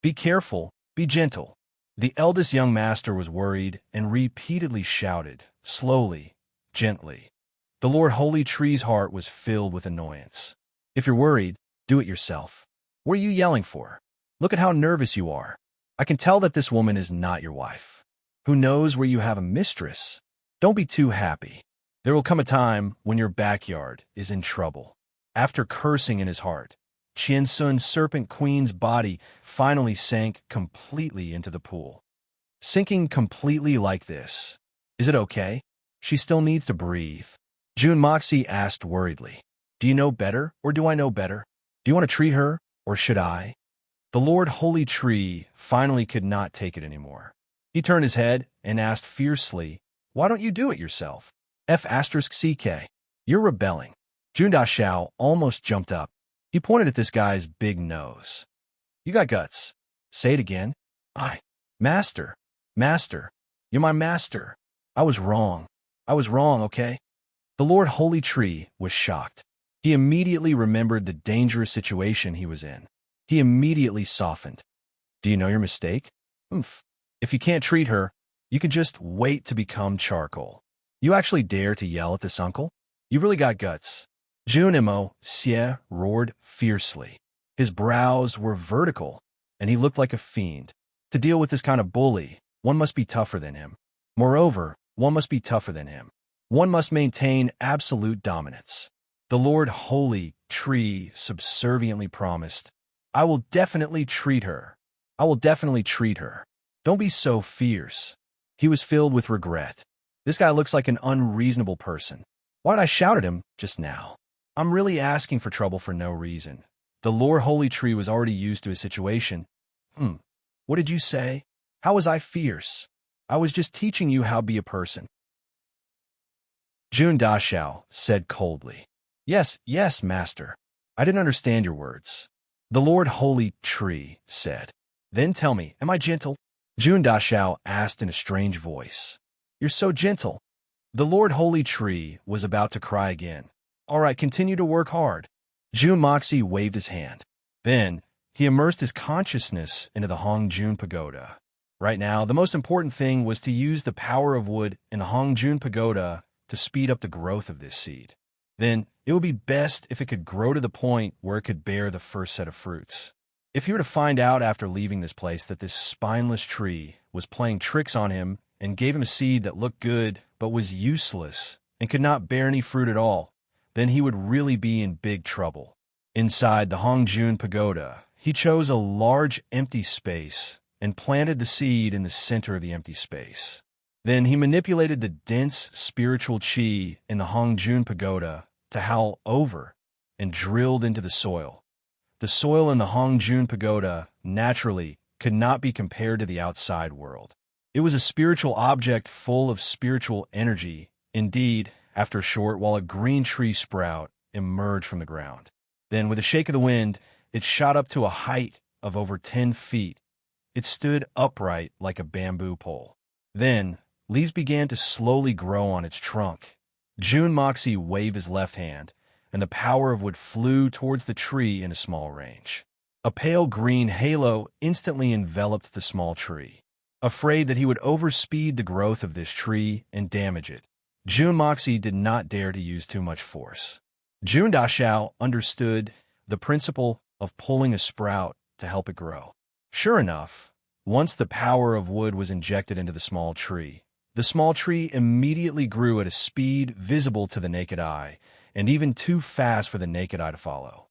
Be careful, be gentle. The eldest young master was worried and repeatedly shouted, slowly, gently. The Lord Holy Tree's heart was filled with annoyance. If you're worried, do it yourself. What are you yelling for? Look at how nervous you are. I can tell that this woman is not your wife. Who knows where you have a mistress? Don't be too happy. There will come a time when your backyard is in trouble. After cursing in his heart, Qian Sun's serpent queen's body finally sank completely into the pool. Sinking completely like this. Is it okay? She still needs to breathe. June Moxie asked worriedly. Do you know better, or do I know better? Do you want to treat her, or should I? The Lord Holy Tree finally could not take it anymore. He turned his head and asked fiercely, why don't you do it yourself? F***CK. You're rebelling. Jun Dashao almost jumped up. He pointed at this guy's big nose. You got guts. Say it again. Master. You're my master. I was wrong, okay? The Lord Holy Tree was shocked. He immediately remembered the dangerous situation he was in. He immediately softened. Do you know your mistake? If you can't treat her, you can just wait to become charcoal. You actually dare to yell at this uncle? You really got guts. Jun Mo Xie roared fiercely. His brows were vertical, and he looked like a fiend. To deal with this kind of bully, one must be tougher than him. Moreover, one must be tougher than him. One must maintain absolute dominance. The Lord Holy Tree subserviently promised, I will definitely treat her. Don't be so fierce. He was filled with regret. This guy looks like an unreasonable person. Why did I shout at him just now? I'm really asking for trouble for no reason. The Lord Holy Tree was already used to his situation. What did you say? How was I fierce? I was just teaching you how to be a person. Jun Dashao said coldly. Yes, master. I didn't understand your words. The Lord Holy Tree said. Then tell me, am I gentle? Jun Dashao asked in a strange voice. You're so gentle. The Lord Holy Tree was about to cry again. All right, continue to work hard. Jun Moxie waved his hand. Then, he immersed his consciousness into the Hongjun Pagoda. Right now, the most important thing was to use the power of wood in the Hongjun Pagoda to speed up the growth of this seed. Then, it would be best if it could grow to the point where it could bear the first set of fruits. If he were to find out after leaving this place that this spineless tree was playing tricks on him and gave him a seed that looked good but was useless and could not bear any fruit at all, then he would really be in big trouble. Inside the Hongjun Pagoda, he chose a large empty space and planted the seed in the center of the empty space. Then he manipulated the dense spiritual qi in the Hongjun Pagoda to howl over and drilled into the soil. The soil in the Hongjun Pagoda, naturally, could not be compared to the outside world. It was a spiritual object full of spiritual energy. Indeed, after a short while, a green tree sprout emerged from the ground. Then, with a shake of the wind, it shot up to a height of over 10 feet. It stood upright like a bamboo pole. Then, leaves began to slowly grow on its trunk. June Moxie waved his left hand, and the power of wood flew towards the tree in a small range. A pale green halo instantly enveloped the small tree. Afraid that he would overspeed the growth of this tree and damage it, June Moxie did not dare to use too much force. June Dashao understood the principle of pulling a sprout to help it grow. Sure enough, once the power of wood was injected into the small tree immediately grew at a speed visible to the naked eye, and even too fast for the naked eye to follow.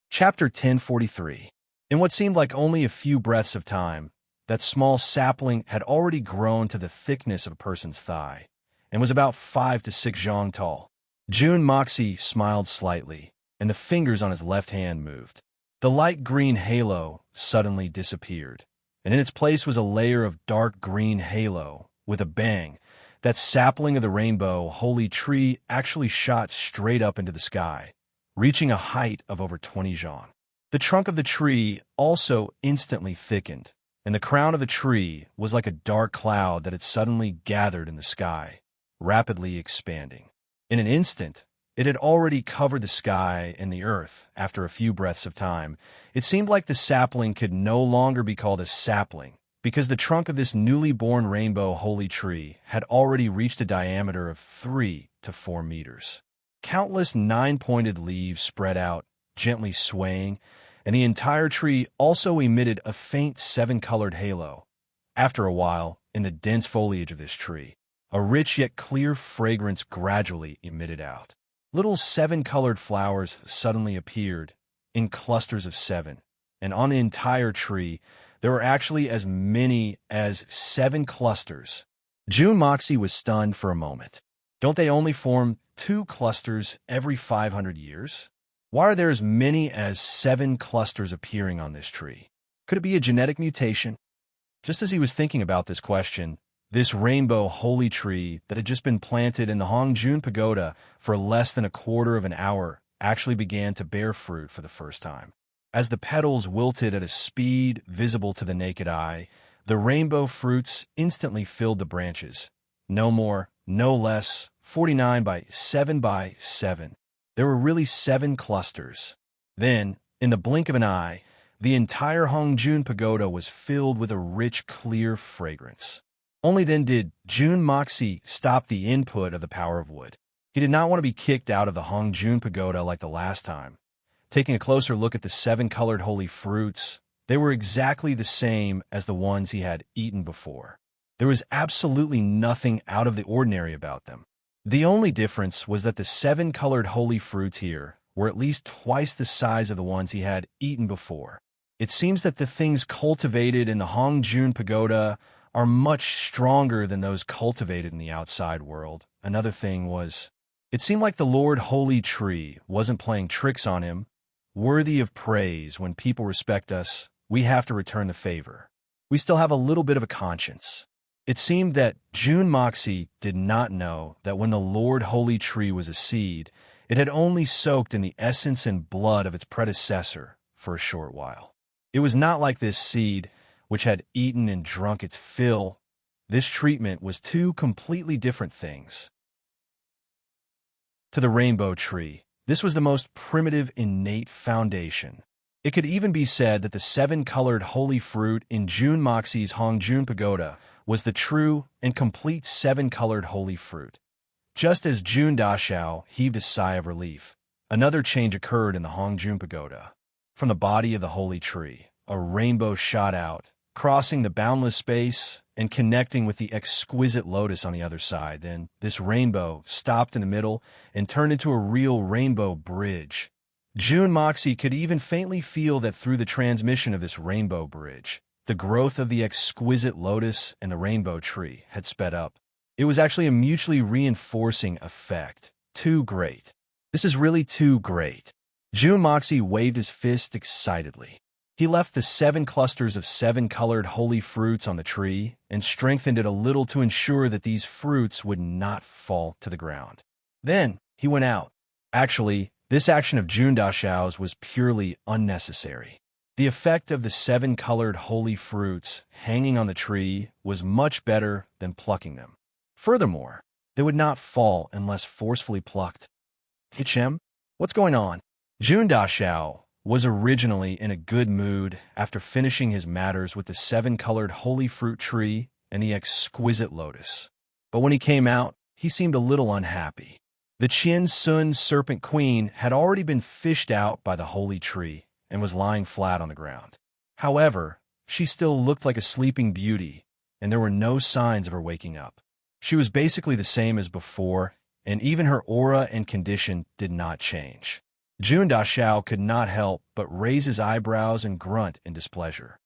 Chapter 1043. In what seemed like only a few breaths of time, that small sapling had already grown to the thickness of a person's thigh, and was about 5 to 6 zhang tall. June Moxie smiled slightly, and the fingers on his left hand moved. The light green halo suddenly disappeared, and in its place was a layer of dark green halo. With a bang, that sapling of the rainbow holy tree actually shot straight up into the sky, reaching a height of over 20 zhang. The trunk of the tree also instantly thickened, and the crown of the tree was like a dark cloud that had suddenly gathered in the sky, rapidly expanding. In an instant, it had already covered the sky and the earth. After a few breaths of time, it seemed like the sapling could no longer be called a sapling, because the trunk of this newly born rainbow holy tree had already reached a diameter of 3 to 4 meters. Countless 9-pointed leaves spread out, gently swaying, and the entire tree also emitted a faint 7-colored halo. After a while, in the dense foliage of this tree, a rich yet clear fragrance gradually emitted out. Little 7-colored flowers suddenly appeared, in clusters of 7, and on the entire tree, there were actually as many as 7 clusters. June Moxie was stunned for a moment. Don't they only form 2 clusters every 500 years? Why are there as many as 7 clusters appearing on this tree? Could it be a genetic mutation? Just as he was thinking about this question, this rainbow holy tree that had just been planted in the Hongjun Pagoda for less than a quarter of an hour actually began to bear fruit for the first time. As the petals wilted at a speed visible to the naked eye, the rainbow fruits instantly filled the branches. No more, no less, 49 by 7 by 7. There were really 7 clusters. Then, in the blink of an eye, the entire Hongjun Pagoda was filled with a rich, clear fragrance. Only then did June Moxie stop the input of the power of wood. He did not want to be kicked out of the Hongjun Pagoda like the last time. Taking a closer look at the 7-colored holy fruits, they were exactly the same as the ones he had eaten before. There was absolutely nothing out of the ordinary about them. The only difference was that the 7-colored holy fruits here were at least twice the size of the ones he had eaten before. It seems that the things cultivated in the Hongjun Pagoda are much stronger than those cultivated in the outside world. Another thing was, it seemed like the Lord Holy Tree wasn't playing tricks on him. Worthy of praise, when people respect us, we have to return the favor. We still have a little bit of a conscience. It seemed that June Moxie did not know that when the Lord Holy Tree was a seed, it had only soaked in the essence and blood of its predecessor for a short while. It was not like this seed, which had eaten and drunk its fill. This treatment was 2 completely different things. To the rainbow tree, this was the most primitive innate foundation. It could even be said that the 7-colored holy fruit in June Moxie's Hongjun Pagoda was the true and complete 7-colored holy fruit. Just as June Dashao heaved a sigh of relief, another change occurred in the Hongjun Pagoda. From the body of the holy tree, a rainbow shot out, crossing the boundless space and connecting with the exquisite lotus on the other side. Then this rainbow stopped in the middle and turned into a real rainbow bridge. June Moxie could even faintly feel that through the transmission of this rainbow bridge, the growth of the exquisite lotus and the rainbow tree had sped up. It was actually a mutually reinforcing effect. Too great. This is really too great. June Moxie waved his fist excitedly. He left the 7 clusters of 7-colored holy fruits on the tree and strengthened it a little to ensure that these fruits would not fall to the ground. Then he went out. Actually, this action of June Dashao's was purely unnecessary. The effect of the 7 colored holy fruits hanging on the tree was much better than plucking them. Furthermore, they would not fall unless forcefully plucked. Hichem, what's going on? Jun Dashao was originally in a good mood after finishing his matters with the 7 colored holy fruit tree and the exquisite lotus. But when he came out, he seemed a little unhappy. The Qian Sun Serpent Queen had already been fished out by the holy tree and was lying flat on the ground. However, she still looked like a sleeping beauty, and there were no signs of her waking up. She was basically the same as before, and even her aura and condition did not change. Jun Dashao could not help but raise his eyebrows and grunt in displeasure.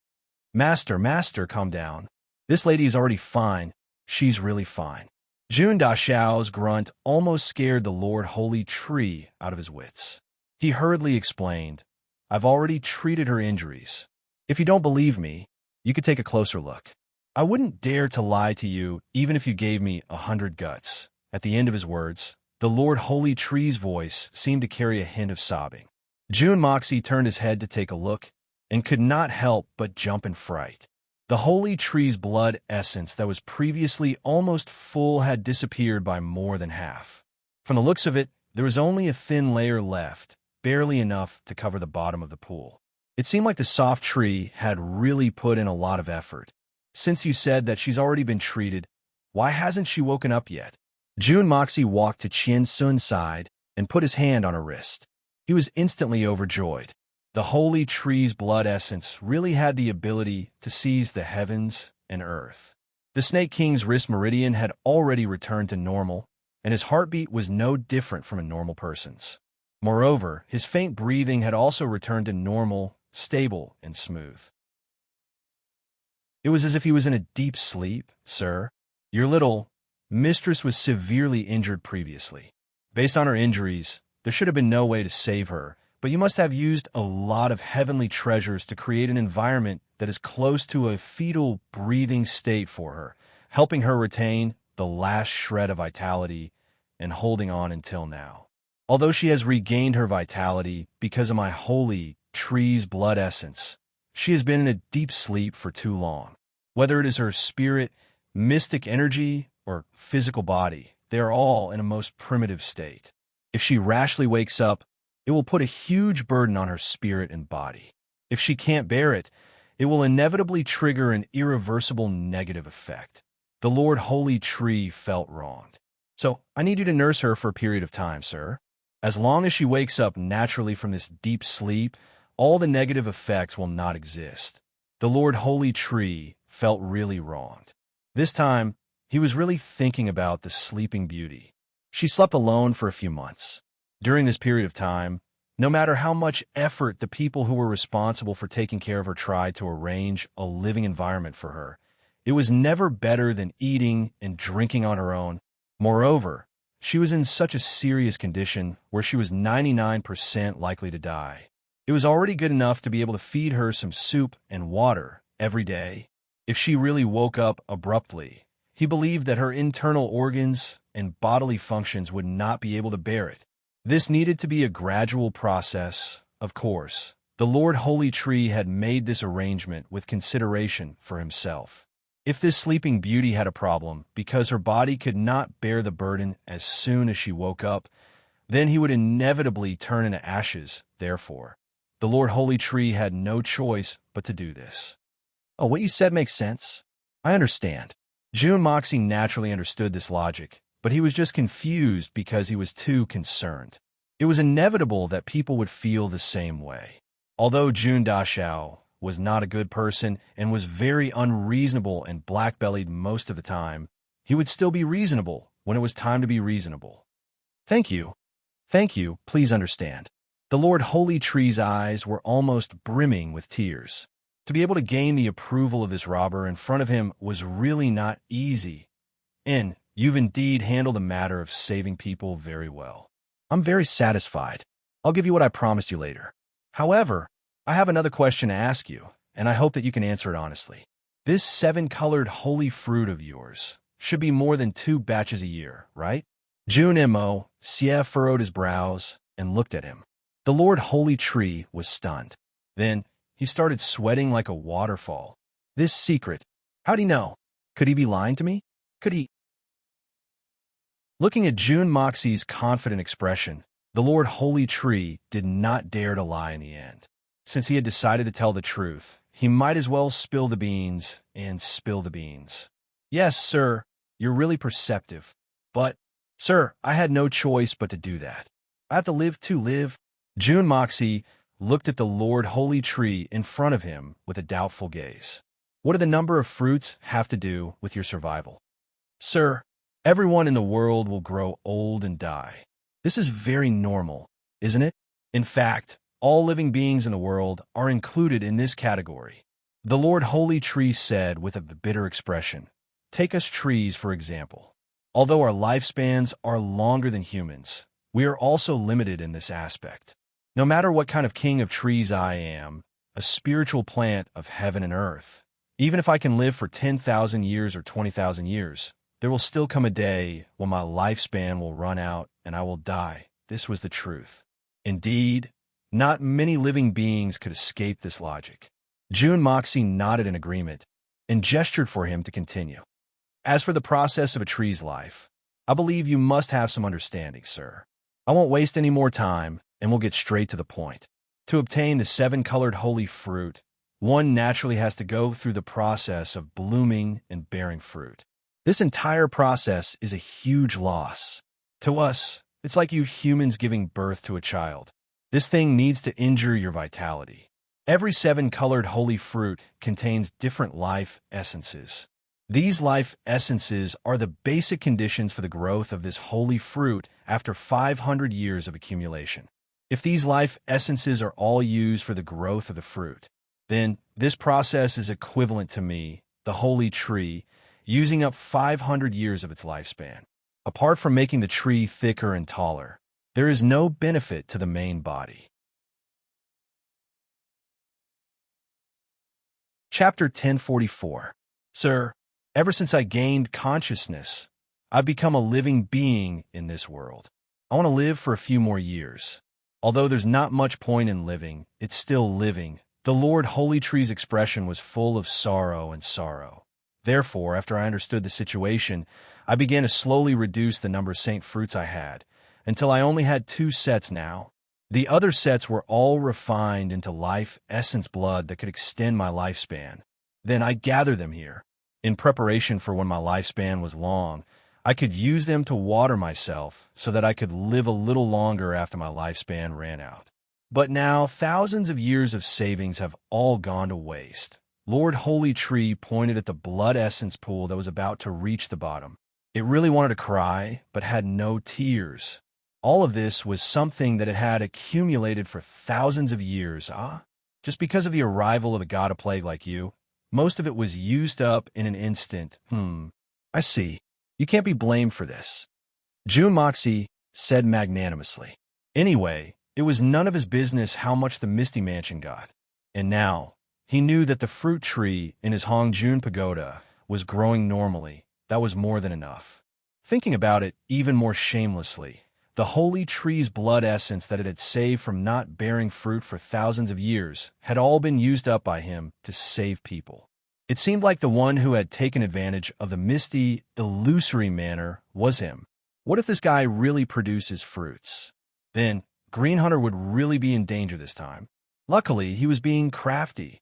Master, calm down. This lady is already fine. She's really fine. Jun Dashao's grunt almost scared the Lord Holy Tree out of his wits. He hurriedly explained, I've already treated her injuries. If you don't believe me, you could take a closer look. I wouldn't dare to lie to you even if you gave me 100 guts. At the end of his words, the Lord Holy Tree's voice seemed to carry a hint of sobbing. Jun Moxie turned his head to take a look and could not help but jump in fright. The holy tree's blood essence that was previously almost full had disappeared by more than half. From the looks of it, there was only a thin layer left, barely enough to cover the bottom of the pool. It seemed like the soft tree had really put in a lot of effort. Since you said that she's already been treated, why hasn't she woken up yet? Jun Moxie walked to Qian Sun's side and put his hand on her wrist. He was instantly overjoyed. The holy tree's blood essence really had the ability to seize the heavens and earth. The Snake King's wrist meridian had already returned to normal, and his heartbeat was no different from a normal person's. Moreover, his faint breathing had also returned to normal, stable, and smooth. It was as if he was in a deep sleep, sir. Your little mistress was severely injured previously. Based on her injuries, there should have been no way to save her, but you must have used a lot of heavenly treasures to create an environment that is close to a fetal breathing state for her, helping her retain the last shred of vitality and holding on until now. Although she has regained her vitality because of my holy tree's blood essence, she has been in a deep sleep for too long. Whether it is her spirit, mystic energy, or physical body, they are all in a most primitive state. If she rashly wakes up, it will put a huge burden on her spirit and body. If she can't bear it, it will inevitably trigger an irreversible negative effect. The Lord Holy Tree felt wronged. So I need you to nurse her for a period of time, sir. As long as she wakes up naturally from this deep sleep, all the negative effects will not exist. The Lord Holy Tree felt really wronged. This time, he was really thinking about the sleeping beauty. She slept alone for a few months. During this period of time, no matter how much effort the people who were responsible for taking care of her tried to arrange a living environment for her, it was never better than eating and drinking on her own. Moreover, she was in such a serious condition where she was 99% likely to die. It was already good enough to be able to feed her some soup and water every day. If she really woke up abruptly, he believed that her internal organs and bodily functions would not be able to bear it. This needed to be a gradual process, of course. The Lord Holy Tree had made this arrangement with consideration for himself. If this sleeping beauty had a problem because her body could not bear the burden as soon as she woke up, then he would inevitably turn into ashes. Therefore, the Lord Holy Tree had no choice but to do this. Oh, what you said makes sense. I understand. Jun Moxie naturally understood this logic, but he was just confused because he was too concerned. It was inevitable that people would feel the same way. Although Jun Dashao was not a good person and was very unreasonable and black-bellied most of the time, he would still be reasonable when it was time to be reasonable. Thank you. Thank you, please understand. The Lord Holy Tree's eyes were almost brimming with tears. To be able to gain the approval of this robber in front of him was really not easy. And you've indeed handled the matter of saving people very well. I'm very satisfied. I'll give you what I promised you later. However, I have another question to ask you, and I hope that you can answer it honestly. This 7-colored holy fruit of yours should be more than 2 batches a year, right? Jun Mo Xie furrowed his brows and looked at him. The Lord Holy Tree was stunned. Then he started sweating like a waterfall. This secret, how'd he know? Could he be lying to me? Could he? Looking at June Moxie's confident expression, the Lord Holy Tree did not dare to lie in the end. Since he had decided to tell the truth, he might as well spill the beans and spill the beans. Yes, sir, you're really perceptive. But, sir, I had no choice but to do that. I have to live to live. June Moxie looked at the Lord Holy Tree in front of him with a doubtful gaze. What do the number of fruits have to do with your survival? Sir, everyone in the world will grow old and die. This is very normal, isn't it? In fact, all living beings in the world are included in this category. The Lord Holy Tree said with a bitter expression, "Take us trees, for example. Although our lifespans are longer than humans, we are also limited in this aspect. No matter what kind of king of trees I am, a spiritual plant of heaven and earth, even if I can live for 10,000 years or 20,000 years, there will still come a day when my lifespan will run out and I will die." This was the truth. Indeed, not many living beings could escape this logic. June Moxie nodded in agreement and gestured for him to continue. As for the process of a tree's life, I believe you must have some understanding, sir. I won't waste any more time, and we'll get straight to the point. To obtain the 7-colored holy fruit, one naturally has to go through the process of blooming and bearing fruit. This entire process is a huge loss. To us, it's like you humans giving birth to a child. This thing needs to injure your vitality. Every 7-colored holy fruit contains different life essences. These life essences are the basic conditions for the growth of this holy fruit after 500 years of accumulation. If these life essences are all used for the growth of the fruit, then this process is equivalent to me, the holy tree, using up 500 years of its lifespan. Apart from making the tree thicker and taller, there is no benefit to the main body. Chapter 1044. Sir, ever since I gained consciousness, I've become a living being in this world. I want to live for a few more years. Although there's not much point in living, it's still living. The Lord Holy Tree's expression was full of sorrow and sorrow. Therefore, after I understood the situation, I began to slowly reduce the number of saint fruits I had, until I only had 2 sets now. The other sets were all refined into life essence blood that could extend my lifespan. Then I gathered them here. In preparation for when my lifespan was long, I could use them to water myself so that I could live a little longer after my lifespan ran out. But now thousands of years of savings have all gone to waste. Lord Holy Tree pointed at the blood essence pool that was about to reach the bottom. It really wanted to cry, but had no tears. All of this was something that it had accumulated for thousands of years, just because of the arrival of a god of plague like you. Most of it was used up in an instant. I see. You can't be blamed for this. June Moxie said magnanimously. Anyway, it was none of his business how much the Misty Mansion got. And now, he knew that the fruit tree in his Hongjun pagoda was growing normally. That was more than enough. Thinking about it even more shamelessly, the holy tree's blood essence that it had saved from not bearing fruit for thousands of years had all been used up by him to save people. It seemed like the one who had taken advantage of the misty, illusory manner was him. What if this guy really produces fruits? Then, Green Hunter would really be in danger this time. Luckily, he was being crafty.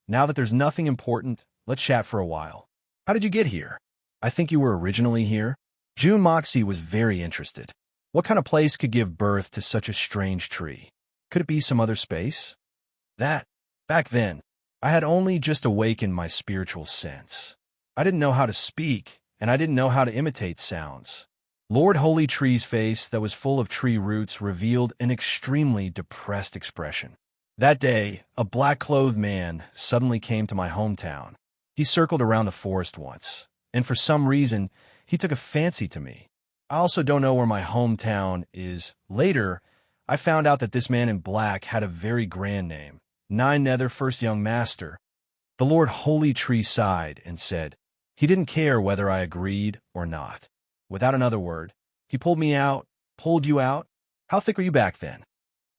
Now that there's nothing important, let's chat for a while. How did you get here? I think you were originally here. June Moxie was very interested. What kind of place could give birth to such a strange tree? Could it be some other space? Back then, I had only just awakened my spiritual sense. I didn't know how to speak, and I didn't know how to imitate sounds. Lord Holy Tree's face that was full of tree roots revealed an extremely depressed expression. That day, a black-clothed man suddenly came to my hometown. He circled around the forest once, and for some reason, he took a fancy to me. I also don't know where my hometown is. Later, I found out that this man in black had a very grand name, Nine Nether First Young Master. The Lord Holy Tree sighed and said, he didn't care whether I agreed or not. Without another word, he pulled me out. Pulled you out? How thick were you back then?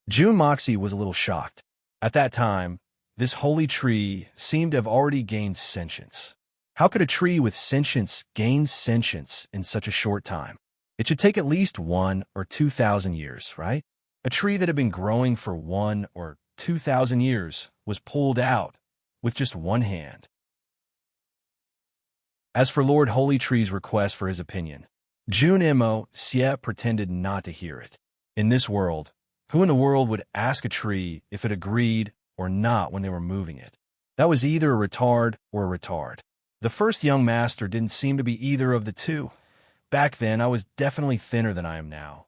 June Moxie was a little shocked. At that time, This holy tree seemed to have already gained sentience. How could a tree with sentience gain sentience in such a short time? It should take at least 1 or 2,000 years, right? A tree that had been growing for 1 or 2,000 years was pulled out with just one hand. As for Lord Holy Tree's request for his opinion, June Mo Xie pretended not to hear it. In this world, who in the world would ask a tree if it agreed or not when they were moving it? That was either a retard or a retard. The first young master didn't seem to be either of the two. Back then, I was definitely thinner than I am now.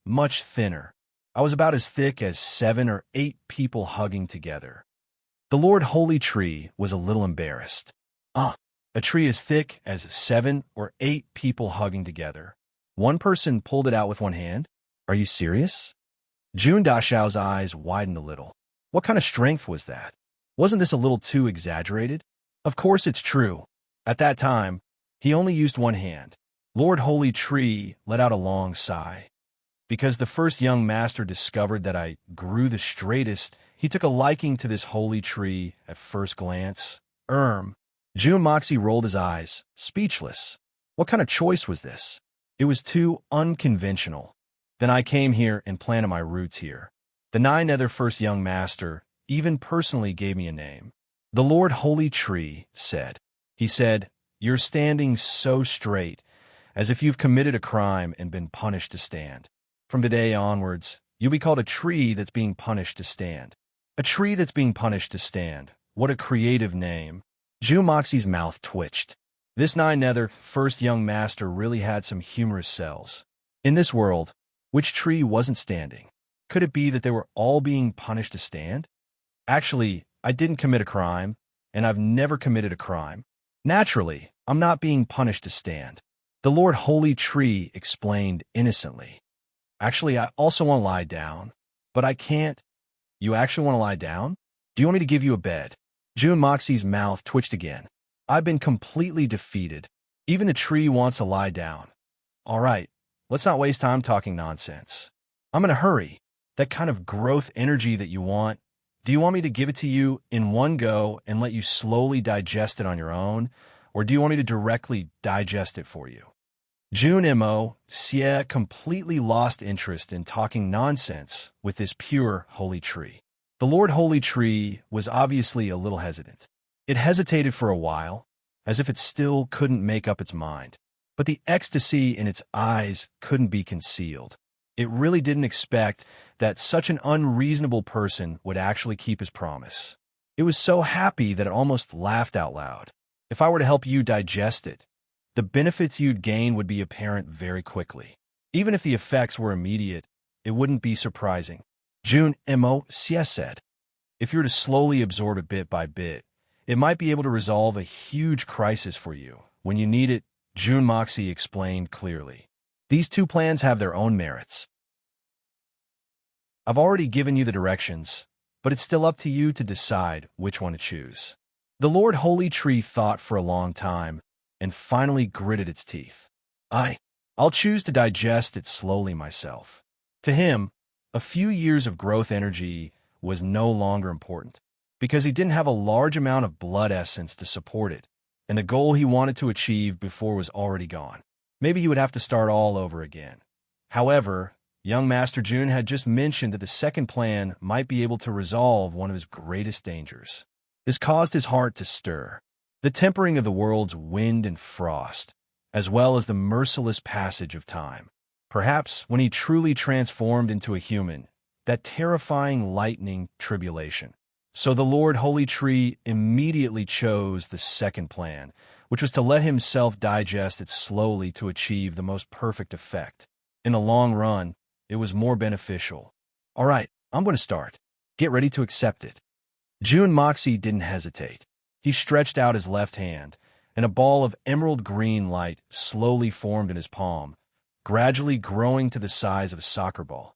Much thinner. I was about as thick as 7 or 8 people hugging together. The Lord Holy Tree was a little embarrassed. A tree as thick as 7 or 8 people hugging together. One person pulled it out with one hand? Are you serious? June Dashao's eyes widened a little. What kind of strength was that? Wasn't this a little too exaggerated? Of course it's true. At that time, he only used one hand. Lord Holy Tree let out a long sigh. Because the first young master discovered that I grew the straightest, he took a liking to this holy tree at first glance. June Moxie rolled his eyes, speechless. What kind of choice was this? It was too unconventional. Then I came here and planted my roots here. The 9 other first young master even personally gave me a name. The Lord Holy Tree said. He said, "You're standing so straight, as if you've committed a crime and been punished to stand. From today onwards, you'll be called a tree that's being punished to stand." A tree that's being punished to stand. What a creative name. June Moxie's mouth twitched. This 9 nether first young master really had some humorous cells. In this world, which tree wasn't standing? Could it be that they were all being punished to stand? Actually, I didn't commit a crime, and I've never committed a crime. Naturally, I'm not being punished to stand. The Lord Holy Tree explained innocently. Actually, I also want to lie down, but I can't. You actually want to lie down? Do you want me to give you a bed? June Moxie's mouth twitched again. I've been completely defeated. Even the tree wants to lie down. All right, let's not waste time talking nonsense. I'm in a hurry. That kind of growth energy that you want, do you want me to give it to you in one go and let you slowly digest it on your own, or do you want me to directly digest it for you? June Mo Xie completely lost interest in talking nonsense with this pure holy tree. The Lord Holy Tree was obviously a little hesitant. It hesitated for a while, as if it still couldn't make up its mind. But the ecstasy in its eyes couldn't be concealed. It really didn't expect that such an unreasonable person would actually keep his promise. It was so happy that it almost laughed out loud. If I were to help you digest it, the benefits you'd gain would be apparent very quickly. Even if the effects were immediate, it wouldn't be surprising. June Mo Xie said, if you were to slowly absorb it bit by bit, it might be able to resolve a huge crisis for you. When you need it, June Moxie explained clearly. These 2 plans have their own merits. I've already given you the directions, but it's still up to you to decide which one to choose. The Lord Holy Tree thought for a long time and finally gritted its teeth. I'll choose to digest it slowly myself. To him, a few years of growth energy was no longer important, because he didn't have a large amount of blood essence to support it, and the goal he wanted to achieve before was already gone. Maybe he would have to start all over again. However, young Master June had just mentioned that the second plan might be able to resolve one of his greatest dangers. This caused his heart to stir. The tempering of the world's wind and frost, as well as the merciless passage of time. Perhaps when he truly transformed into a human, that terrifying lightning tribulation. So the Lord Holy Tree immediately chose the second plan, which was to let himself digest it slowly to achieve the most perfect effect. In the long run, it was more beneficial. All right, I'm going to start. Get ready to accept it. June Moxie didn't hesitate. He stretched out his left hand, and a ball of emerald green light slowly formed in his palm, gradually growing to the size of a soccer ball.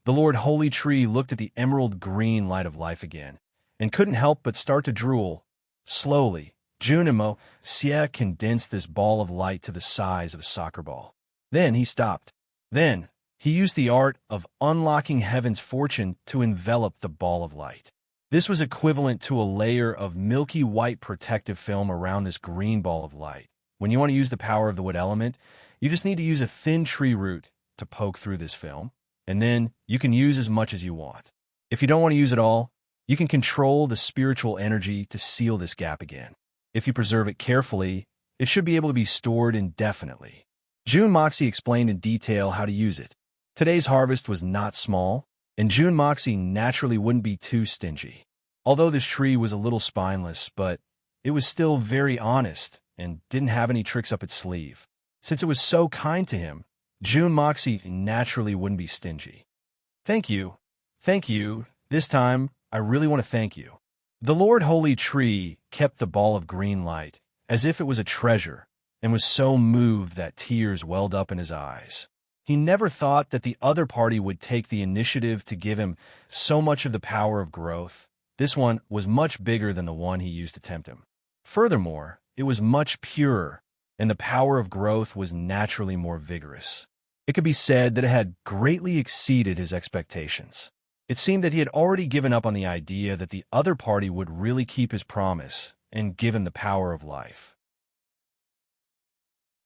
The Lord Holy Tree looked at the emerald green light of life again, and couldn't help but start to drool. Slowly, June Mo Xie condensed this ball of light to the size of a soccer ball. Then he stopped. Then he used the art of unlocking heaven's fortune to envelop the ball of light. This was equivalent to a layer of milky white protective film around this green ball of light. When you want to use the power of the wood element, you just need to use a thin tree root to poke through this film, and then you can use as much as you want. If you don't want to use it all, you can control the spiritual energy to seal this gap again. If you preserve it carefully, it should be able to be stored indefinitely. June Moxie explained in detail how to use it. Today's harvest was not small, and June Moxie naturally wouldn't be too stingy. Although this tree was a little spineless, but it was still very honest and didn't have any tricks up its sleeve. Since it was so kind to him, June Moxie naturally wouldn't be stingy. Thank you. Thank you. This time, I really want to thank you. The Lord Holy Tree kept the ball of green light as if it was a treasure and was so moved that tears welled up in his eyes. He never thought that the other party would take the initiative to give him so much of the power of growth. This one was much bigger than the one he used to tempt him. Furthermore, it was much purer, and the power of growth was naturally more vigorous. It could be said that it had greatly exceeded his expectations. It seemed that he had already given up on the idea that the other party would really keep his promise and give him the power of life.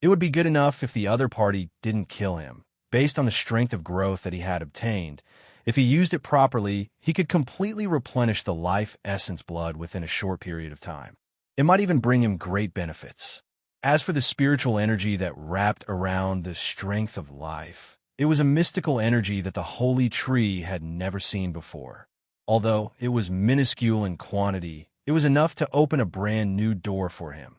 It would be good enough if the other party didn't kill him. Based on the strength of growth that he had obtained, if he used it properly, he could completely replenish the life essence blood within a short period of time. It might even bring him great benefits. As for the spiritual energy that wrapped around the strength of life, it was a mystical energy that the holy tree had never seen before. Although it was minuscule in quantity, it was enough to open a brand new door for him.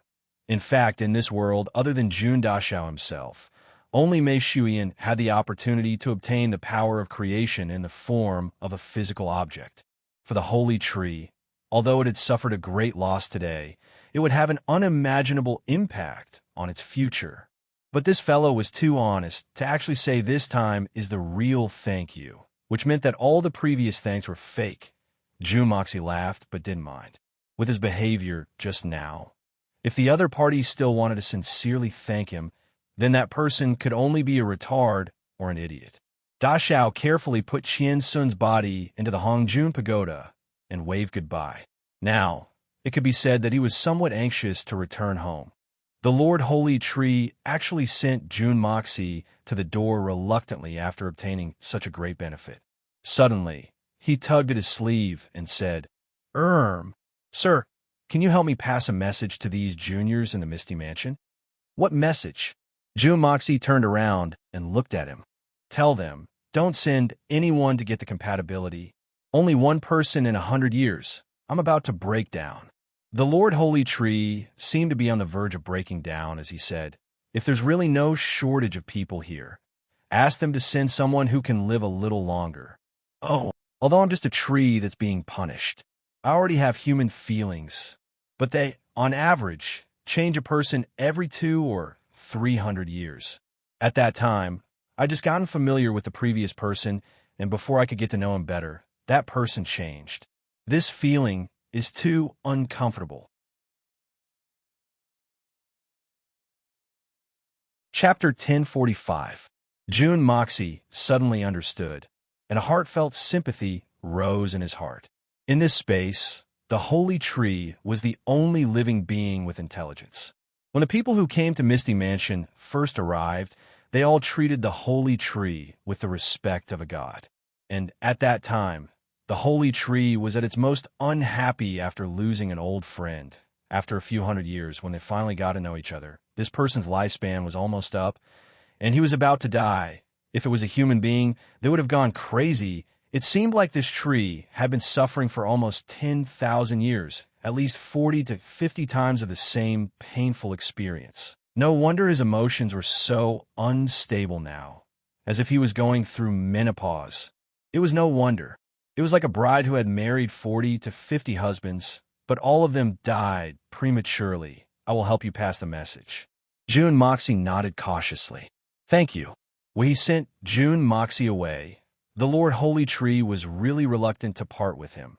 In fact, in this world, other than Jun Dashao himself, only Mei Shuyan had the opportunity to obtain the power of creation in the form of a physical object. For the holy tree, although it had suffered a great loss today, it would have an unimaginable impact on its future. But this fellow was too honest to actually say this time is the real thank you, which meant that all the previous thanks were fake. June Moxie laughed but didn't mind. With his behavior just now, if the other party still wanted to sincerely thank him, then that person could only be a retard or an idiot. Da Xiao carefully put Qian Sun's body into the Hongjun pagoda and waved goodbye. Now, it could be said that he was somewhat anxious to return home. The Lord Holy Tree actually sent June Moxie to the door reluctantly after obtaining such a great benefit. Suddenly, he tugged at his sleeve and said, Sir, can you help me pass a message to these juniors in the Misty Mansion? What message? June Moxie turned around and looked at him. Tell them, don't send anyone to get the compatibility. Only one person in 100 years. I'm about to break down. The Lord Holy Tree seemed to be on the verge of breaking down as he said, if there's really no shortage of people here, ask them to send someone who can live a little longer. Oh, although I'm just a tree that's being punished. I already have human feelings, but they, on average, change a person every 2 or 300 years. At that time, I'd just gotten familiar with the previous person, and before I could get to know him better, that person changed. This feeling is too uncomfortable. Chapter 1045. June Moxie suddenly understood, and a heartfelt sympathy rose in his heart. In this space, the holy tree was the only living being with intelligence. When the people who came to Misty Mansion first arrived, they all treated the holy tree with the respect of a god. And at that time, the holy tree was at its most unhappy after losing an old friend. After a few hundred years, when they finally got to know each other, this person's lifespan was almost up, and he was about to die. If it was a human being, they would have gone crazy. It seemed like this tree had been suffering for almost 10,000 years, at least 40 to 50 times of the same painful experience. No wonder his emotions were so unstable now, as if he was going through menopause. It was no wonder. It was like a bride who had married 40 to 50 husbands, but all of them died prematurely. I will help you pass the message. June Moxie nodded cautiously. Thank you. When he sent June Moxie away, the Lord Holy Tree was really reluctant to part with him.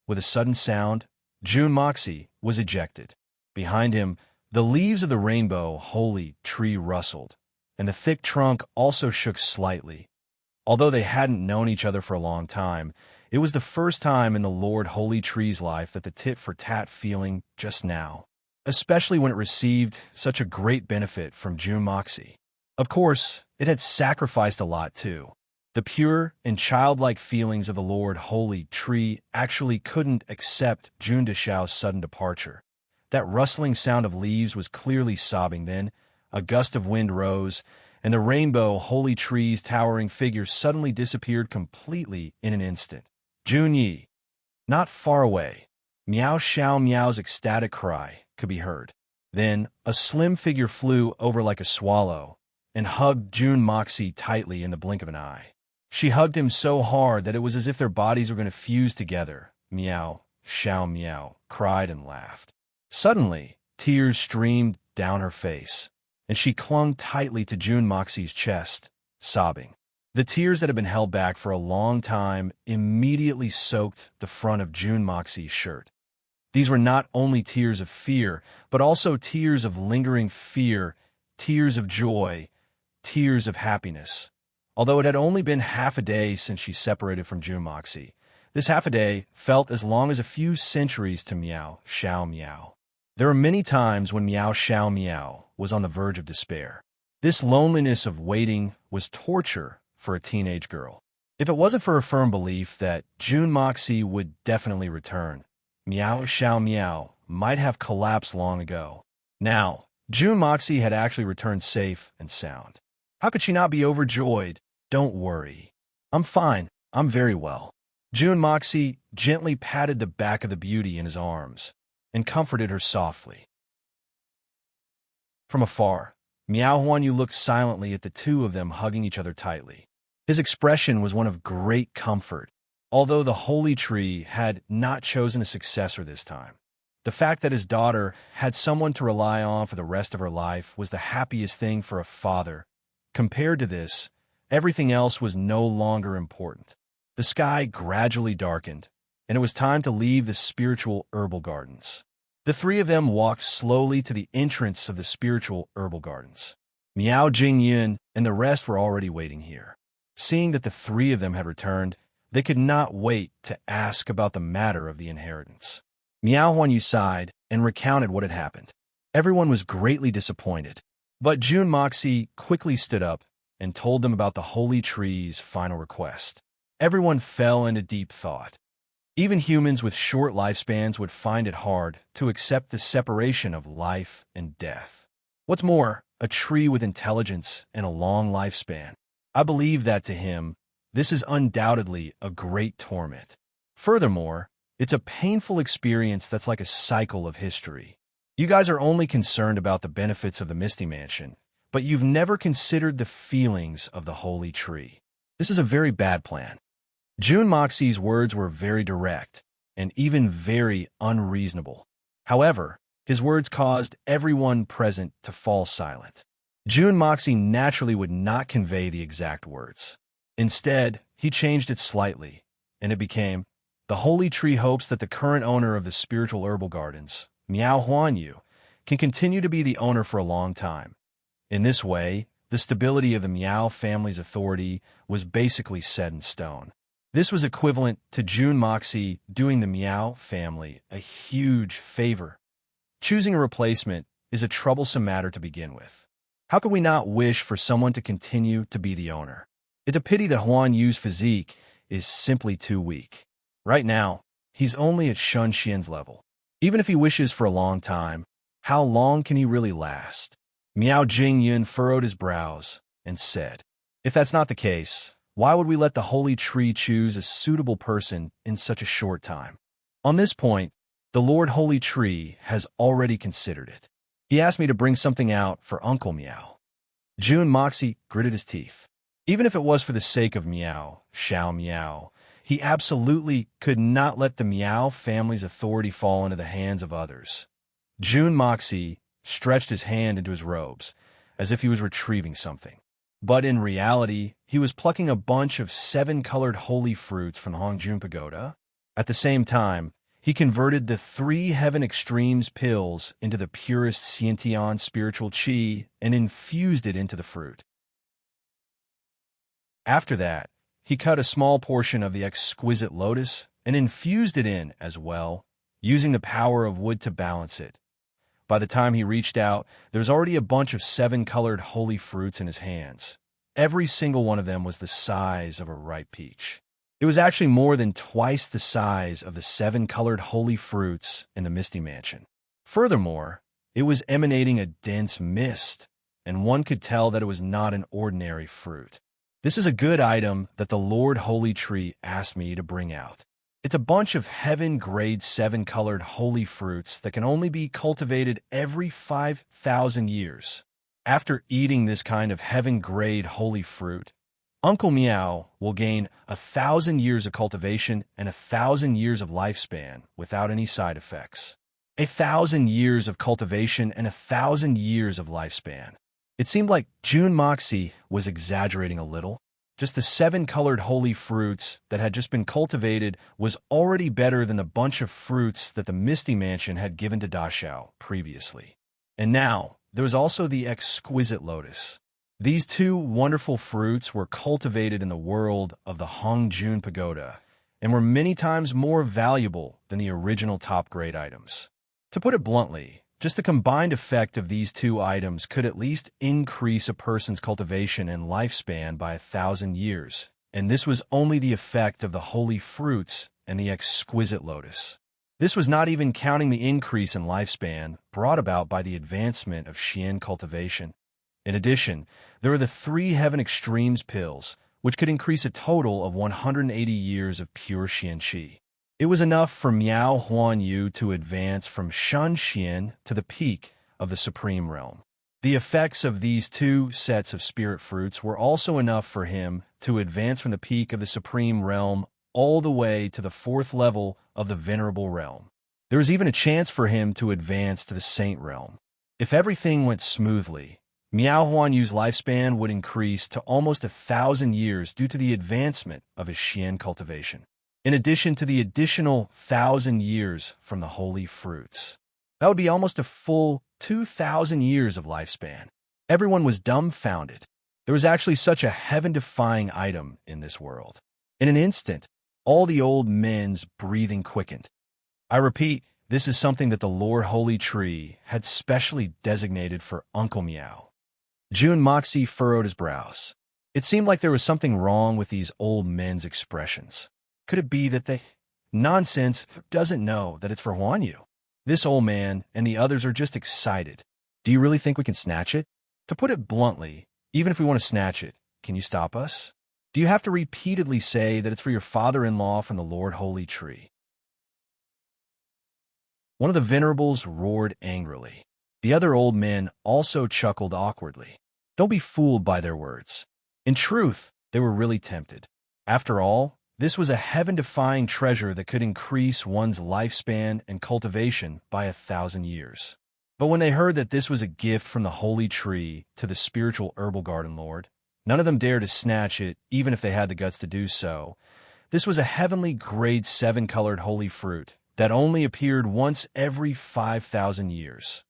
With a sudden sound, June Moxie was ejected. Behind him, the leaves of the rainbow holy tree rustled, and the thick trunk also shook slightly. Although they hadn't known each other for a long time, it was the first time in the Lord Holy Tree's life that the tit-for-tat feeling just now, especially when it received such a great benefit from June Moxie. Of course, it had sacrificed a lot too. The pure and childlike feelings of the Lord Holy Tree actually couldn't accept June Deshao's sudden departure. That rustling sound of leaves was clearly sobbing then. A gust of wind rose, and the rainbow Holy Tree's towering figure suddenly disappeared completely in an instant. June Yi. Not far away, Meow Xiao Meow's ecstatic cry could be heard. Then, a slim figure flew over like a swallow and hugged June Moxie tightly in the blink of an eye. She hugged him so hard that it was as if their bodies were going to fuse together. Meow, Xiao Meow cried and laughed. Suddenly, tears streamed down her face, and she clung tightly to June Moxie's chest, sobbing. The tears that had been held back for a long time immediately soaked the front of June Moxie's shirt. These were not only tears of fear, but also tears of lingering fear, tears of joy, tears of happiness. Although it had only been half a day since she separated from June Moxie, this half a day felt as long as a few centuries to Meow Xiao Meow. There were many times when Meow Xiao Meow was on the verge of despair. This loneliness of waiting was torture for a teenage girl. If it wasn't for a firm belief that June Moxie would definitely return, Meow Xiao Meow might have collapsed long ago. Now, June Moxie had actually returned safe and sound. How could she not be overjoyed? Don't worry. I'm fine. I'm very well. June Moxie gently patted the back of the beauty in his arms and comforted her softly. From afar, Meow Huanyu looked silently at the two of them hugging each other tightly. His expression was one of great comfort, although the Holy Tree had not chosen a successor this time. The fact that his daughter had someone to rely on for the rest of her life was the happiest thing for a father. Compared to this, everything else was no longer important. The sky gradually darkened, and it was time to leave the spiritual herbal gardens. The three of them walked slowly to the entrance of the spiritual herbal gardens. Miao Jingyan and the rest were already waiting here. Seeing that the three of them had returned, they could not wait to ask about the matter of the inheritance. Miao Huanyu sighed and recounted what had happened. Everyone was greatly disappointed, but June Moxie quickly stood up and told them about the Holy Tree's final request. Everyone fell into deep thought. Even humans with short lifespans would find it hard to accept the separation of life and death. What's more, a tree with intelligence and a long lifespan. I believe that to him, this is undoubtedly a great torment. Furthermore, it's a painful experience that's like a cycle of history. You guys are only concerned about the benefits of the Misty Mansion, but you've never considered the feelings of the Holy Tree. This is a very bad plan. June Moxie's words were very direct and even very unreasonable. However, his words caused everyone present to fall silent. June Moxie naturally would not convey the exact words. Instead, he changed it slightly, and it became, "The Holy Tree hopes that the current owner of the spiritual herbal gardens, Miao Huanyu, can continue to be the owner for a long time. In this way, the stability of the Miao family's authority was basically set in stone." This was equivalent to June Moxie doing the Miao family a huge favor. Choosing a replacement is a troublesome matter to begin with. How could we not wish for someone to continue to be the owner? It's a pity that Huan Yu's physique is simply too weak. Right now, he's only at Shun Xian's level. Even if he wishes for a long time, how long can he really last? Miao Jingyun furrowed his brows and said, "If that's not the case, why would we let the Holy Tree choose a suitable person in such a short time? On this point, the Lord Holy Tree has already considered it. He asked me to bring something out for Uncle Meow." June Moxie gritted his teeth. Even if it was for the sake of Meow Xiao Meow, he absolutely could not let the Meow family's authority fall into the hands of others. June Moxie stretched his hand into his robes, as if he was retrieving something. But in reality, he was plucking a bunch of 7-colored holy fruits from Hongjun Pagoda. At the same time, he converted the 3 Heaven Extremes pills into the purest Xiantian spiritual qi and infused it into the fruit. After that, he cut a small portion of the exquisite lotus and infused it in as well, using the power of wood to balance it. By the time he reached out, there was already a bunch of 7-colored holy fruits in his hands. Every single one of them was the size of a ripe peach. It was actually more than twice the size of the 7-colored holy fruits in the Misty Mansion. Furthermore, it was emanating a dense mist, and one could tell that it was not an ordinary fruit. This is a good item that the Lord Holy Tree asked me to bring out. It's a bunch of heaven-grade 7-colored holy fruits that can only be cultivated every 5,000 years. After eating this kind of heaven-grade holy fruit, Uncle Meow will gain 1,000 years of cultivation and 1,000 years of lifespan without any side effects. 1,000 years of cultivation and 1,000 years of lifespan. It seemed like June Moxie was exaggerating a little. Just the 7-colored holy fruits that had just been cultivated was already better than the bunch of fruits that the Misty Mansion had given to Da Xiao previously. And now, there was also the exquisite lotus. These two wonderful fruits were cultivated in the world of the Hongjun Pagoda and were many times more valuable than the original top-grade items. To put it bluntly, just the combined effect of these two items could at least increase a person's cultivation and lifespan by 1,000 years, and this was only the effect of the holy fruits and the exquisite lotus. This was not even counting the increase in lifespan brought about by the advancement of Xian cultivation. In addition, there were the 3 Heaven Extremes pills, which could increase a total of 180 years of pure Xian Qi. It was enough for Miao Huanyu to advance from Shan Xian to the peak of the Supreme Realm. The effects of these 2 sets of spirit fruits were also enough for him to advance from the peak of the Supreme Realm all the way to the 4th level of the Venerable Realm. There was even a chance for him to advance to the Saint Realm. If everything went smoothly, Miao Huanyu's lifespan would increase to almost 1,000 years due to the advancement of his Xian cultivation, in addition to the additional 1,000 years from the holy fruits. That would be almost a full 2,000 years of lifespan. Everyone was dumbfounded. There was actually such a heaven-defying item in this world. In an instant, all the old men's breathing quickened. I repeat, this is something that the Lord Holy Tree had specially designated for Uncle Meow. June Moxie furrowed his brows. It seemed like there was something wrong with these old men's expressions. Could it be that they... Nonsense, doesn't know that it's for Huanyu. This old man and the others are just excited. Do you really think we can snatch it? To put it bluntly, even if we want to snatch it, can you stop us? Do you have to repeatedly say that it's for your father-in-law from the Lord Holy Tree? One of the venerables roared angrily. The other old men also chuckled awkwardly. Don't be fooled by their words. In truth, they were really tempted. After all, this was a heaven-defying treasure that could increase one's lifespan and cultivation by 1,000 years. But when they heard that this was a gift from the Holy Tree to the spiritual herbal garden lord, none of them dared to snatch it, even if they had the guts to do so. This was a heavenly grade 7-colored holy fruit that only appeared once every 5,000 years.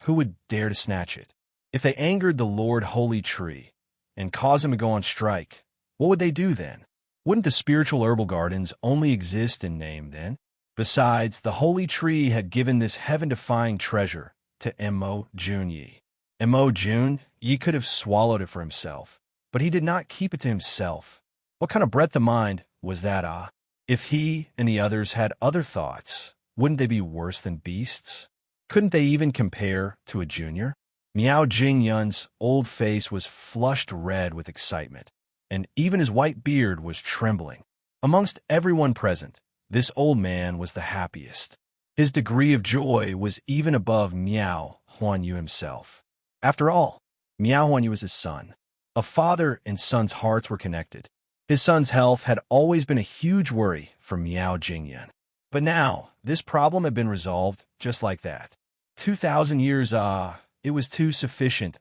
Who would dare to snatch it? If they angered the Lord Holy Tree and caused him to go on strike, what would they do then? Wouldn't the spiritual herbal gardens only exist in name then? Besides, the Holy Tree had given this heaven-defying treasure to Mo Junyi. Mo Junyi could have swallowed it for himself, but he did not keep it to himself. What kind of breadth of mind was that, If he and the others had other thoughts, wouldn't they be worse than beasts? Couldn't they even compare to a junior? Miao Jingyun's old face was flushed red with excitement, and even his white beard was trembling. Amongst everyone present, this old man was the happiest. His degree of joy was even above Miao Huanyu himself. After all, Miao Huanyu was his son. A father and son's hearts were connected. His son's health had always been a huge worry for Miao Jingyun. But now, this problem had been resolved just like that. 2,000 years, it was too sufficient,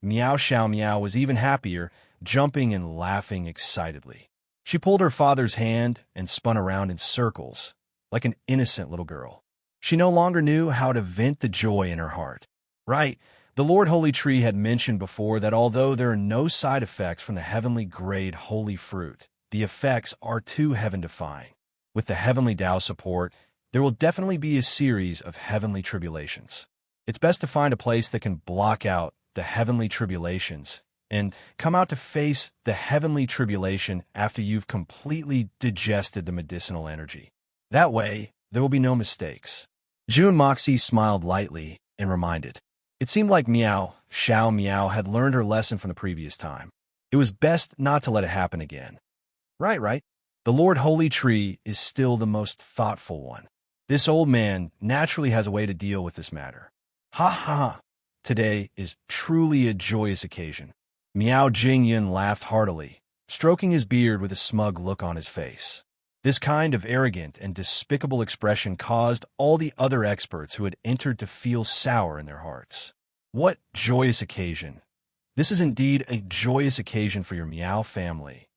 Miao Xiao Miao was even happier, jumping and laughing excitedly. She pulled her father's hand and spun around in circles, like an innocent little girl. She no longer knew how to vent the joy in her heart. Right, The Lord Holy Tree had mentioned before that although there are no side effects from the heavenly grade holy fruit, the effects are too heaven-defying. With the heavenly Tao support, there will definitely be a series of heavenly tribulations. It's best to find a place that can block out the heavenly tribulations and come out to face the heavenly tribulation after you've completely digested the medicinal energy. That way, there will be no mistakes. June Moxie smiled lightly and reminded. It seemed like Xiao Miao had learned her lesson from the previous time. It was best not to let it happen again. Right. The Lord Holy Tree is still the most thoughtful one. This old man naturally has a way to deal with this matter. Ha ha! Today is truly a joyous occasion. Miao Jingyan laughed heartily, stroking his beard with a smug look on his face. This kind of arrogant and despicable expression caused all the other experts who had entered to feel sour in their hearts. What joyous occasion! This is indeed a joyous occasion for your Miao family.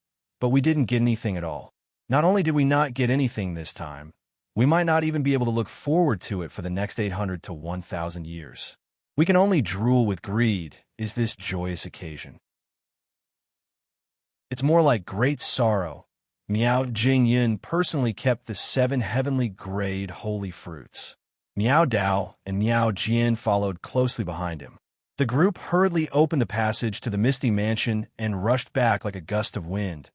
But we didn't get anything at all. Not only did we not get anything this time, we might not even be able to look forward to it for the next 800 to 1,000 years. We can only drool with greed is this joyous occasion. It's more like great sorrow. Miao Jingyan personally kept the 7 heavenly grade holy fruits. Miao Dao and Miao Jian followed closely behind him. The group hurriedly opened the passage to the misty mansion and rushed back like a gust of wind.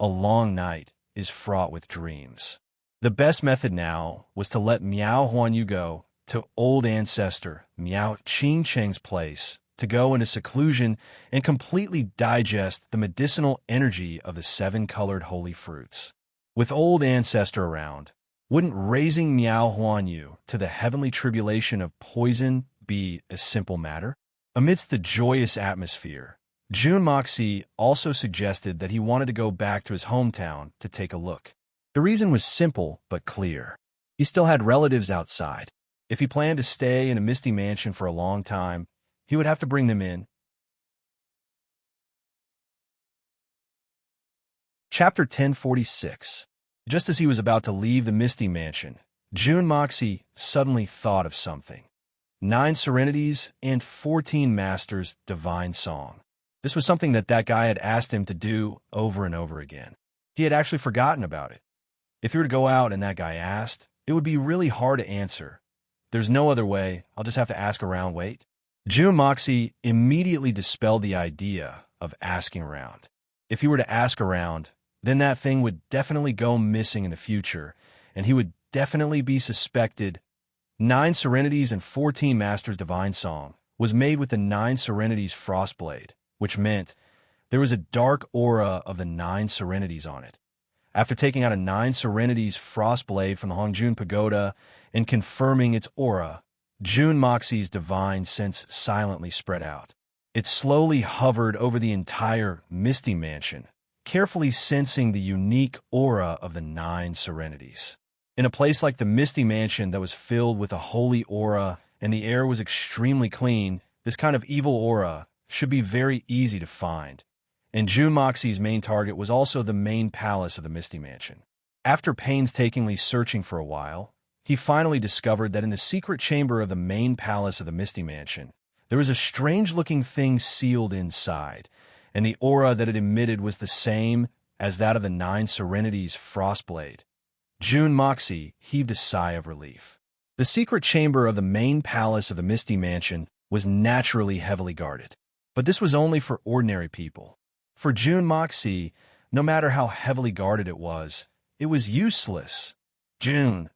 A long night is fraught with dreams. The best method now was to let Miao Huanyu go to old ancestor Miao Qingcheng's place to go into seclusion and completely digest the medicinal energy of the 7 colored holy fruits. With old ancestor around, wouldn't raising Miao Huanyu to the heavenly tribulation of poison be a simple matter? Amidst the joyous atmosphere, June Moxie also suggested that he wanted to go back to his hometown to take a look. The reason was simple but clear. He still had relatives outside. If he planned to stay in a misty mansion for a long time, he would have to bring them in. Chapter 1046. Just as he was about to leave the misty mansion, June Moxie suddenly thought of something. 9 serenities and 14 masters divine song. This was something that guy had asked him to do over and over again. He had actually forgotten about it. If he were to go out and that guy asked, it would be really hard to answer. There's no other way. I'll just have to ask around, wait. June Moxie immediately dispelled the idea of asking around. If he were to ask around, then that thing would definitely go missing in the future, and he would definitely be suspected. 9 serenities and 14 masters divine song was made with the 9 serenities frostblade, which meant there was a dark aura of the 9 serenities on it. After taking out a 9 serenities frostblade from the Hongjun Pagoda and confirming its aura, June Moxie's divine sense silently spread out. It slowly hovered over the entire misty mansion, carefully sensing the unique aura of the 9 serenities. In a place like the misty mansion that was filled with a holy aura and the air was extremely clean, this kind of evil aura should be very easy to find. And June Moxie's main target was also the main palace of the misty mansion. After painstakingly searching for a while, he finally discovered that in the secret chamber of the main palace of the misty mansion, there was a strange-looking thing sealed inside, and the aura that it emitted was the same as that of the 9 serenities frostblade. June Moxie heaved a sigh of relief. The secret chamber of the main palace of the misty mansion was naturally heavily guarded, but this was only for ordinary people. For June Moxie, no matter how heavily guarded it was useless. June,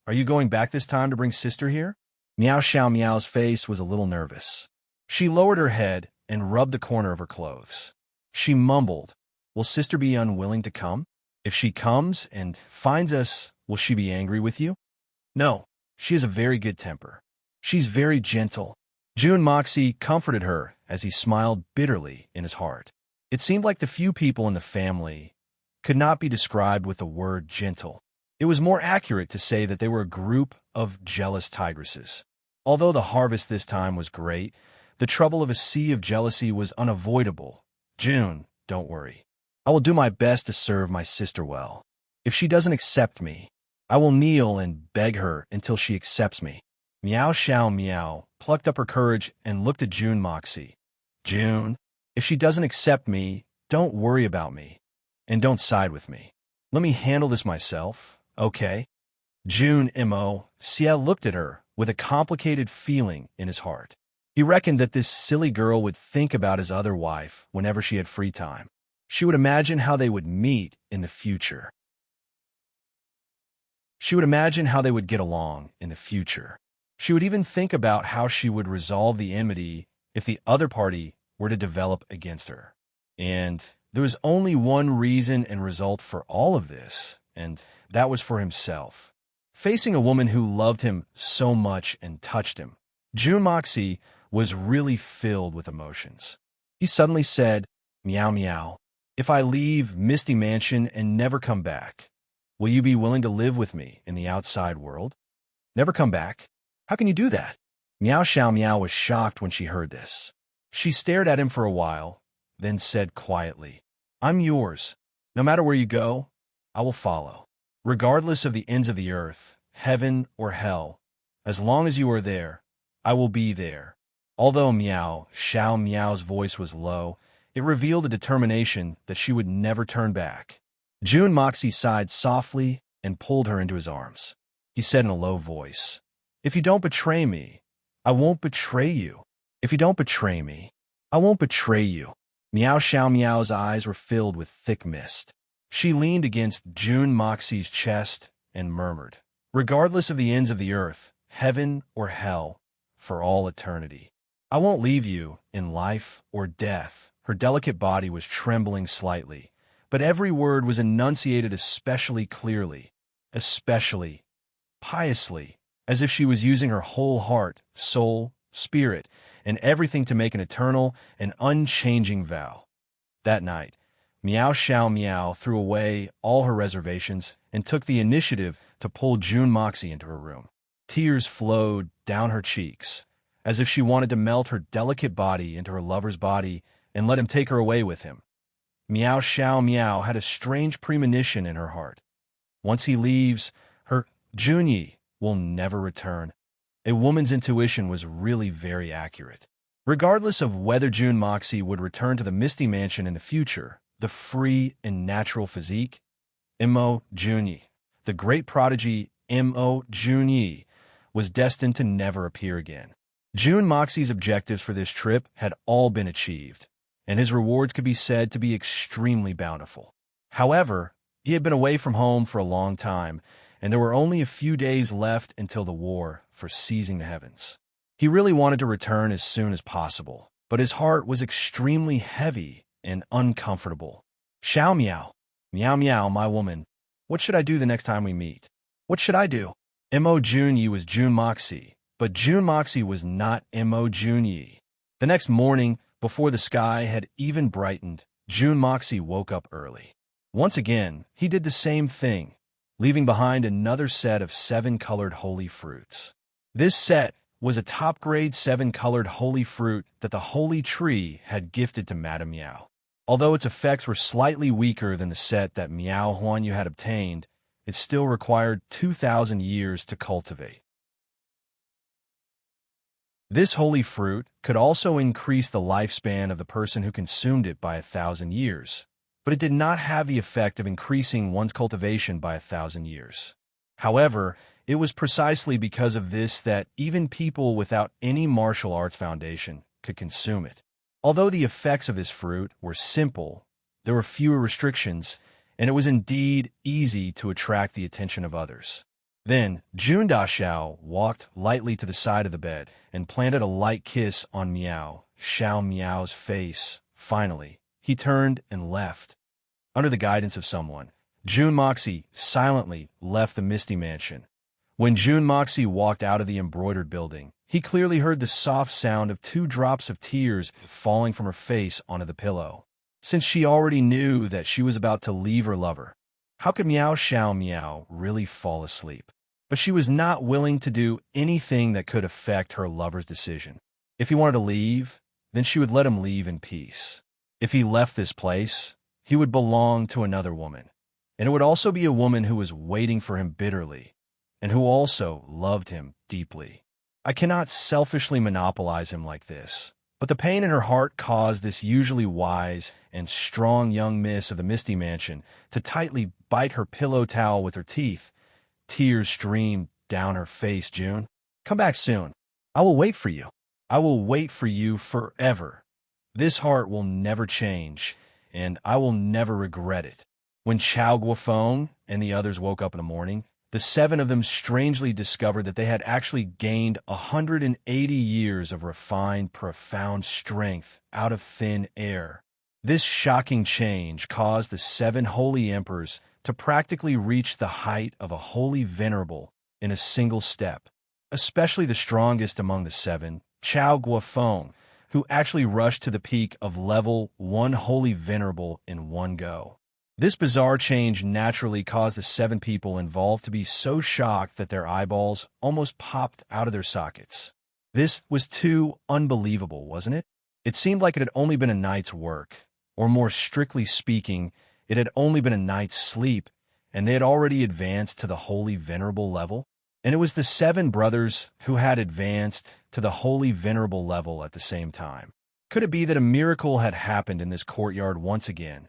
are you going back this time to bring sister here? Xiao Miao's face was a little nervous. She lowered her head and rubbed the corner of her clothes. She mumbled, will sister be unwilling to come? If she comes and finds us, will she be angry with you? No, she has a very good temper. She's very gentle. June Moxie comforted her as he smiled bitterly in his heart. It seemed like the few people in the family could not be described with the word gentle. It was more accurate to say that they were a group of jealous tigresses. Although the harvest this time was great, the trouble of a sea of jealousy was unavoidable. June, don't worry. I will do my best to serve my sister well. If she doesn't accept me, I will kneel and beg her until she accepts me. Meow Xiao Meow plucked up her courage and looked at June Moxie. June, if she doesn't accept me, don't worry about me. And don't side with me. Let me handle this myself, okay? June Mo. Xia looked at her with a complicated feeling in his heart. He reckoned that this silly girl would think about his other wife whenever she had free time. She would imagine how they would meet in the future. She would imagine how they would get along in the future. She would even think about how she would resolve the enmity if the other party were to develop against her. And there was only one reason and result for all of this, and that was for himself. Facing a woman who loved him so much and touched him, June Moxie was really filled with emotions. He suddenly said, "Meow meow, if I leave Misty Mansion and never come back, will you be willing to live with me in the outside world?" Never come back? How can you do that? Meow Xiao Meow was shocked when she heard this. She stared at him for a while, then said quietly, "I'm yours. No matter where you go, I will follow. Regardless of the ends of the earth, heaven or hell, as long as you are there, I will be there." Although Meow Xiao Meow's voice was low, it revealed a determination that she would never turn back. June Moxie sighed softly and pulled her into his arms. He said in a low voice, "If you don't betray me, I won't betray you. If you don't betray me, I won't betray you." Meow Xiao Meow's eyes were filled with thick mist. She leaned against June Moxie's chest and murmured, "Regardless of the ends of the earth, heaven or hell, for all eternity, I won't leave you in life or death." Her delicate body was trembling slightly, but every word was enunciated especially clearly, especially piously, as if she was using her whole heart, soul, spirit, and everything to make an eternal and unchanging vow. That night, Meow Xiao Meow threw away all her reservations and took the initiative to pull June Moxie into her room. Tears flowed down her cheeks, as if she wanted to melt her delicate body into her lover's body and let him take her away with him. Meow Xiao Meow had a strange premonition in her heart. Once he leaves, her Junyi will never return. A woman's intuition was really very accurate. Regardless of whether June Moxie would return to the Misty Mansion in the future, the free and natural physique, Mo Junyi, the great prodigy Mo Junyi, was destined to never appear again. June Moxie's objectives for this trip had all been achieved, and his rewards could be said to be extremely bountiful. However, he had been away from home for a long time, and there were only a few days left until the war for seizing the heavens. He really wanted to return as soon as possible, but his heart was extremely heavy and uncomfortable. "Xiao Meow, Meow Meow, my woman, what should I do the next time we meet?" "What should I do?" Mo Junyi was June Moxie, but June Moxie was not Mo Junyi. The next morning, before the sky had even brightened, June Moxie woke up early. Once again, he did the same thing, leaving behind another set of 7 colored holy fruits. This set was a top-grade 7 colored holy fruit that the holy tree had gifted to Madame Meow. Although its effects were slightly weaker than the set that Meow Huanyu had obtained, it still required 2,000 years to cultivate. This holy fruit could also increase the lifespan of the person who consumed it by 1,000 years, but it did not have the effect of increasing one's cultivation by 1,000 years. However, it was precisely because of this that even people without any martial arts foundation could consume it. Although the effects of this fruit were simple, there were fewer restrictions, and it was indeed easy to attract the attention of others. Then, June Daxiao walked lightly to the side of the bed and planted a light kiss on Meow Xiao Meow's face. Finally, he turned and left. Under the guidance of someone, June Moxie silently left the Misty Mansion. When June Moxie walked out of the embroidered building, he clearly heard the soft sound of 2 drops of tears falling from her face onto the pillow. Since she already knew that she was about to leave her lover, how could Meow Xiao Meow really fall asleep? But she was not willing to do anything that could affect her lover's decision. If he wanted to leave, then she would let him leave in peace. If he left this place, he would belong to another woman, and it would also be a woman who was waiting for him bitterly, and who also loved him deeply. I cannot selfishly monopolize him like this. But the pain in her heart caused this usually wise and strong young miss of the Misty Mansion to tightly bite her pillow towel with her teeth. Tears streamed down her face. June, come back soon. I will wait for you. I will wait for you forever. This heart will never change, and I will never regret it. When Chow Guofeng and the others woke up in the morning, the 7 of them strangely discovered that they had actually gained 180 years of refined, profound strength out of thin air. This shocking change caused the 7 holy emperors to practically reach the height of a holy venerable in a single step, especially the strongest among the 7, Chow Guofeng, who actually rushed to the peak of level 1 holy venerable in one go. This bizarre change naturally caused the 7 people involved to be so shocked that their eyeballs almost popped out of their sockets. This was too unbelievable, wasn't it? It seemed like it had only been a night's work, or more strictly speaking, it had only been a night's sleep, and they had already advanced to the holy venerable level. And it was the 7 brothers who had advanced to the holy venerable level at the same time. Could it be that a miracle had happened in this courtyard once again?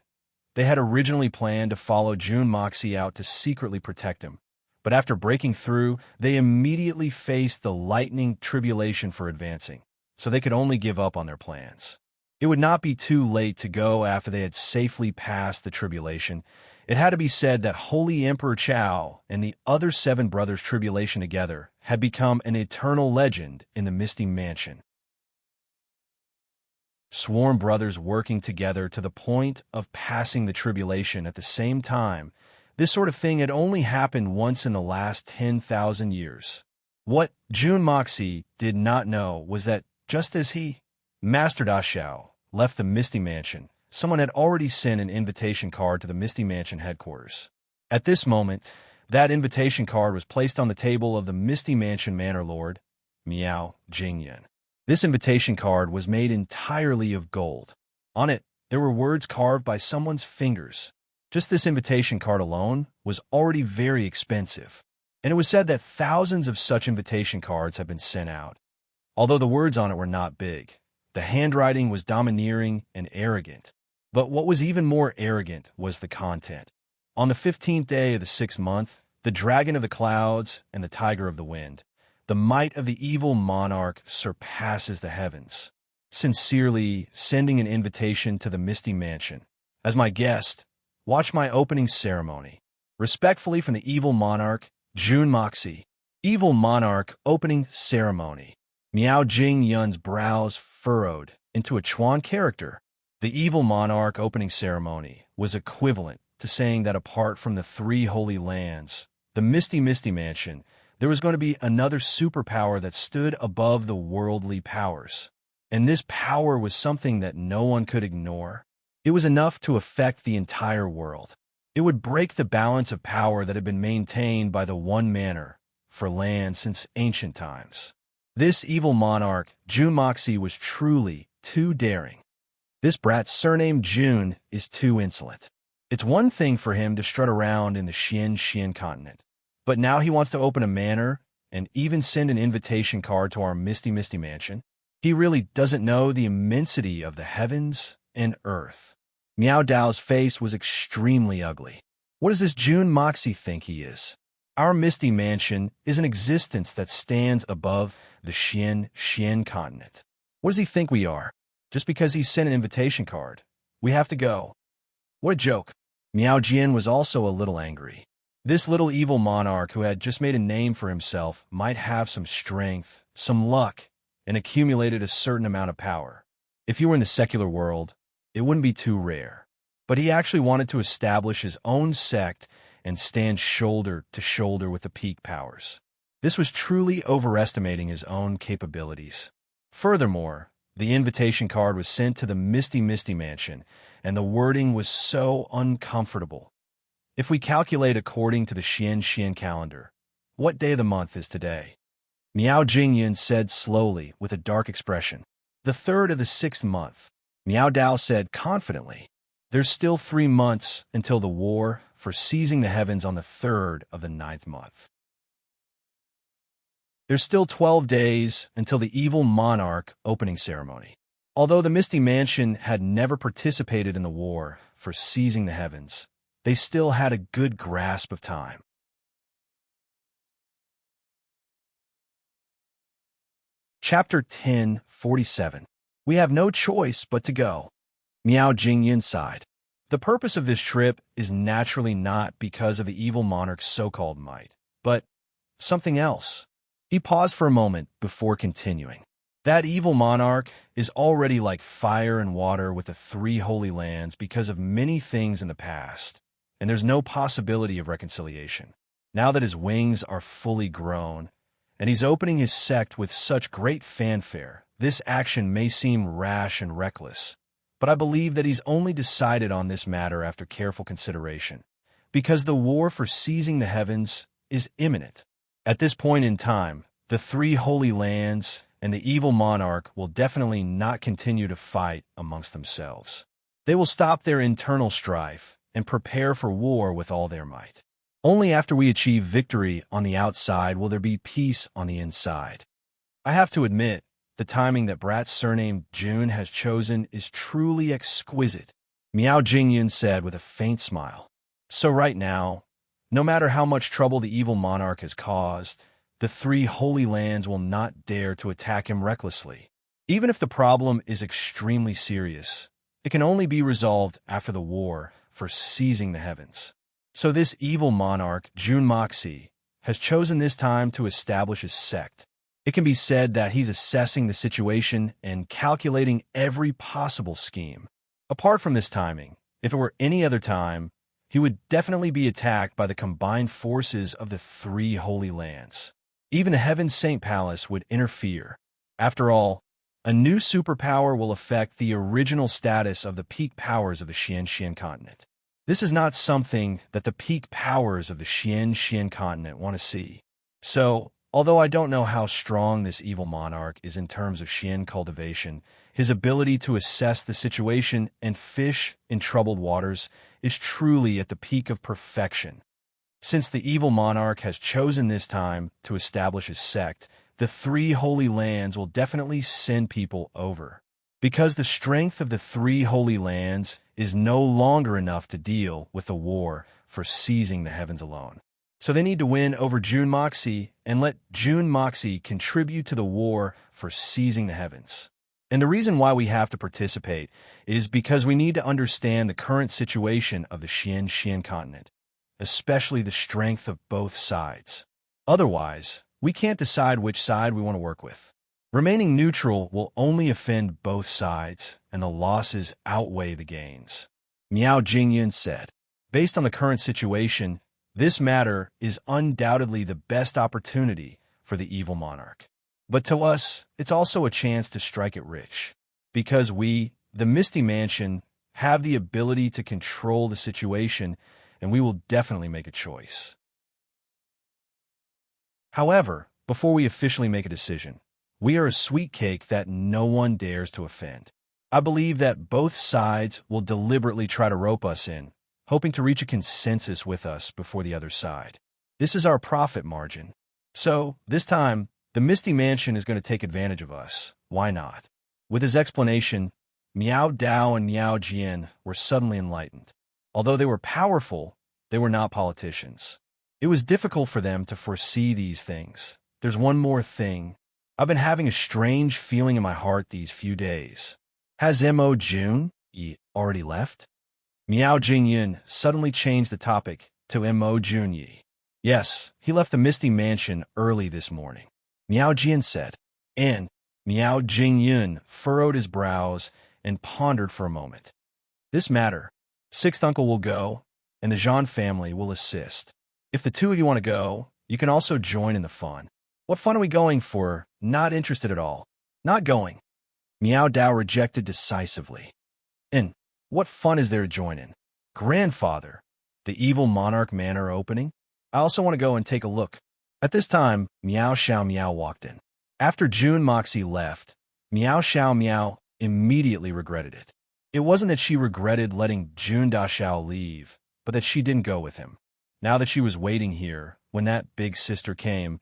They had originally planned to follow Jun Moxie out to secretly protect him, but after breaking through, they immediately faced the lightning tribulation for advancing, so they could only give up on their plans. It would not be too late to go after they had safely passed the tribulation. It had to be said that Holy Emperor Chow and the other 7 brothers' tribulation together had become an eternal legend in the Misty Mansion. Sworn brothers working together to the point of passing the tribulation at the same time. This sort of thing had only happened once in the last 10,000 years. What Jun Moxie did not know was that just as he, Master Da Xiao, left the Misty Mansion, someone had already sent an invitation card to the Misty Mansion headquarters. At this moment, that invitation card was placed on the table of the Misty Mansion Manor Lord, Miao Jingyan. This invitation card was made entirely of gold. On it, there were words carved by someone's fingers. Just this invitation card alone was already very expensive, and it was said that thousands of such invitation cards had been sent out. Although the words on it were not big, the handwriting was domineering and arrogant. But what was even more arrogant was the content. On the 15th day of the 6th month, the dragon of the clouds and the tiger of the wind, the might of the evil monarch surpasses the heavens. Sincerely sending an invitation to the Misty Mansion. As my guest, watch my opening ceremony. Respectfully from the evil monarch, Jun Moxie. Evil monarch opening ceremony. Miao Jing-yun's brows furrowed into a Chuan character. The evil monarch opening ceremony was equivalent to saying that apart from the 3 holy lands, the Misty Mansion, there was going to be another superpower that stood above the worldly powers. And this power was something that no one could ignore. It was enough to affect the entire world. It would break the balance of power that had been maintained by the one manor for land since ancient times. This evil monarch, Jun Moxie, was truly too daring. This brat surnamed Jun is too insolent. It's one thing for him to strut around in the Xian continent, but now he wants to open a manor and even send an invitation card to our Misty Mansion. He really doesn't know the immensity of the heavens and earth. Miao Dao's face was extremely ugly. What does this Jun Moxie think he is? Our Misty Mansion is an existence that stands above the Xian continent. What does he think we are? Just because he sent an invitation card, we have to go. What a joke. Miao Jian was also a little angry. This little evil monarch who had just made a name for himself might have some strength, some luck, and accumulated a certain amount of power. If he were in the secular world, it wouldn't be too rare. But he actually wanted to establish his own sect and stand shoulder to shoulder with the peak powers. This was truly overestimating his own capabilities. Furthermore, the invitation card was sent to the Misty Mansion, and the wording was so uncomfortable. If we calculate according to the Xian calendar, what day of the month is today? Miao Jingyan said slowly with a dark expression. The 3rd of the 6th month. Miao Dao said confidently. There's still 3 months until the war for seizing the heavens on the 3rd of the 9th month. There's still 12 days until the evil monarch opening ceremony. Although the Misty Mansion had never participated in the war for seizing the heavens, they still had a good grasp of time. Chapter 10:47. We have no choice but to go. Miao Jingyin sighed. The purpose of this trip is naturally not because of the evil monarch's so-called might, but something else. He paused for a moment before continuing. That evil monarch is already like fire and water with the three holy lands because of many things in the past, and there's no possibility of reconciliation. Now that his wings are fully grown, and he's opening his sect with such great fanfare, this action may seem rash and reckless, but I believe that he's only decided on this matter after careful consideration, because the war for seizing the heavens is imminent. At this point in time, the three holy lands and the evil monarch will definitely not continue to fight amongst themselves. They will stop their internal strife and prepare for war with all their might. Only after we achieve victory on the outside will there be peace on the inside. I have to admit, the timing that Brat's surname June has chosen is truly exquisite, Miao Jingyan said with a faint smile. So right now, no matter how much trouble the evil monarch has caused, the three holy lands will not dare to attack him recklessly. Even if the problem is extremely serious, it can only be resolved after the war for seizing the heavens. So this evil monarch, Jun Moxie, has chosen this time to establish his sect. It can be said that he's assessing the situation and calculating every possible scheme. Apart from this timing, if it were any other time, he would definitely be attacked by the combined forces of the three holy lands. Even the Heaven Saint Palace would interfere. After all, a new superpower will affect the original status of the peak powers of the Xian continent. This is not something that the peak powers of the Xian continent want to see. So, although I don't know how strong this evil monarch is in terms of Xian cultivation, his ability to assess the situation and fish in troubled waters is truly at the peak of perfection. Since the evil monarch has chosen this time to establish his sect, the three holy lands will definitely send people over. Because the strength of the three holy lands is no longer enough to deal with the war for seizing the heavens alone. So they need to win over Jun Moxie and let Jun Moxie contribute to the war for seizing the heavens. And the reason why we have to participate is because we need to understand the current situation of the Xian continent, especially the strength of both sides. Otherwise, we can't decide which side we want to work with. Remaining neutral will only offend both sides, and the losses outweigh the gains. Miao Jingyan said, based on the current situation, this matter is undoubtedly the best opportunity for the evil monarch. But to us, it's also a chance to strike it rich, because we, the Misty Mansion, have the ability to control the situation, and we will definitely make a choice. However, before we officially make a decision, we are a sweet cake that no one dares to offend. I believe that both sides will deliberately try to rope us in, hoping to reach a consensus with us before the other side. This is our profit margin. So, this time, the Misty Mansion is going to take advantage of us. Why not? With his explanation, Miao Dao and Miao Jian were suddenly enlightened. Although they were powerful, they were not politicians. It was difficult for them to foresee these things. There's one more thing. I've been having a strange feeling in my heart these few days. Has Mo Jun already left? Miao Jingyan suddenly changed the topic to Mo Junyi. Yes, he left the Misty Mansion early this morning, Miao Jian said. And Miao Jingyan furrowed his brows and pondered for a moment. This matter. Sixth uncle will go, and the Zhang family will assist. If the two of you want to go, you can also join in the fun. What fun are we going for? Not interested at all. Not going. Miao Dao rejected decisively. And what fun is there to join in? Grandfather, the evil monarch manor opening? I also want to go and take a look. At this time, Miao Xiao Miao walked in. After Jun Moxie left, Miao Xiao Miao immediately regretted it. It wasn't that she regretted letting Jun Da Xiao leave, but that she didn't go with him. Now that she was waiting here, when that big sister came,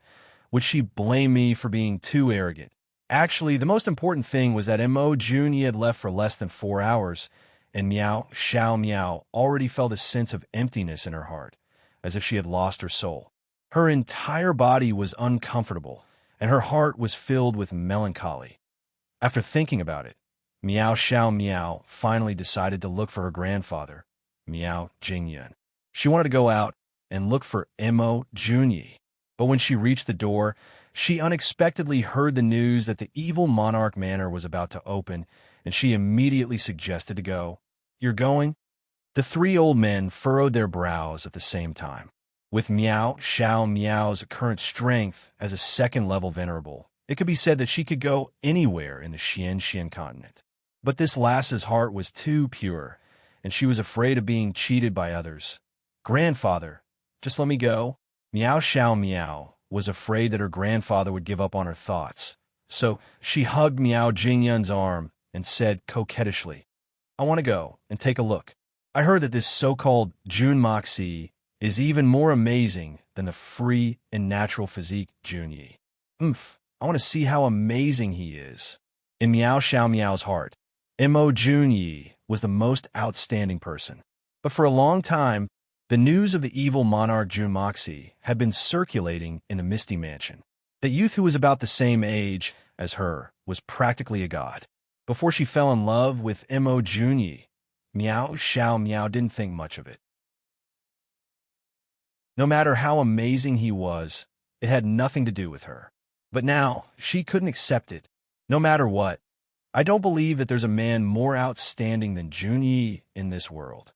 Would she blame me for being too arrogant? Actually, the most important thing was that Mo Junyi had left for less than 4 hours, and Miao Xiao Miao already felt a sense of emptiness in her heart, as if she had lost her soul. Her entire body was uncomfortable, and her heart was filled with melancholy. After thinking about it, Miao Xiao Miao finally decided to look for her grandfather, Miao Jingyun. She wanted to go out and look for Mo Junyi, but when she reached the door, she unexpectedly heard the news that the evil monarch manor was about to open, and she immediately suggested to go. "You're going?" The three old men furrowed their brows at the same time. With Miao Xiao Miao's current strength as a second-level venerable, it could be said that she could go anywhere in the Xian continent. But this lass's heart was too pure, and she was afraid of being cheated by others. "Grandfather, just let me go." Miao Xiao Miao was afraid that her grandfather would give up on her thoughts, so she hugged Miao Jingyun's arm and said coquettishly, "I want to go and take a look. I heard that this so-called Jun Moxie is even more amazing than the free and natural physique Junyi. I want to see how amazing he is." In Miao Xiao Miao's heart, Mo Junyi was the most outstanding person. But for a long time, the news of the evil monarch Jun Moxie had been circulating in the Misty Mansion. The youth who was about the same age as her was practically a god. Before she fell in love with Mo Junyi, Miao Xiao Miao didn't think much of it. No matter how amazing he was, it had nothing to do with her. But now, she couldn't accept it. No matter what, I don't believe that there's a man more outstanding than Junyi in this world.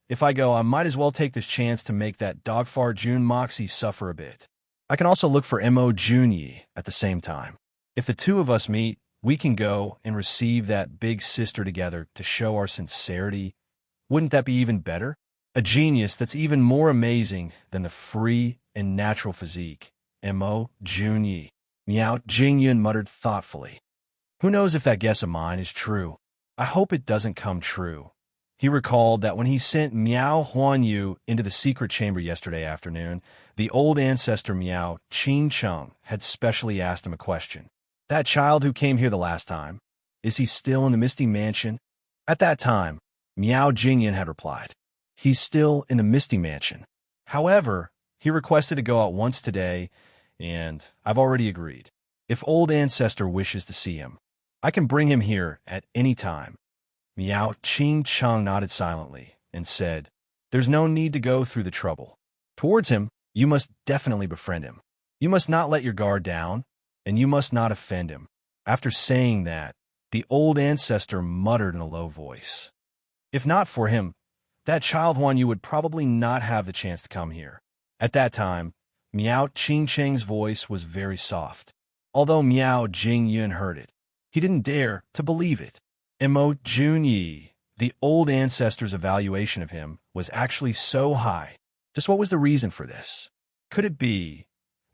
If I go, I might as well take this chance to make that dogfart Jun Moxie suffer a bit. I can also look for Mo Junyi at the same time. If the two of us meet, we can go and receive that big sister together to show our sincerity. Wouldn't that be even better? A genius that's even more amazing than the free and natural physique, Mo Junyi. Miao Jingyun muttered thoughtfully. Who knows if that guess of mine is true? I hope it doesn't come true. He recalled that when he sent Miao Huanyu into the secret chamber yesterday afternoon, the old ancestor Miao Qingcheng had specially asked him a question. "That child who came here the last time, is he still in the Misty Mansion?" At that time, Miao Jingyun had replied, "He's still in the Misty Mansion. However, he requested to go out once today, and I've already agreed. If old ancestor wishes to see him, I can bring him here at any time." Miao Qingcheng nodded silently and said, "There's no need to go through the trouble. Towards him, you must definitely befriend him. You must not let your guard down, and you must not offend him." After saying that, the old ancestor muttered in a low voice, "If not for him, that child Huanyu would probably not have the chance to come here." At that time, Miao Qingcheng's voice was very soft. Although Miao Jingyun heard it, he didn't dare to believe it. Mo Junyi, the old ancestor's evaluation of him, was actually so high. Just what was the reason for this? Could it be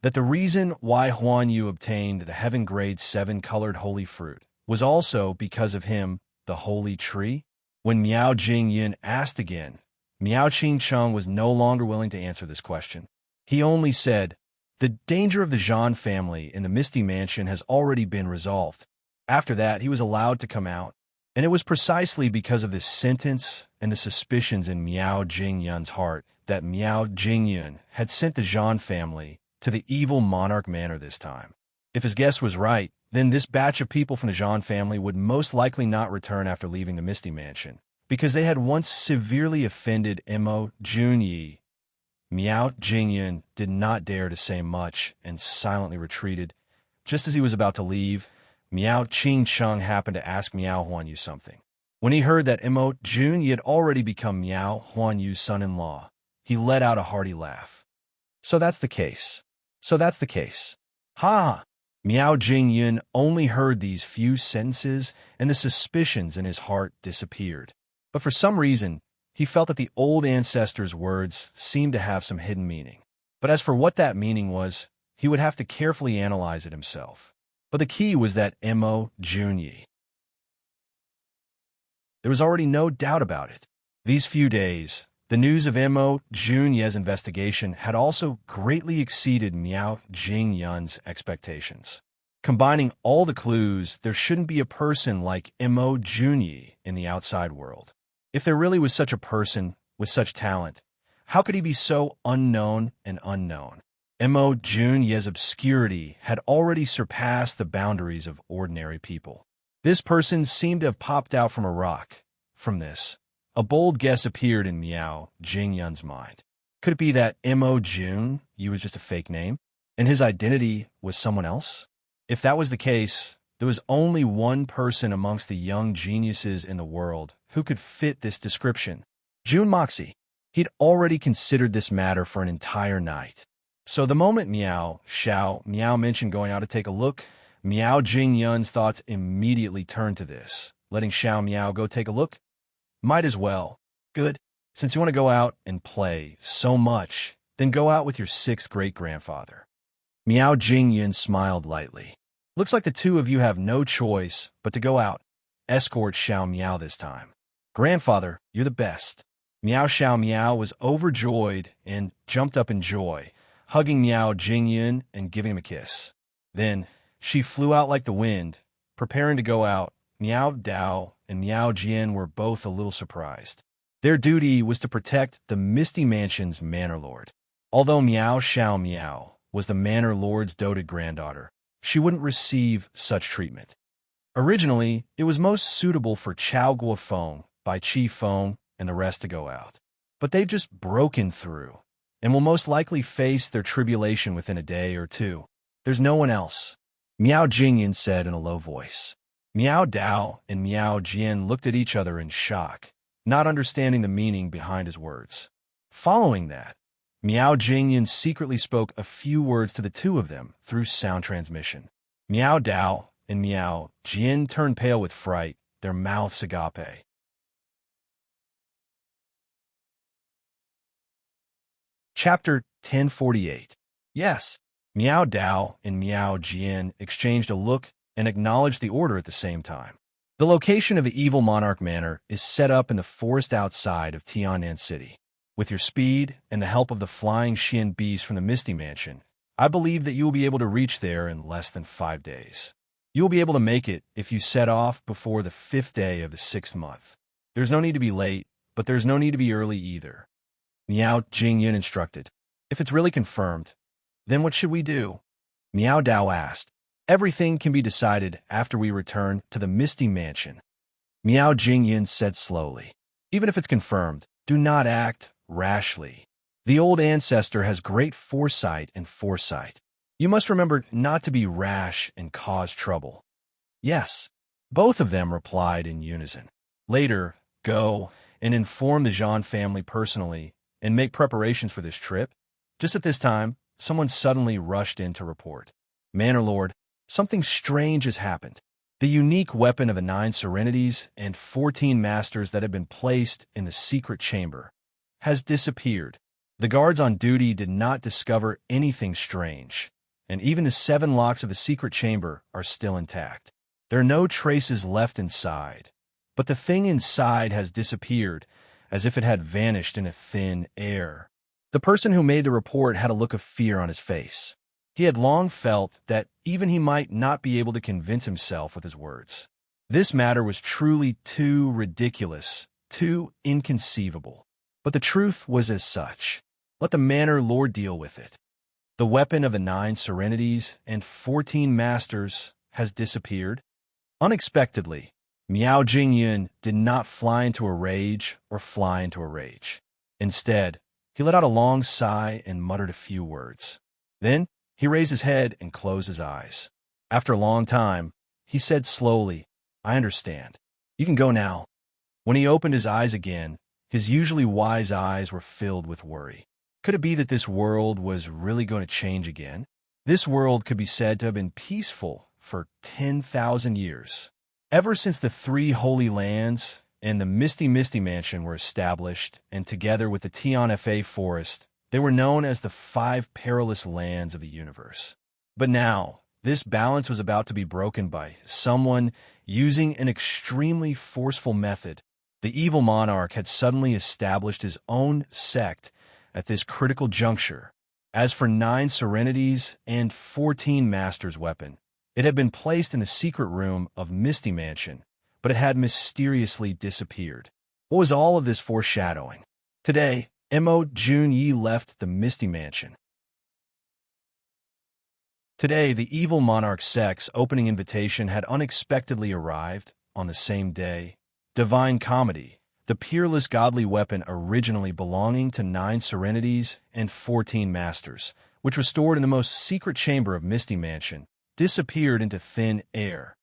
that the reason why Huanyu obtained the Heaven Grade 7 colored holy fruit was also because of him, the holy tree? When Miao Jingyun asked again, Miao Qingcheng was no longer willing to answer this question. He only said, "The danger of the Zhan family in the Misty Mansion has already been resolved." After that, he was allowed to come out. And it was precisely because of this sentence and the suspicions in Miao Jingyun's heart that Miao Jingyun had sent the Zhan family to the evil monarch manor this time. If his guess was right, then this batch of people from the Zhan family would most likely not return after leaving the Misty Mansion, because they had once severely offended Mo Junyi. Miao Jingyun did not dare to say much and silently retreated. Just as he was about to leave, Miao Qingcheng happened to ask Miao Huanyu something. When he heard that Mo Junyi had already become Miao Huanyu's son-in-law, he let out a hearty laugh. So that's the case. Ha! Miao Jingyun only heard these few sentences, and the suspicions in his heart disappeared. But for some reason, he felt that the old ancestor's words seemed to have some hidden meaning. But as for what that meaning was, he would have to carefully analyze it himself. But the key was that Mo Junyi. There was already no doubt about it. These few days, The news of Mo Junye's investigation had also greatly exceeded Miao Jingyun's expectations. Combining all the clues, there shouldn't be a person like Mo Junye in the outside world. If there really was such a person with such talent, how could he be so unknown and unknown? Mo Junye's obscurity had already surpassed the boundaries of ordinary people. This person seemed to have popped out from a rock. From this, a bold guess appeared in Miao Jingyun's mind. Could it be that Mo Junye was just a fake name, and his identity was someone else? If that was the case, there was only one person amongst the young geniuses in the world who could fit this description. Jun Moxie. He'd already considered this matter for an entire night. So the moment Miao mentioned going out to take a look, Miao Jingyun's thoughts immediately turned to this. Letting Xiao Miao go take a look? Might as well. Good. Since you want to go out and play so much, then go out with your sixth great-grandfather. Miao Jingyun smiled lightly. Looks like the two of you have no choice but to go out. Escort Xiao Miao this time. Grandfather, you're the best. Xiao Miao was overjoyed and jumped up in joy, hugging Miao Jingyun and giving him a kiss. Then, she flew out like the wind, preparing to go out. Miao Dao and Miao Jian were both a little surprised. Their duty was to protect the Misty Mansion's Manor Lord. Although Xiao Miao was the Manor Lord's doted granddaughter, she wouldn't receive such treatment. Originally, it was most suitable for Chao Guofeng, Bai Chi Feng, and the rest to go out. But they've just broken through, and will most likely face their tribulation within a day or two. There's no one else, Miao Jingyun said in a low voice. Miao Dao and Miao Jian looked at each other in shock, not understanding the meaning behind his words. Following that, Miao Jingyun secretly spoke a few words to the two of them through sound transmission. Miao Dao and Miao Jian turned pale with fright, their mouths agape. Chapter 1048. Yes, Miao Dao and Miao Jian exchanged a look and acknowledged the order at the same time. The location of the Evil Monarch Manor is set up in the forest outside of Tiannan City. With your speed and the help of the flying Xian bees from the Misty Mansion, I believe that you will be able to reach there in less than 5 days. You will be able to make it if you set off before the 5th day of the 6th month. There's no need to be late, but there's no need to be early either. Miao Jingyun instructed. If it's really confirmed, then what should we do? Miao Dao asked. Everything can be decided after we return to the Misty Mansion. Miao Jingyun said slowly. Even if it's confirmed, do not act rashly. The old ancestor has great foresight and foresight. You must remember not to be rash and cause trouble. Yes, both of them replied in unison. Later, go and inform the Zhang family personally and make preparations for this trip. Just at this time, someone suddenly rushed in to report. Manor Lord, something strange has happened. The unique weapon of the 9 serenities and 14 masters that had been placed in the secret chamber has disappeared. The guards on duty did not discover anything strange, and even the 7 locks of the secret chamber are still intact. There are no traces left inside, but the thing inside has disappeared as if it had vanished in a thin air. The person who made the report had a look of fear on his face. He had long felt that even he might not be able to convince himself with his words. This matter was truly too ridiculous, too inconceivable. But the truth was as such. Let the Manor Lord deal with it. The weapon of the 9 serenities and 14 masters has disappeared. Unexpectedly, Miao Jingyun did not fly into a rage or fly into a rage. Instead, he let out a long sigh and muttered a few words. Then, he raised his head and closed his eyes. After a long time, he said slowly, I understand. You can go now. When he opened his eyes again, his usually wise eyes were filled with worry. Could it be that this world was really going to change again? This world could be said to have been peaceful for 10,000 years. Ever since the 3 Holy Lands and the Misty Mansion were established, and together with the Tianfa Forest, they were known as the 5 perilous lands of the universe. But now, this balance was about to be broken by someone using an extremely forceful method The evil monarch had suddenly established his own sect at this critical juncture. As for 9 serenities and 14 master's weapon, it had been placed in the secret room of Misty Mansion, but it had mysteriously disappeared. What was all of this foreshadowing? Today, Mo Junyi left the Misty Mansion. Today, the evil monarch sect's opening invitation had unexpectedly arrived on the same day. Divine Comedy, the peerless godly weapon originally belonging to 9 serenities and 14 masters, which was stored in the most secret chamber of Misty Mansion, disappeared into thin air.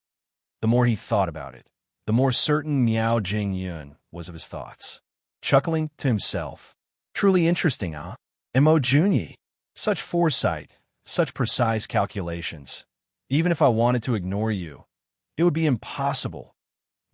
The more he thought about it, the more certain Miao Jingyun was of his thoughts. Chuckling to himself, "Truly interesting, huh? Mo Junyi. Such foresight, such precise calculations. Even if I wanted to ignore you, it would be impossible.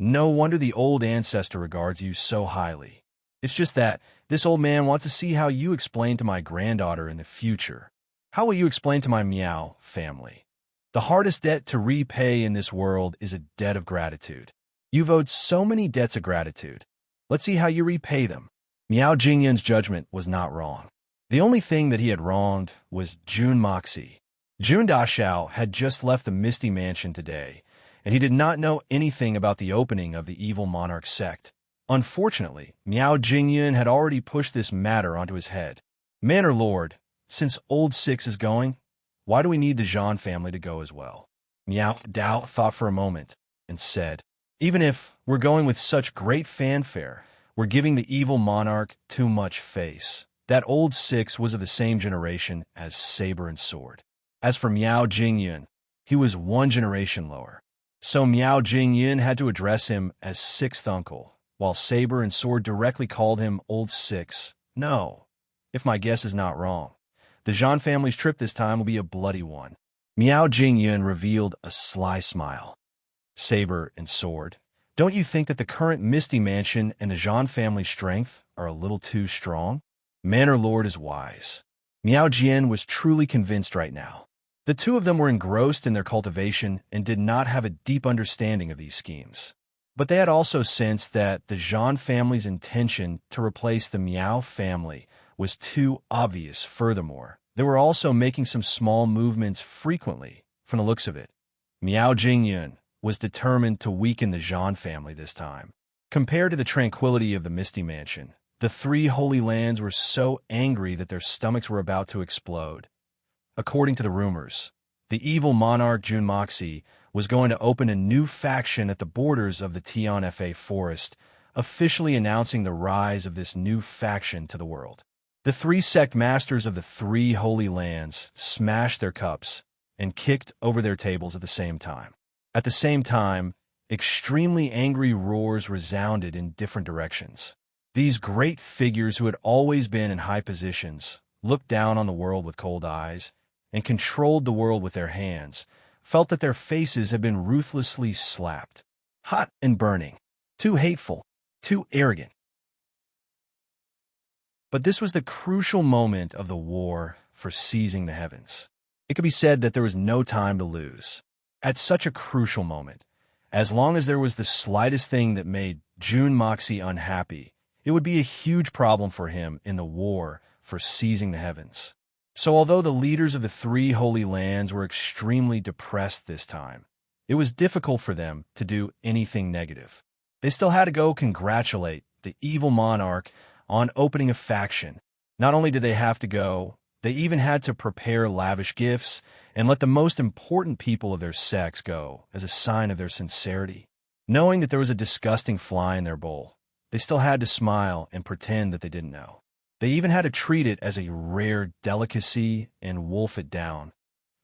No wonder the old ancestor regards you so highly. It's just that this old man wants to see how you explain to my granddaughter in the future. How will you explain to my Miao family? The hardest debt to repay in this world is a debt of gratitude. You've owed so many debts of gratitude. Let's see how you repay them." Miao Jingyun's judgment was not wrong. The only thing that he had wronged was Jun Moxie. Jun Dashao had just left the Misty Mansion today, and he did not know anything about the opening of the evil monarch sect. Unfortunately, Miao Jingyun had already pushed this matter onto his head. "Manor Lord, since Old Six is going, why do we need the Zhan family to go as well?" Miao Dao thought for a moment and said, "Even if we're going with such great fanfare, we're giving the evil monarch too much face. That Old Six was of the same generation as Saber and Sword. As for Miao Jingyun, he was 1 generation lower. So Miao Jingyun had to address him as Sixth Uncle, while Saber and Sword directly called him Old Six. No, if my guess is not wrong, the Zhan family's trip this time will be a bloody one." Miao Jingyun revealed a sly smile. "Saber and Sword, don't you think that the current Misty Mansion and the Zhan family's strength are a little too strong?" Manor Lord is wise. Miao Jian was truly convinced right now. The two of them were engrossed in their cultivation and did not have a deep understanding of these schemes. But they had also sensed that the Zhan family's intention to replace the Miao family was too obvious. Furthermore, they were also making some small movements frequently, from the looks of it. Miao Jingyun was determined to weaken the Zhan family this time. Compared to the tranquility of the Misty Mansion, the 3 Holy Lands were so angry that their stomachs were about to explode. According to the rumors, the evil monarch Jun Moxie was going to open a new faction at the borders of the Tianfa forest, officially announcing the rise of this new faction to the world. The 3 sect masters of the 3 Holy Lands smashed their cups and kicked over their tables at the same time. At the same time, extremely angry roars resounded in different directions. These great figures who had always been in high positions, looked down on the world with cold eyes, and controlled the world with their hands, felt that their faces had been ruthlessly slapped. Hot and burning. Too hateful. Too arrogant. But this was the crucial moment of the war for seizing the heavens. It could be said that there was no time to lose. At such a crucial moment, as long as there was the slightest thing that made Jun Moxie unhappy, it would be a huge problem for him in the war for seizing the heavens. So although the leaders of the 3 Holy Lands were extremely depressed this time, it was difficult for them to do anything negative. They still had to go congratulate the evil monarch on opening a faction. Not only did they have to go, they even had to prepare lavish gifts and let the most important people of their sects go as a sign of their sincerity. Knowing that there was a disgusting fly in their bowl, they still had to smile and pretend that they didn't know. They even had to treat it as a rare delicacy and wolf it down.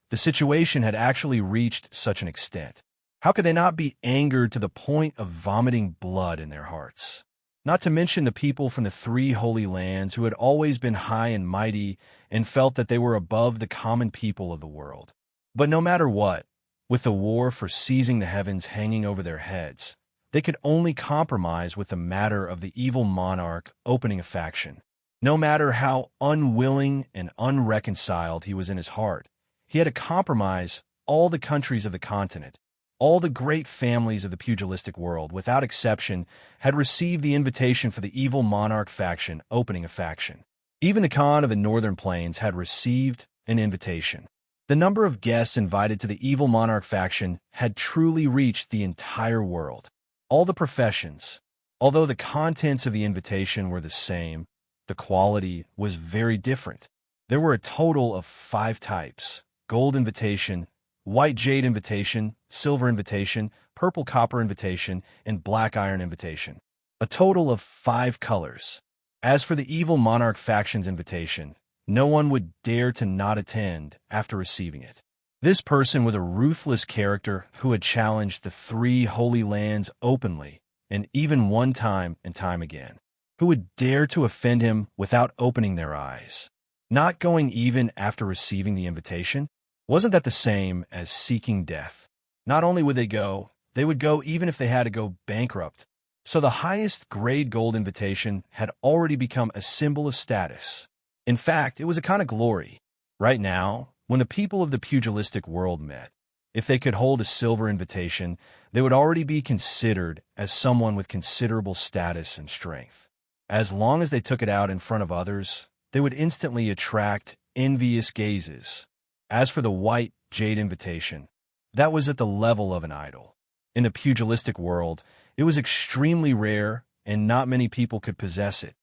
The situation had actually reached such an extent. How could they not be angered to the point of vomiting blood in their hearts? Not to mention the people from the 3 Holy Lands who had always been high and mighty and felt that they were above the common people of the world. But no matter what, with the war for seizing the heavens hanging over their heads, they could only compromise with the matter of the evil monarch opening a faction. No matter how unwilling and unreconciled he was in his heart, he had to compromise all the countries of the continent All the great families of the pugilistic world, without exception, had received the invitation for the evil monarch faction opening a faction. Even the Khan of the Northern Plains had received an invitation. The number of guests invited to the evil monarch faction had truly reached the entire world. All the professions. Although the contents of the invitation were the same, the quality was very different. There were a total of 5 types: gold invitation, white jade invitation, silver invitation, purple copper invitation, and black iron invitation. A total of 5 colors. As for the evil monarch faction's invitation, no one would dare to not attend after receiving it. This person was a ruthless character who had challenged the 3 holy lands openly, and even one time and time again. Who would dare to offend him without opening their eyes? Not going even after receiving the invitation? Wasn't that the same as seeking death? Not only would they would go even if they had to go bankrupt. So the highest grade gold invitation had already become a symbol of status. In fact, it was a kind of glory. Right now, when the people of the pugilistic world met, if they could hold a silver invitation, they would already be considered as someone with considerable status and strength. As long as they took it out in front of others, they would instantly attract envious gazes. As for the white jade invitation, that was at the level of an idol. In the pugilistic world, it was extremely rare, and not many people could possess it.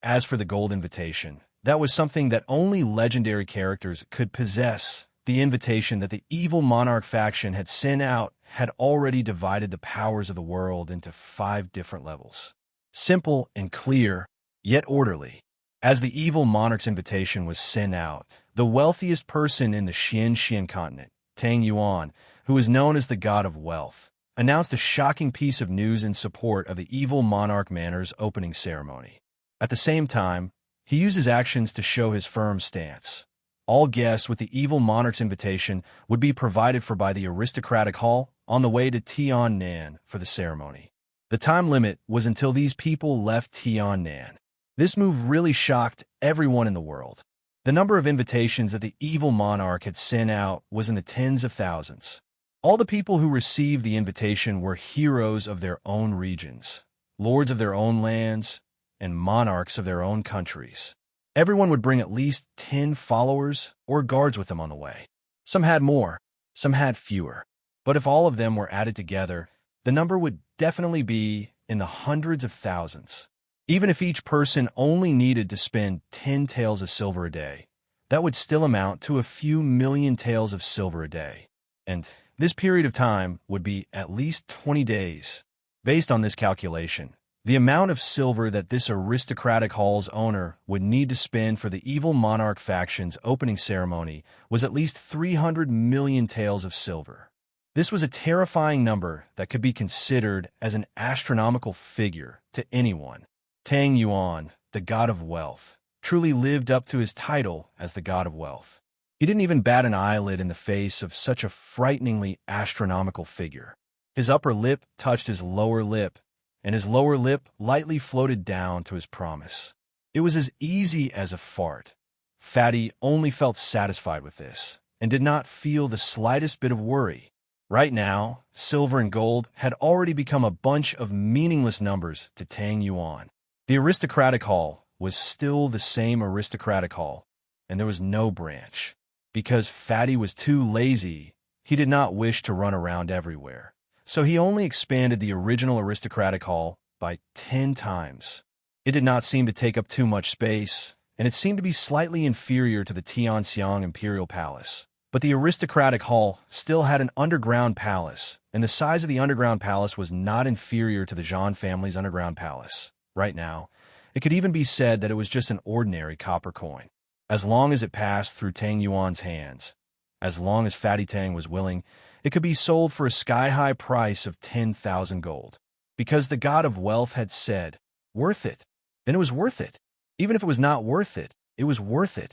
As for the gold invitation, that was something that only legendary characters could possess. The invitation that the evil monarch faction had sent out had already divided the powers of the world into 5 different levels. Simple and clear, yet orderly. As the evil monarch's invitation was sent out, the wealthiest person in the Xian continent, Tang Yuan, who is known as the god of wealth, announced a shocking piece of news in support of the evil monarch manor's opening ceremony. At the same time, he used his actions to show his firm stance. All guests with the evil monarch's invitation would be provided for by the aristocratic hall on the way to Tiannan for the ceremony. The time limit was until these people left Tiannan. This move really shocked everyone in the world. The number of invitations that the evil monarch had sent out was in the tens of thousands. All the people who received the invitation were heroes of their own regions, lords of their own lands, and monarchs of their own countries. Everyone would bring at least 10 followers or guards with them on the way. Some had more, some had fewer. But if all of them were added together, the number would definitely be in the hundreds of thousands. Even if each person only needed to spend 10 taels of silver a day, that would still amount to a few million taels of silver a day. And this period of time would be at least 20 days. Based on this calculation, the amount of silver that this aristocratic hall's owner would need to spend for the evil monarch faction's opening ceremony was at least 300 million taels of silver. This was a terrifying number that could be considered as an astronomical figure to anyone. Tang Yuan, the god of wealth, truly lived up to his title as the god of wealth. He didn't even bat an eyelid in the face of such a frighteningly astronomical figure. His upper lip touched his lower lip, and his lower lip lightly floated down to his promise. It was as easy as a fart. Fatty only felt satisfied with this, and did not feel the slightest bit of worry. Right now, silver and gold had already become a bunch of meaningless numbers to Tang Yuan. The aristocratic hall was still the same aristocratic hall, and there was no branch. Because Fatty was too lazy, he did not wish to run around everywhere. So he only expanded the original aristocratic hall by 10 times. It did not seem to take up too much space, and it seemed to be slightly inferior to the Tianxiang Imperial Palace. But the aristocratic hall still had an underground palace, and the size of the underground palace was not inferior to the Zhan family's underground palace. Right now, it could even be said that it was just an ordinary copper coin. As long as it passed through Tang Yuan's hands, as long as Fatty Tang was willing, it could be sold for a sky-high price of 10,000 gold. Because the god of wealth had said, worth it, then it was worth it. Even if it was not worth it, it was worth it.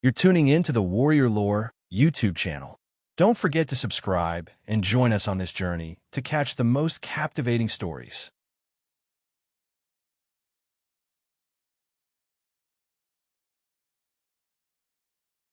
You're tuning in to the Warrior Lore YouTube channel. Don't forget to subscribe and join us on this journey to catch the most captivating stories.